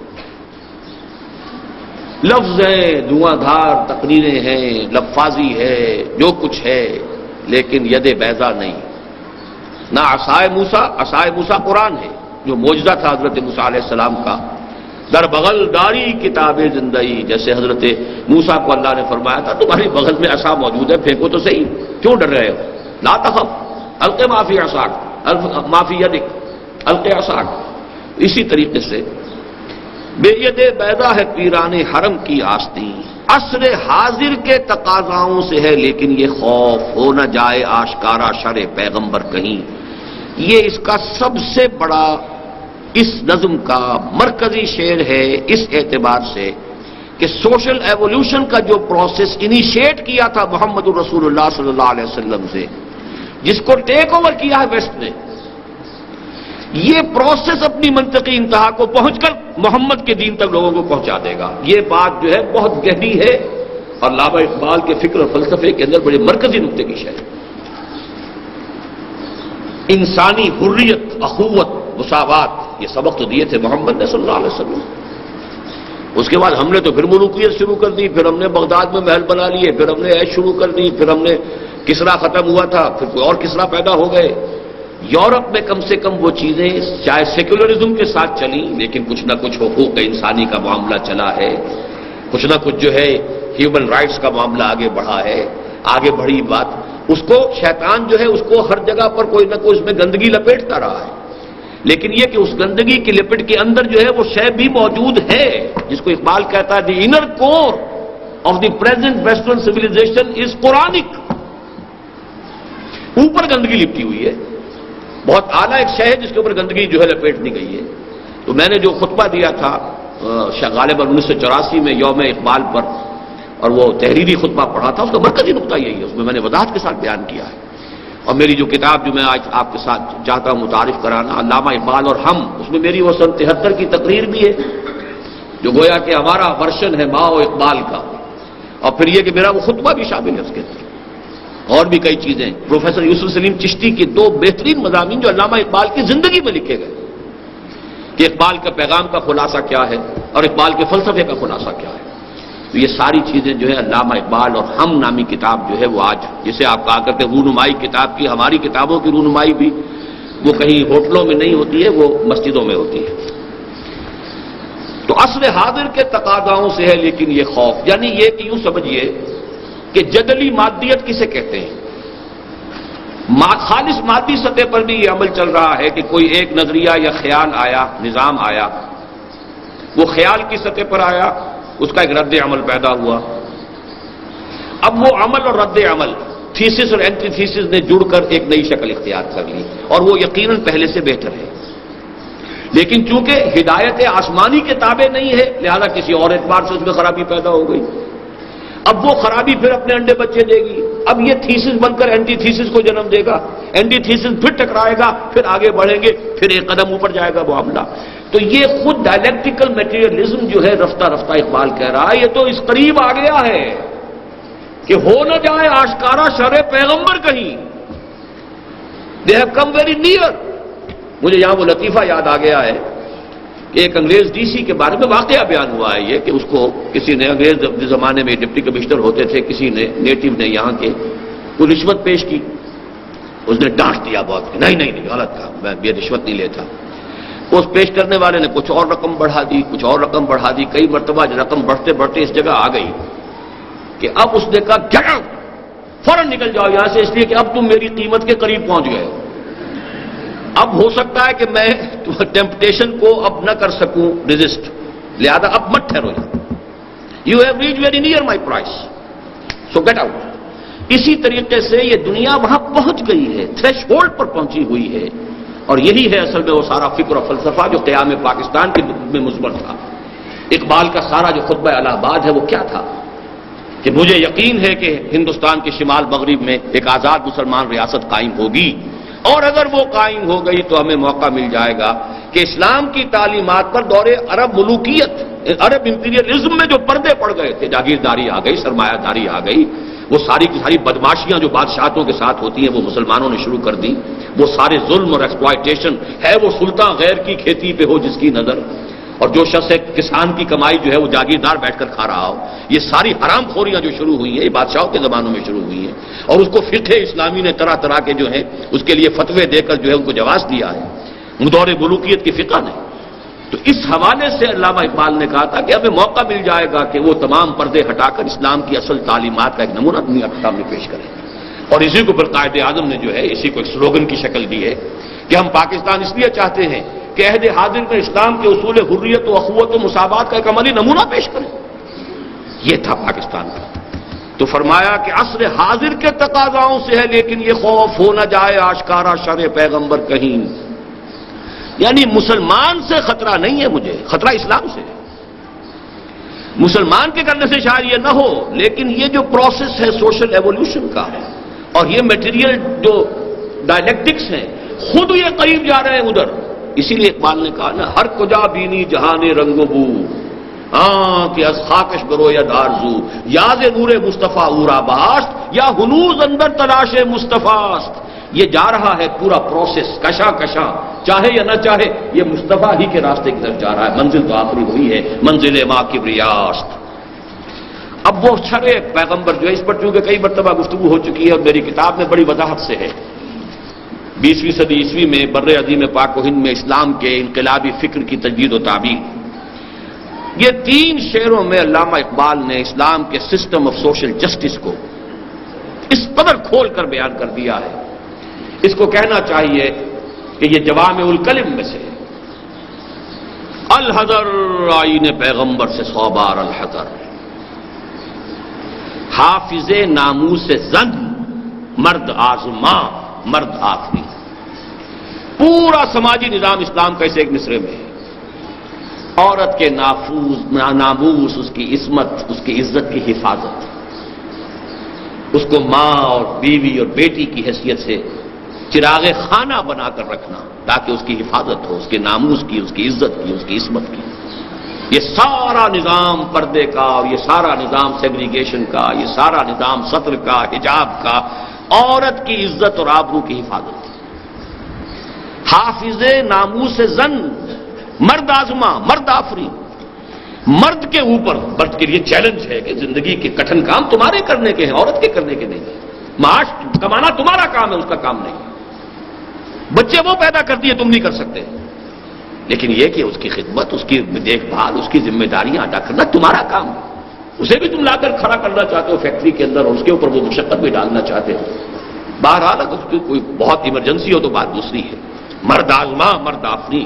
لفظ ہیں، دھواں دھار تقریریں ہیں، لفاظی ہے، جو کچھ ہے، لیکن ید بیضا نہیں۔ نہ عصائے موسیٰ قرآن ہے جو معجزہ تھا حضرت موسیٰ علیہ السلام کا، در بغل داری کتاب زندگی، جیسے حضرت موسیٰ کو اللہ نے فرمایا تھا تمہاری بغل میں عصا موجود ہے، پھینکو تو صحیح، کیوں ڈر رہے ہو؟ لا تخف الق ما فی عصاک ما فی یدک الق عصاک۔ اسی طریقے سے بے ید بیضا ہے پیران حرم کی آستین، عصر حاضر کے تقاضاؤں سے ہے لیکن یہ خوف ہو نہ جائے آشکارا شر پیغمبر کہیں۔ یہ اس کا سب سے بڑا اس نظم کا مرکزی شعر ہے، اس اعتبار سے کہ سوشل ایوولوشن کا جو پروسیس انیشیٹ کیا تھا محمد الرسول اللہ صلی اللہ علیہ وسلم سے، جس کو ٹیک اوور کیا ہے ویسٹ نے، یہ پروسیس اپنی منطقی انتہا کو پہنچ کر محمد کے دین تک لوگوں کو پہنچا دے گا۔ یہ بات جو ہے بہت گہری ہے اور علامہ اقبال کے فکر اور فلسفے کے اندر بڑے مرکزی نقطے کی شے ہے۔ انسانی حریت، اخوت، مساوات، یہ سبق تو دیے تھے محمد نے صلی اللہ علیہ وسلم۔ اس کے بعد ہم نے تو پھر ملوکیت شروع کر دی، پھر ہم نے بغداد میں محل بنا لیے، پھر ہم نے عیش شروع کر دی، پھر ہم نے کسرا ختم ہوا تھا، پھر کوئی اور کسرا پیدا ہو گئے۔ یورپ میں کم سے کم وہ چیزیں چاہے سیکولرزم کے ساتھ چلیں، لیکن کچھ نہ کچھ حقوق انسانی کا معاملہ چلا ہے، کچھ نہ کچھ جو ہے ہیومن رائٹس کا معاملہ آگے بڑھا ہے، آگے بڑھی بات۔ اس کو شیطان جو ہے اس کو ہر جگہ پر کوئی نہ کوئی اس میں گندگی لپیٹتا رہا ہے، لیکن یہ کہ اس گندگی کی لپٹ کے اندر جو ہے وہ شے بھی موجود ہے جس کو اقبال کہتا ہے the inner core of the present western civilization is Quranic. اوپر گندگی لپٹی ہوئی ہے، بہت اعلیٰ ایک شے ہے جس کے اوپر گندگی جو ہے لپیٹ دی گئی ہے۔ تو میں نے جو خطبہ دیا تھا غالباً 1984 میں یوم اقبال پر، اور وہ تحریری خطبہ پڑھا تھا، اس کا مرکزی نقطہ یہی ہے، اس میں نے وضاحت کے ساتھ بیان کیا ہے۔ اور میری جو کتاب جو میں آج آپ کے ساتھ چاہتا ہوں متعارف کرانا، علامہ اقبال اور ہم، اس میں میری وہ سن 73 کی تقریر بھی ہے جو گویا کہ ہمارا ورشن ہے ماں و اقبال کا، اور پھر یہ کہ میرا وہ خطبہ بھی شامل ہے اس کے اندر، اور بھی کئی چیزیں۔ پروفیسر یوسف سلیم چشتی کے 2 بہترین مضامین جو علامہ اقبال کی زندگی میں لکھے گئے کہ اقبال کا پیغام کا خلاصہ کیا ہے اور اقبال کے فلسفے کا خلاصہ کیا ہے۔ تو یہ ساری چیزیں جو ہے علامہ اقبال اور ہم نامی کتاب جو ہے وہ آج جسے آپ کہا کرتے ہیں رونمائی کتاب کی، ہماری کتابوں کی رونمائی بھی وہ کہیں ہوٹلوں میں نہیں ہوتی ہے، وہ مسجدوں میں ہوتی ہے۔ تو عصر حاضر کے تقاضاؤں سے ہے لیکن یہ خوف، یعنی یہ کہ یوں سمجھیے کہ جدلی مادیت کسے کہتے ہیں؟ خالص مادی سطح پر بھی یہ عمل چل رہا ہے کہ کوئی ایک نظریہ یا خیال آیا، نظام آیا، وہ خیال کی سطح پر آیا، اس کا ایک رد عمل پیدا ہوا۔ اب وہ عمل اور رد عمل، تھیسس اور اینٹی تھیسس نے جڑ کر ایک نئی شکل اختیار کر لی، اور وہ یقیناً پہلے سے بہتر ہے، لیکن چونکہ ہدایت آسمانی کے تابع نہیں ہے لہذا کسی اور اعتبار سے اس میں خرابی پیدا ہو گئی۔ اب وہ خرابی پھر اپنے انڈے بچے دے گی، اب یہ تھیسس بن کر اینٹی تھیسس کو جنم دے گا، اینٹی تھیسس پھر ٹکرائے گا، پھر آگے بڑھیں گے، پھر ایک قدم اوپر جائے گا معاملہ۔ تو یہ خود ڈائلیکٹیکل میٹیریلزم جو ہے رفتہ رفتہ اقبال کہہ رہا ہے یہ تو اس قریب آ گیا ہے کہ ہو نہ جائے آشکارا شر پیغمبر کہیں، they have come very near. مجھے یہاں وہ لطیفہ یاد آ گیا ہے کہ ایک انگریز ڈی سی کے بارے میں واقعہ بیان ہوا ہے یہ کہ اس کو کسی نے، انگریز اپنے زمانے میں ڈپٹی کمشنر ہوتے تھے، کسی نے نیٹو نے یہاں کے کوئی رشوت پیش کی، اس نے ڈانٹ دیا بہت کہ نہیں نہیں نہیں غلط کہا، میں یہ رشوت نہیں لیتا۔ اس پیش کرنے والے نے کچھ اور رقم بڑھا دی، کچھ اور رقم بڑھا دی، کئی مرتبہ رقم بڑھتے بڑھتے اس جگہ آ گئی کہ اب اس نے کہا گیٹ آؤٹ، فوراً نکل جاؤ یہاں سے، اس لیے کہ اب تم میری قیمت کے قریب پہنچ گئے ہو، اب ہو سکتا ہے کہ میں ٹیمپٹیشن کو اب نہ کر سکوں ریزسٹ، لہذا اب مت ٹھہرو یہاں، you have reach very near my price, so get out. اسی طریقے سے یہ دنیا وہاں پہنچ گئی ہے، تھریش ہولڈ پر پہنچی ہوئی ہے، اور یہی ہے اصل میں وہ سارا فکر اور فلسفہ جو قیام پاکستان کے میں مضمر تھا۔ اقبال کا سارا جو خطبہ الہ آباد ہے وہ کیا تھا کہ مجھے یقین ہے کہ ہندوستان کے شمال مغرب میں ایک آزاد مسلمان ریاست قائم ہوگی، اور اگر وہ قائم ہو گئی تو ہمیں موقع مل جائے گا کہ اسلام کی تعلیمات پر دور عرب ملوکیت، عرب امپیریلزم میں جو پردے پڑ گئے تھے، جاگیرداری آ گئی، سرمایہ داری آ گئی، وہ ساری کی ساری بدماشیاں جو بادشاہتوں کے ساتھ ہوتی ہیں وہ مسلمانوں نے شروع کر دی، وہ سارے ظلم اور ایکسپلائٹیشن ہے، وہ سلطان غیر کی کھیتی پہ ہو جس کی نظر، اور جو شخص ایک کسان کی کمائی جو ہے وہ جاگیردار بیٹھ کر کھا رہا ہو، یہ ساری حرام خوریاں جو شروع ہوئی ہیں یہ بادشاہوں کے زمانوں میں شروع ہوئی ہیں، اور اس کو فقہ اسلامی نے طرح طرح کے جو ہیں اس کے لیے فتوے دے کر جو ہے ان کو جواز دیا ہے، دور ملوکیت کی فقہ نے۔ تو اس حوالے سے علامہ اقبال نے کہا تھا کہ ہمیں موقع مل جائے گا کہ وہ تمام پردے ہٹا کر اسلام کی اصل تعلیمات کا ایک نمونہ دنیا کے سامنے پیش کریں، اور اسی کو پھر قائد اعظم نے جو ہے اسی کو ایک سلوگن کی شکل دی ہے کہ ہم پاکستان اس لیے چاہتے ہیں کہ عہد حاضر میں اسلام کے اصول حریت و اخوت و مساوات کا ایک عملی نمونہ پیش کریں، یہ تھا پاکستان کا۔ تو فرمایا کہ عصر حاضر کے تقاضاؤں سے ہے لیکن یہ خوف ہو نہ جائے آشکارا شر پیغمبر کہیں، یعنی مسلمان سے خطرہ نہیں ہے مجھے، خطرہ اسلام سے ہے، مسلمان کے کرنے سے شاید یہ نہ ہو، لیکن یہ جو پروسیس ہے سوشل ایوولوشن کا اور یہ میٹیریل جو ڈائلیکٹکس ہیں خود یہ قریب جا رہے ہیں ادھر، اسی لیے اقبال نے کہا نا ہر کجا بینی جہان رنگ و بو، ہاں کہ از خاکش برو یا دارزو، یاد نور مصطفیٰ اورا باشت یا ہنوز اندر تلاش مصطفیٰست، یہ جا رہا ہے پورا پروسیس کشاں کشاں، چاہے یا نہ چاہے یہ مصطفیٰ ہی کے راستے کی طرف جا رہا ہے، منزل تو آخری وہی ہے، منزل ماں کبریاست۔ اب وہ چھڑے پیغمبر جو ہے، اس پر چونکہ کئی مرتبہ گفتگو ہو چکی ہے اور میری کتاب میں بڑی وضاحت سے ہے، 20ویں صدی عیسوی میں بر عظیم پاک و ہند میں اسلام کے انقلابی فکر کی تجدید و تعبیر، یہ 3 شعروں میں علامہ اقبال نے اسلام کے سسٹم آف سوشل جسٹس کو اس قدر کھول کر بیان کر دیا ہے، اس کو کہنا چاہیے کہ یہ جوامع الکلم میں سے ہے۔ الحذر آئین پیغمبر سے 100 بار الحذر، حافظ ناموس زن مرد آزما مرد آفری۔ پورا سماجی نظام اسلام کا اس ایک مصرے میں ہے۔ عورت کے ناموس، اس کی عصمت، اس کی عزت کی حفاظت، اس کو ماں اور بیوی اور بیٹی کی حیثیت سے چراغ خانہ بنا کر رکھنا تاکہ اس کی حفاظت ہو، اس کے ناموس کی، اس کی عزت کی، اس کی عصمت کی۔ یہ سارا نظام پردے کا، یہ سارا نظام سیگریگیشن کا، یہ سارا نظام ستر کا، حجاب کا، عورت کی عزت اور آبرو کی حفاظت۔ حافظ ناموس زن مرد آزما مرد آفری، مرد کے اوپر، مرد کے لیے چیلنج ہے کہ زندگی کے کٹھن کام تمہارے کرنے کے ہیں، عورت کے کرنے کے نہیں۔ معاش کمانا تمہارا کام ہے، اس کا کام نہیں۔ بچے وہ پیدا کر دیے، تم نہیں کر سکتے، لیکن یہ کہ اس کی خدمت، اس کی دیکھ بھال، اس کی ذمہ داریاں ادا کرنا تمہارا کام ہے۔ اسے بھی تم لا کر کھڑا کرنا چاہتے ہو فیکٹری کے اندر، اور اس کے اوپر وہ مشقت بھی ڈالنا چاہتے ہو۔ بہرحال اگر اس کی کوئی بہت ایمرجنسی ہو تو بات دوسری ہے۔ مرد آزما مرد آفری،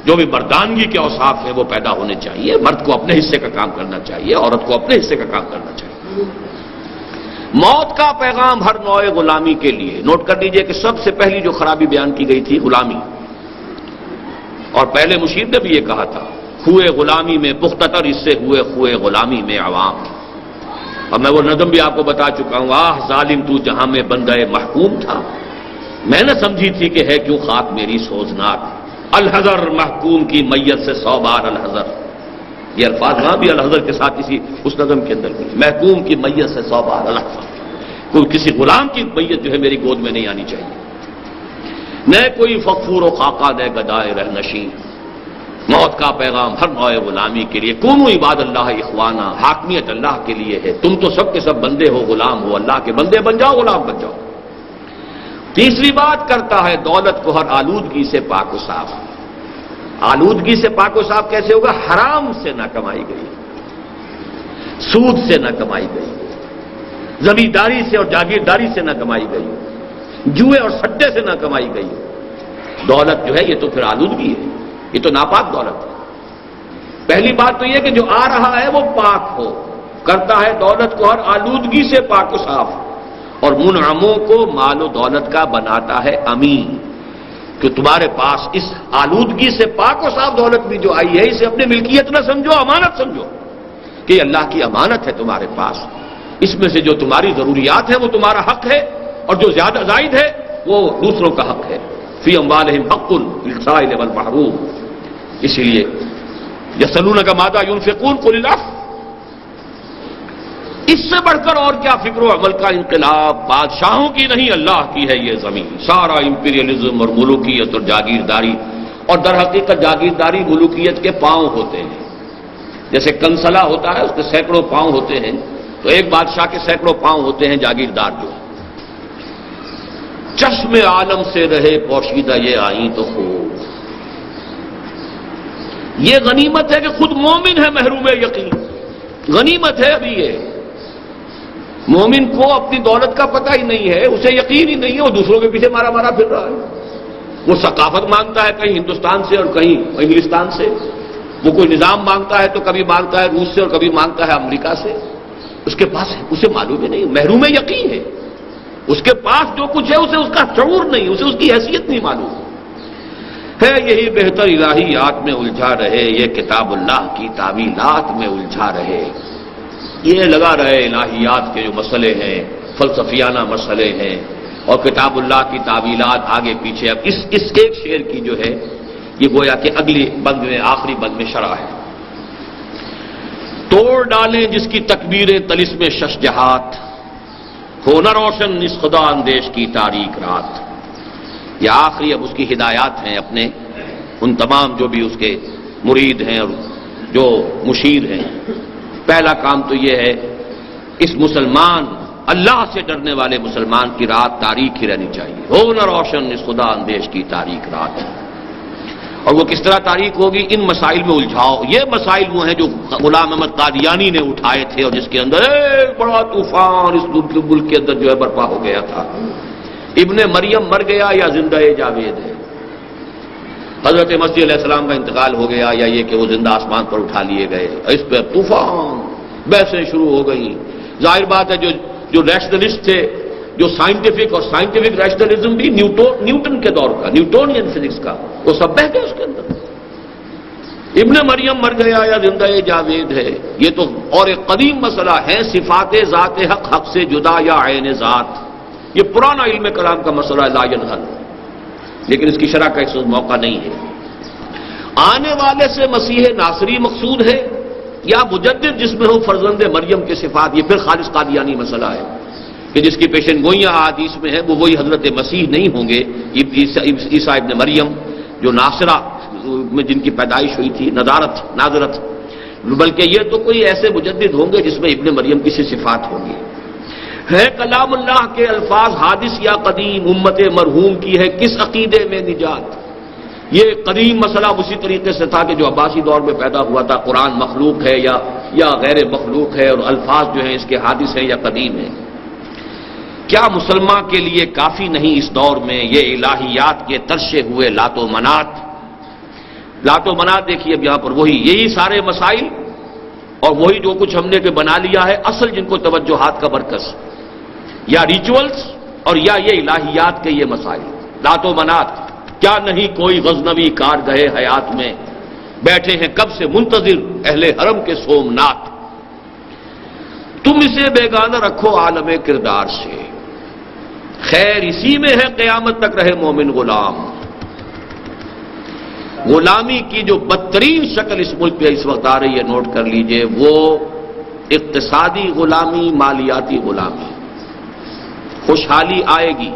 جو بھی مردانگی کے اوصاف ہیں وہ پیدا ہونے چاہیے۔ مرد کو اپنے حصے کا کام کرنا چاہیے، عورت کو اپنے حصے کا کام کرنا چاہیے۔ موت کا پیغام ہر نوع غلامی کے لیے۔ نوٹ کر لیجئے کہ سب سے پہلی جو خرابی بیان کی گئی تھی غلامی، اور پہلے مشیر نے بھی یہ کہا تھا، خوئے غلامی میں پختتر اس سے ہوئے خوئے غلامی میں عوام۔ اور میں وہ نظم بھی آپ کو بتا چکا ہوں، آہ ظالم تو جہاں میں بندہ محکوم تھا، میں نے سمجھی تھی کہ ہے کیوں خاک میری سوزناک۔ الحذر محکوم کی میت سے 100 بار الحذر، یہ الفاظ وہاں بھی الحذر کے ساتھ اسی اس نظم کے اندر بھی، محکوم کی میت سے 100 بار الحذر۔ کوئی کسی غلام کی میت جو ہے میری گود میں نہیں آنی چاہیے، نہ کوئی فخور و خاکہ نہ گدائے رہنشین۔ موت کا پیغام ہر نوع غلامی کے لیے۔ کونو عباد اللہ اخوانا، حاکمیت اللہ کے لیے ہے، تم تو سب کے سب بندے ہو، غلام ہو، اللہ کے بندے بن جاؤ، غلام بن جاؤ۔ تیسری بات کرتا ہے دولت کو ہر آلودگی سے پاک و صاف۔ آلودگی سے پاک و صاف کیسے ہوگا؟ حرام سے نہ کمائی گئی، سود سے نہ کمائی گئی، زمینداری سے اور جاگیرداری سے نہ کمائی گئی، جوئے اور سٹے سے نہ کمائی گئی دولت جو ہے یہ تو پھر آلودگی ہے، یہ تو ناپاک دولت ہے۔ پہلی بات تو یہ کہ جو آ رہا ہے وہ پاک ہو، کرتا ہے دولت کو ہر آلودگی سے پاک و صاف، اور منعموں کو مال و دولت کا بناتا ہے امین، کہ تمہارے پاس اس آلودگی سے پاک و صاف دولت بھی جو آئی ہے اسے اپنی ملکیت نہ سمجھو، امانت سمجھو کہ یہ اللہ کی امانت ہے تمہارے پاس، اس میں سے جو تمہاری ضروریات ہیں وہ تمہارا حق ہے، اور جو زیادہ زائد ہے وہ دوسروں کا حق ہے۔ فی اموالہم حق للسائل والمحروم، اسی لیے یسألونک ماذا ينفقون قل العفو۔ اس سے بڑھ کر اور کیا فکر و عمل کا انقلاب؟ بادشاہوں کی نہیں، اللہ کی ہے یہ زمین۔ سارا امپیریلزم اور ملوکیت اور جاگیرداری، اور در حقیقت جاگیرداری ملوکیت کے پاؤں ہوتے ہیں۔ جیسے کنسلا ہوتا ہے، اس کے سینکڑوں پاؤں ہوتے ہیں، تو ایک بادشاہ کے سینکڑوں پاؤں ہوتے ہیں جاگیردار جو۔ چشم عالم سے رہے پوشیدہ یہ آئیں تو خوب، یہ غنیمت ہے کہ خود مومن ہے محروم یقین، غنیمت ہے ابھی یہ۔ مومن کو اپنی دولت کا پتہ ہی نہیں ہے، اسے یقین ہی نہیں ہے، وہ دوسروں کے پیچھے مارا مارا پھر رہا ہے۔ وہ ثقافت مانگتا ہے کہیں ہندوستان سے اور کہیں انگلستان سے، وہ کوئی نظام مانگتا ہے تو کبھی مانگتا ہے روس سے اور کبھی مانگتا ہے امریکہ سے، اس کے پاس اسے معلوم ہی نہیں، محروم یقین ہے، اس کے پاس جو کچھ ہے اسے اس کا شعور نہیں، اسے اس کی حیثیت نہیں معلوم ہے۔ یہی بہتر الہیات میں الجھا رہے، یہ کتاب اللہ کی تعویلات میں الجھا رہے، یہ لگا رہے الہیات کے جو مسئلے ہیں، فلسفیانہ مسئلے ہیں، اور کتاب اللہ کی تعویلات آگے پیچھے۔ اب اس ایک شعر کی جو ہے یہ گویا کہ اگلی بند میں، آخری بند میں شرح ہے۔ توڑ ڈالیں جس کی تکبیریں طلسم شش جہات، ہو نہ روشن اس خدا اندیش کی تاریک رات۔ یہ آخری اب اس کی ہدایات ہیں اپنے ان تمام جو بھی اس کے مرید ہیں اور جو مشیر ہیں۔ پہلا کام تو یہ ہے اس مسلمان اللہ سے ڈرنے والے مسلمان کی رات تاریک ہی رہنی چاہیے. ہو نہ روشن اس خدا اندیش کی تاریک رات. اور وہ کس طرح تاریک ہوگی؟ ان مسائل میں الجھاؤ. یہ مسائل وہ ہیں جو غلام احمد قادیانی نے اٹھائے تھے اور جس کے اندر ایک بڑا طوفان اس ملک کے اندر جو ہے برپا ہو گیا تھا. ابن مریم مر گیا یا زندہ جاوید ہے؟ حضرت مسیح علیہ السلام کا انتقال ہو گیا یا یہ کہ وہ زندہ آسمان پر اٹھا لیے گئے؟ اس پہ طوفان بحثیں شروع ہو گئی. ظاہر بات ہے جو ریشنلسٹ تھے، جو سائنٹیفک اور سائنٹیفک ریشنلزم بھی نیوٹن کے دور کا، نیوٹونین فزکس کا، وہ سب بہ گئے اس کے اندر. ابن مریم مر گیا یا زندہ جاوید ہے؟ یہ تو اور ایک قدیم مسئلہ ہے. صفات ذات حق حق سے جدا یا عین ذات، یہ پرانا علم کلام کا مسئلہ لا ینحل، لیکن اس کی شرح کا اس وقت موقع نہیں ہے. آنے والے سے مسیح ناصری مقصود ہے یا مجدد جس میں ہو فرزند مریم کے صفات؟ یہ پھر خالص قادیانی مسئلہ ہے کہ جس کی پیشن گوئیاں احادیث میں ہے وہ وہی حضرت مسیح نہیں ہوں گے. عیسیٰ ابن مریم جو ناصرہ میں جن کی پیدائش ہوئی تھی، ناظرت، بلکہ یہ تو کوئی ایسے مجدد ہوں گے جس میں ابن مریم کی سی صفات ہوں گی. ہے کلام اللہ کے الفاظ حادث یا قدیم، امت مرحوم کی ہے کس عقیدے میں نجات؟ یہ قدیم مسئلہ اسی طریقے سے تھا کہ جو عباسی دور میں پیدا ہوا تھا. قرآن مخلوق ہے یا غیر مخلوق ہے، اور الفاظ جو ہیں اس کے حادث ہیں یا قدیم ہیں. کیا مسلمان کے لیے کافی نہیں اس دور میں یہ الہیات کے ترشے ہوئے لات و منات؟ لات و منات دیکھیے اب یہاں پر وہی یہی سارے مسائل اور وہی جو کچھ ہم نے کہ بنا لیا ہے اصل جن کو توجہات کا مرکز، یا ریچولز اور یا یہ الہیات کے یہ مسائل. لات و منات کیا نہیں کوئی غزنوی کارگاہ حیات میں، بیٹھے ہیں کب سے منتظر اہل حرم کے سومنات. تم اسے بیگانہ رکھو عالم کردار سے، خیر اسی میں ہے قیامت تک رہے مومن غلام. غلامی کی جو بدترین شکل اس ملک پہ اس وقت آ رہی ہے، نوٹ کر لیجئے، وہ اقتصادی غلامی، مالیاتی غلامی. خوشحالی آئے گی،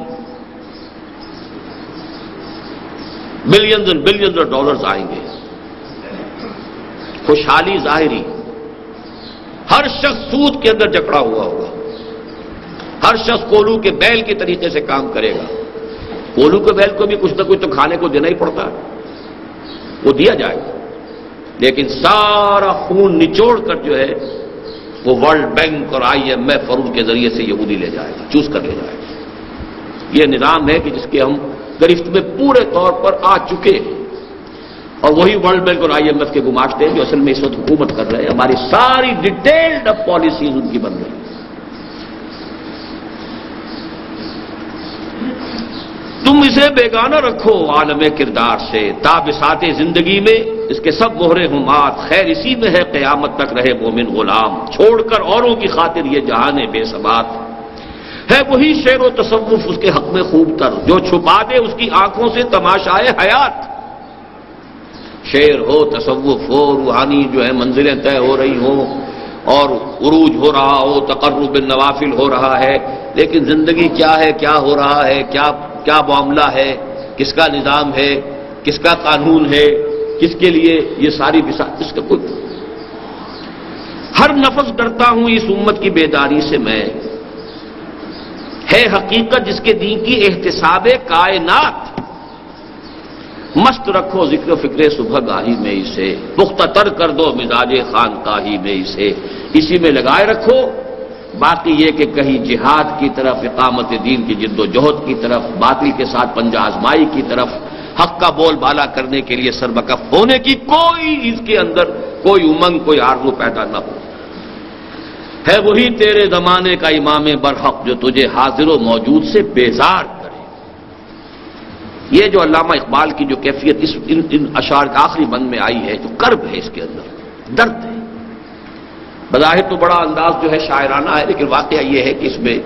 billions and billions of dollars آئیں گے، خوشحالی ظاہری. ہر شخص سود کے اندر جکڑا ہوا ہوگا، ہر شخص کولو کے بیل کے طریقے سے کام کرے گا. کولو کے بیل کو بھی کچھ نہ کچھ تو کھانے کو دینا ہی پڑتا ہے، وہ دیا جائے گا، لیکن سارا خون نچوڑ کر جو ہے وہ ورلڈ بینک اور IMF اور ان کے ذریعے سے یہودی لے جائے گا، چوز کر لے جائے گا. یہ نظام ہے کہ جس کے ہم گرفت میں پورے طور پر آ چکے ہیں، اور وہی ورلڈ بینک اور IMF کے گماشتے ہیں جو اصل میں اس وقت حکومت کر رہے ہیں. ہماری ساری ڈیٹیلڈ اب پالیسیز ان کی بن رہی ہیں. تم اسے بیگانہ رکھو عالم کردار سے، تا بساط زندگی میں اس کے سب مہرے ہوں مات، خیر اسی میں ہے قیامت تک رہے مومن غلام. چھوڑ کر اوروں کی خاطر یہ جہان بے ثبات، ہے وہی شعر و تصوف اس کے حق میں خوب تر، جو چھپا دے اس کی آنکھوں سے تماشائے حیات. شعر ہو، تصوف ہو، روحانی جو ہے منزلیں طے ہو رہی ہوں اور عروج ہو رہا ہو، تقرب بالنوافل ہو رہا ہے، لیکن زندگی کیا ہے، کیا ہو رہا ہے، کیا معاملہ ہے، کس کا نظام ہے، کس کا قانون ہے، کس کے لیے یہ ساری بساط، اس کا کوئی. ہر نفس ڈرتا ہوں اس امت کی بیداری سے میں، ہے حقیقت جس کے دین کی احتساب کائنات. مست رکھو ذکر و فکر صبح گاہی میں اسے، پختہ تر کر دو مزاج خانقاہی میں اسے. اسی میں لگائے رکھو، باقی یہ کہ کہیں جہاد کی طرف، اقامت دین کی جد و جہد کی طرف، باطل کے ساتھ پنجہ آزمائی کی طرف، حق کا بول بالا کرنے کے لیے سربکف ہونے کی کوئی اس کے اندر کوئی امنگ، کوئی آرزو پیدا نہ ہو. ہے وہی تیرے زمانے کا امام برحق جو تجھے حاضر و موجود سے بیزار کرے. یہ جو علامہ اقبال کی جو کیفیت ان اشعار کے آخری بند میں آئی ہے، جو کرب ہے اس کے اندر، درد ہے. بظاہر تو بڑا انداز جو ہے شاعرانہ ہے، لیکن واقعہ یہ ہے کہ اس میں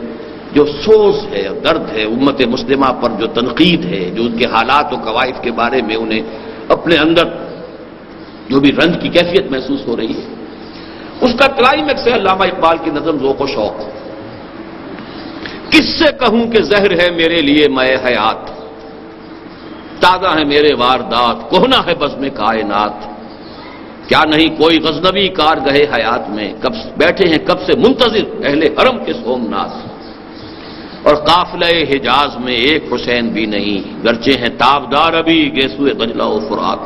جو سوز ہے، درد ہے، امت مسلمہ پر جو تنقید ہے، جو ان کے حالات و قوائف کے بارے میں انہیں اپنے اندر جو بھی رنج کی کیفیت محسوس ہو رہی ہے، اس کا کلائمیکس ہے علامہ اقبال کی نظم ذوق و شوق. کس سے کہوں کہ زہر ہے میرے لیے میں حیات، تازہ ہے میرے واردات، کہنا ہے بزم کائنات. کیا نہیں کوئی غزنوی کارگہ حیات میں، کب بیٹھے ہیں کب سے منتظر اہل حرم کے سومنات، اور قافلہ حجاز میں ایک حسین بھی نہیں، گرچہ ہیں تابدار ابھی گیسوئے دجلہ و فرات۔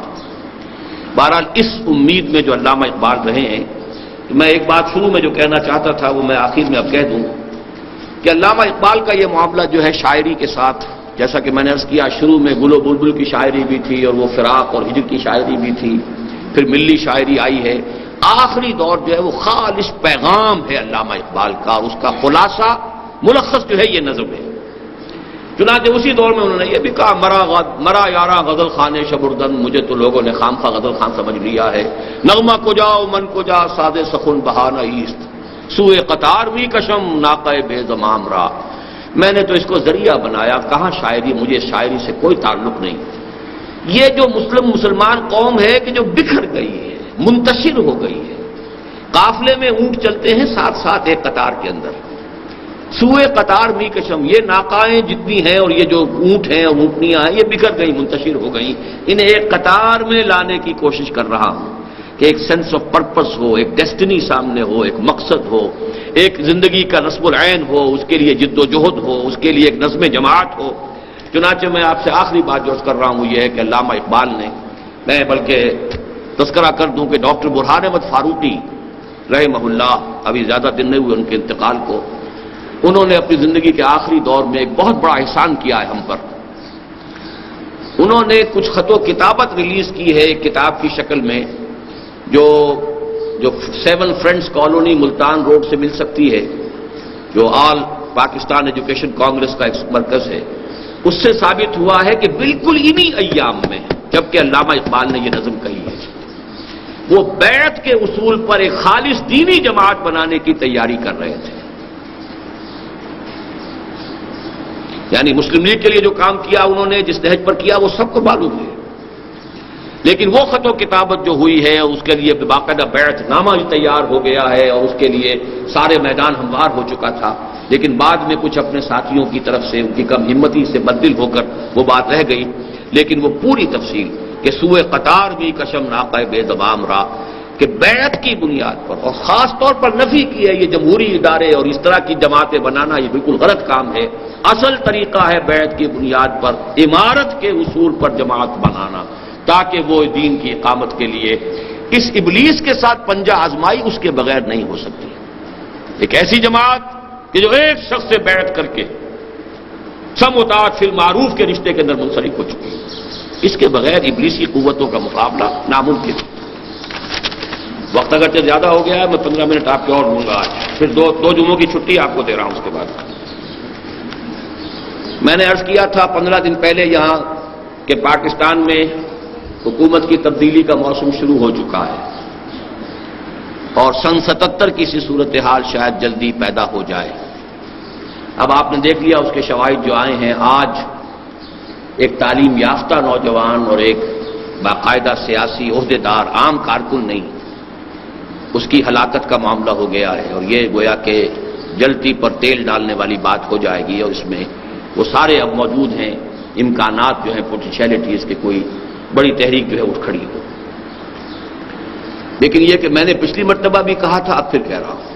بہرحال اس امید میں جو علامہ اقبال رہے ہیں، میں ایک بات شروع میں جو کہنا چاہتا تھا وہ میں آخر میں اب کہہ دوں کہ علامہ اقبال کا یہ معاملہ جو ہے شاعری کے ساتھ، جیسا کہ میں نے عرض کیا شروع میں گل و بلبل کی شاعری بھی تھی اور وہ فراق اور ہجر کی شاعری بھی تھی، پھر ملی شاعری آئی ہے، آخری دور جو ہے وہ خالص پیغام ہے علامہ اقبال کا، اور اس کا خلاصہ ملخص جو ہے یہ نظم ہے۔ چنانچہ اسی دور میں انہوں نے یہ بھی کہا، مرا یارا غزل خان شبردن، مجھے تو لوگوں نے خام خواہ غزل خان سمجھ لیا ہے، نغمہ کو جاؤ من کو جا ساد سخن بہانہ ایست، سوئے قطار بھی کشم ناقہ بے زمام را۔ میں نے تو اس کو ذریعہ بنایا، کہاں شاعری، مجھے شاعری سے کوئی تعلق نہیں۔ یہ جو مسلمان قوم ہے کہ جو بکھر گئی ہے، منتشر ہو گئی ہے، قافلے میں اونٹ چلتے ہیں ساتھ ساتھ ایک قطار کے اندر، سوئے قطار می کشم، یہ ناقائیں جتنی ہیں اور یہ جو اونٹ ہیں اور اونٹنیاں ہیں یہ بکھر گئی، منتشر ہو گئی، انہیں ایک قطار میں لانے کی کوشش کر رہا ہوں کہ ایک سینس آف پرپس ہو، ایک ڈیسٹنی سامنے ہو، ایک مقصد ہو، ایک زندگی کا نصب العین ہو، اس کے لیے جد و جہد ہو، اس کے لیے ایک نظم جماعت ہو۔ چنانچہ میں آپ سے آخری بات جو کر رہا ہوں یہ ہے کہ علامہ اقبال نے، میں بلکہ تذکرہ کر دوں کہ ڈاکٹر برہان احمد فاروقی رحمہ اللہ، ابھی زیادہ دن نہیں ہوئے ان کے انتقال کو، انہوں نے اپنی زندگی کے آخری دور میں ایک بہت بڑا احسان کیا ہے ہم پر۔ انہوں نے کچھ خط و کتابت ریلیز کی ہے ایک کتاب کی شکل میں، جو 7 فرینڈز کالونی ملتان روڈ سے مل سکتی ہے، جو آل پاکستان ایجوکیشن کانگریس کا ایک مرکز ہے، اس سے ثابت ہوا ہے کہ بالکل انہی ایام میں جبکہ علامہ اقبال نے یہ نظم کہی ہے، وہ بیعت کے اصول پر ایک خالص دینی جماعت بنانے کی تیاری کر رہے تھے۔ یعنی مسلم لیگ کے لیے جو کام کیا انہوں نے، جس نہج پر کیا، وہ سب کو معلوم ہے، لیکن وہ خط و کتابت جو ہوئی ہے اس کے لیے باقاعدہ بیعت نامہ تیار ہو گیا ہے اور اس کے لیے سارے میدان ہموار ہو چکا تھا، لیکن بعد میں کچھ اپنے ساتھیوں کی طرف سے ان کی کم ہمتی سے بددل ہو کر وہ بات رہ گئی، لیکن وہ پوری تفصیل کہ سوئے قطار بھی کشم ناقہ بے زمام را، کہ بیعت کی بنیاد پر، اور خاص طور پر نفی کی ہے یہ جمہوری ادارے اور اس طرح کی جماعتیں بنانا، یہ بالکل غلط کام ہے۔ اصل طریقہ ہے بیعت کی بنیاد پر، عمارت کے اصول پر جماعت بنانا، تاکہ وہ دین کی اقامت کے لیے اس ابلیس کے ساتھ پنجہ آزمائی اس کے بغیر نہیں ہو سکتی۔ ایک ایسی جماعت کہ جو ایک شخص سے بیعت کر کے سم و طاعت فی المعروف کے رشتے کے اندر منسلک ہو چکی ہے، اس کے بغیر ابلیسی قوتوں کا مقابلہ ناممکن ہے۔ وقت اگرچہ زیادہ ہو گیا ہے، میں 15 منٹ آپ کے اور لوں گا آج، پھر دو جمعوں کی چھٹی آپ کو دے رہا ہوں اس کے بعد۔ میں نے عرض کیا تھا 15 دن پہلے یہاں کہ پاکستان میں حکومت کی تبدیلی کا موسم شروع ہو چکا ہے، اور سن 77 کی سی صورتحال شاید جلدی پیدا ہو جائے۔ اب آپ نے دیکھ لیا اس کے شواہد جو آئے ہیں، آج ایک تعلیم یافتہ نوجوان اور ایک باقاعدہ سیاسی عہدیدار، عام کارکن نہیں، اس کی ہلاکت کا معاملہ ہو گیا ہے، اور یہ گویا کہ جلتی پر تیل ڈالنے والی بات ہو جائے گی، اور اس میں وہ سارے اب موجود ہیں امکانات جو ہیں، پوٹینشیلٹیز کے کوئی بڑی تحریک جو ہے اٹھ کھڑی ہو۔ لیکن یہ کہ میں نے پچھلی مرتبہ بھی کہا تھا، اب پھر کہہ رہا ہوں،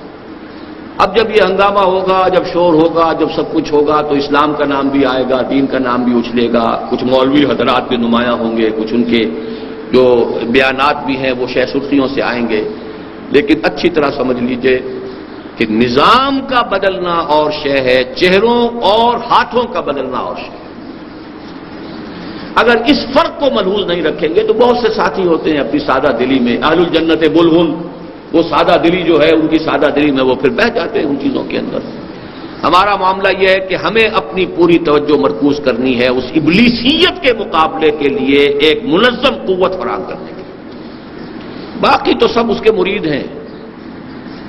اب جب یہ ہنگامہ ہوگا، جب شور ہوگا، جب سب کچھ ہوگا، تو اسلام کا نام بھی آئے گا، دین کا نام بھی اچھلے گا، کچھ مولوی حضرات بھی نمایاں ہوں گے، کچھ ان کے جو بیانات بھی ہیں وہ شہ سرخیوں سے آئیں گے، لیکن اچھی طرح سمجھ لیجئے کہ نظام کا بدلنا اور شے ہے، چہروں اور ہاتھوں کا بدلنا اور شے ہے۔ اگر اس فرق کو ملحوظ نہیں رکھیں گے تو بہت سے ساتھی ہوتے ہیں اپنی سادہ دلی میں، اہل الجنت بلغن، وہ سادہ دلی جو ہے ان کی سادہ دلی میں وہ پھر بہہ جاتے ہیں ان چیزوں کے اندر۔ ہمارا معاملہ یہ ہے کہ ہمیں اپنی پوری توجہ مرکوز کرنی ہے اس ابلیسیت کے مقابلے کے لیے ایک منظم قوت فراہم کرنے کے لیے۔ باقی تو سب اس کے مرید ہیں،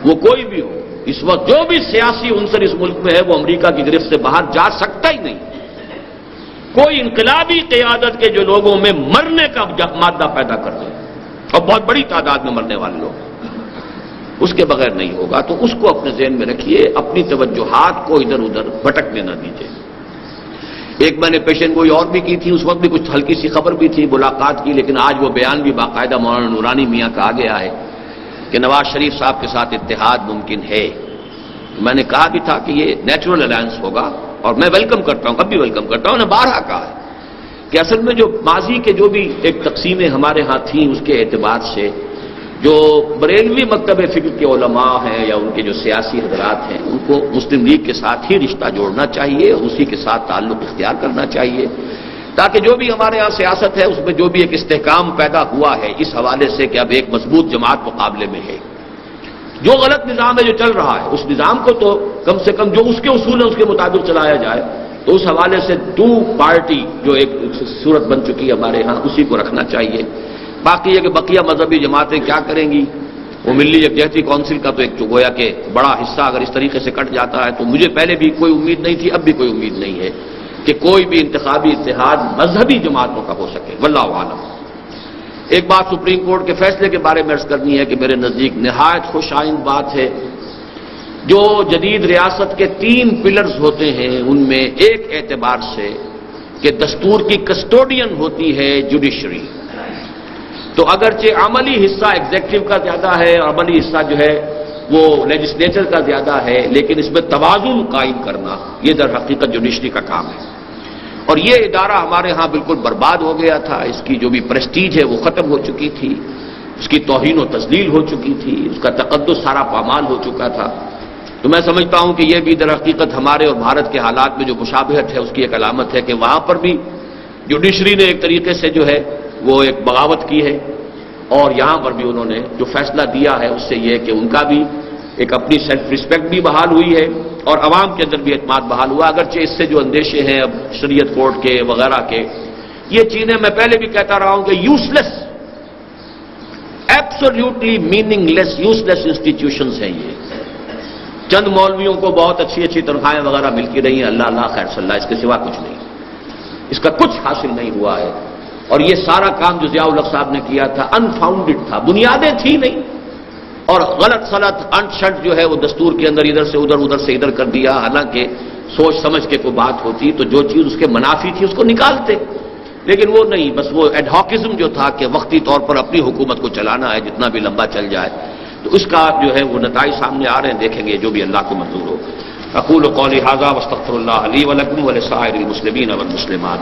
وہ کوئی بھی ہو، اس وقت جو بھی سیاسی عنصر اس ملک میں ہے وہ امریکہ کی گرفت سے باہر جا سکتا ہی نہیں۔ کوئی انقلابی قیادت کے جو لوگوں میں مرنے کا مادہ پیدا کر دے، اور بہت بڑی تعداد میں مرنے والے لوگ، اس کے بغیر نہیں ہوگا۔ تو اس کو اپنے ذہن میں رکھیے، اپنی توجہات کو ادھر ادھر بھٹکنے نہ دیجیے۔ ایک میں نے پیشن گوئی اور بھی کی تھی، اس وقت بھی کچھ ہلکی سی خبر بھی تھی ملاقات کی، لیکن آج وہ بیان بھی باقاعدہ مولانا نورانی میاں کا آ گیا ہے کہ نواز شریف صاحب کے ساتھ اتحاد ممکن ہے۔ میں نے کہا بھی تھا کہ یہ نیچرل الائنس ہوگا، اور میں ویلکم کرتا ہوں، اب بھی ویلکم کرتا ہوں۔ نے بارہا کہا ہے کہ اصل میں جو ماضی کے جو بھی ایک تقسیمیں ہمارے ہاں تھیں اس کے اعتبار سے جو بریلوی مکتب فکر کے علماء ہیں یا ان کے جو سیاسی حضرات ہیں ان کو مسلم لیگ کے ساتھ ہی رشتہ جوڑنا چاہیے، اسی کے ساتھ تعلق اختیار کرنا چاہیے، تاکہ جو بھی ہمارے ہاں سیاست ہے اس میں جو بھی ایک استحکام پیدا ہوا ہے اس حوالے سے کہ اب ایک مضبوط جماعت مقابلے میں ہے۔ جو غلط نظام ہے جو چل رہا ہے اس نظام کو تو کم سے کم جو اس کے اصول ہیں اس کے مطابق چلایا جائے، تو اس حوالے سے ٹو پارٹی جو ایک صورت بن چکی ہے ہمارے ہاں اسی کو رکھنا چاہیے۔ باقی یہ کہ بقیہ مذہبی جماعتیں کیا کریں گی، وہ ملی یکجہتی کونسل کا تو ایک گویا کہ بڑا حصہ اگر اس طریقے سے کٹ جاتا ہے تو مجھے پہلے بھی کوئی امید نہیں تھی، اب بھی کوئی امید نہیں ہے کہ کوئی بھی انتخابی اتحاد مذہبی جماعتوں کا ہو سکے، واللہ عالم۔ ایک بات سپریم کورٹ کے فیصلے کے بارے میں عرض کرنی ہے کہ میرے نزدیک نہایت خوش آئند بات ہے۔ جو جدید ریاست کے 3 پلرز ہوتے ہیں ان میں ایک اعتبار سے کہ دستور کی کسٹوڈین ہوتی ہے جوڈیشری، تو اگرچہ عملی حصہ ایگزیکٹو کا زیادہ ہے اور عملی حصہ جو ہے وہ لیجسلیچر کا زیادہ ہے، لیکن اس میں توازن قائم کرنا یہ در حقیقت جوڈیشری کا کام ہے۔ اور یہ ادارہ ہمارے ہاں بالکل برباد ہو گیا تھا، اس کی جو بھی پریسٹیج ہے وہ ختم ہو چکی تھی، اس کی توہین و تذلیل ہو چکی تھی، اس کا تقدس سارا پامال ہو چکا تھا۔ تو میں سمجھتا ہوں کہ یہ بھی در حقیقت ہمارے اور بھارت کے حالات میں جو مشابہت ہے اس کی ایک علامت ہے کہ وہاں پر بھی جوڈیشری نے ایک طریقے سے جو ہے وہ ایک بغاوت کی ہے، اور یہاں پر بھی انہوں نے جو فیصلہ دیا ہے اس سے یہ کہ ان کا بھی ایک اپنی سیلف رسپیکٹ بھی بحال ہوئی ہے اور عوام کے اندر بھی اعتماد بحال ہوا، اگرچہ اس سے جو اندیشے ہیں اب شریعت کورٹ کے وغیرہ کے، یہ چیزیں میں پہلے بھی کہتا رہا ہوں کہ یوز لیس، ایبسولوٹلی میننگ لیس، یوز لیس انسٹیٹیوشنز ہیں یہ۔ چند مولویوں کو بہت اچھی اچھی تنخواہیں وغیرہ ملتی رہی ہیں، اللہ اللہ خیر صلی اللہ، اس کے سوا کچھ نہیں، اس کا کچھ حاصل نہیں ہوا ہے۔ اور یہ سارا کام جو ضیاء الحق صاحب نے کیا تھا انفاؤنڈڈ تھا، بنیادیں تھی نہیں، اور غلط سلط انٹ شنٹ جو ہے وہ دستور کے اندر ادھر سے ادھر ادھر سے ادھر کر دیا، حالانکہ سوچ سمجھ کے کوئی بات ہوتی تو جو چیز اس کے منافی تھی اس کو نکالتے، لیکن وہ نہیں، بس وہ ایڈہاکزم جو تھا کہ وقتی طور پر اپنی حکومت کو چلانا ہے جتنا بھی لمبا چل جائے، تو اس کا جو ہے وہ نتائج سامنے آ رہے ہیں، دیکھیں گے جو بھی اللہ کو منظور ہو۔ اقول قولی ھذا واستغفر اللہ لی ولکم ولسائر المسلمین والمسلمات۔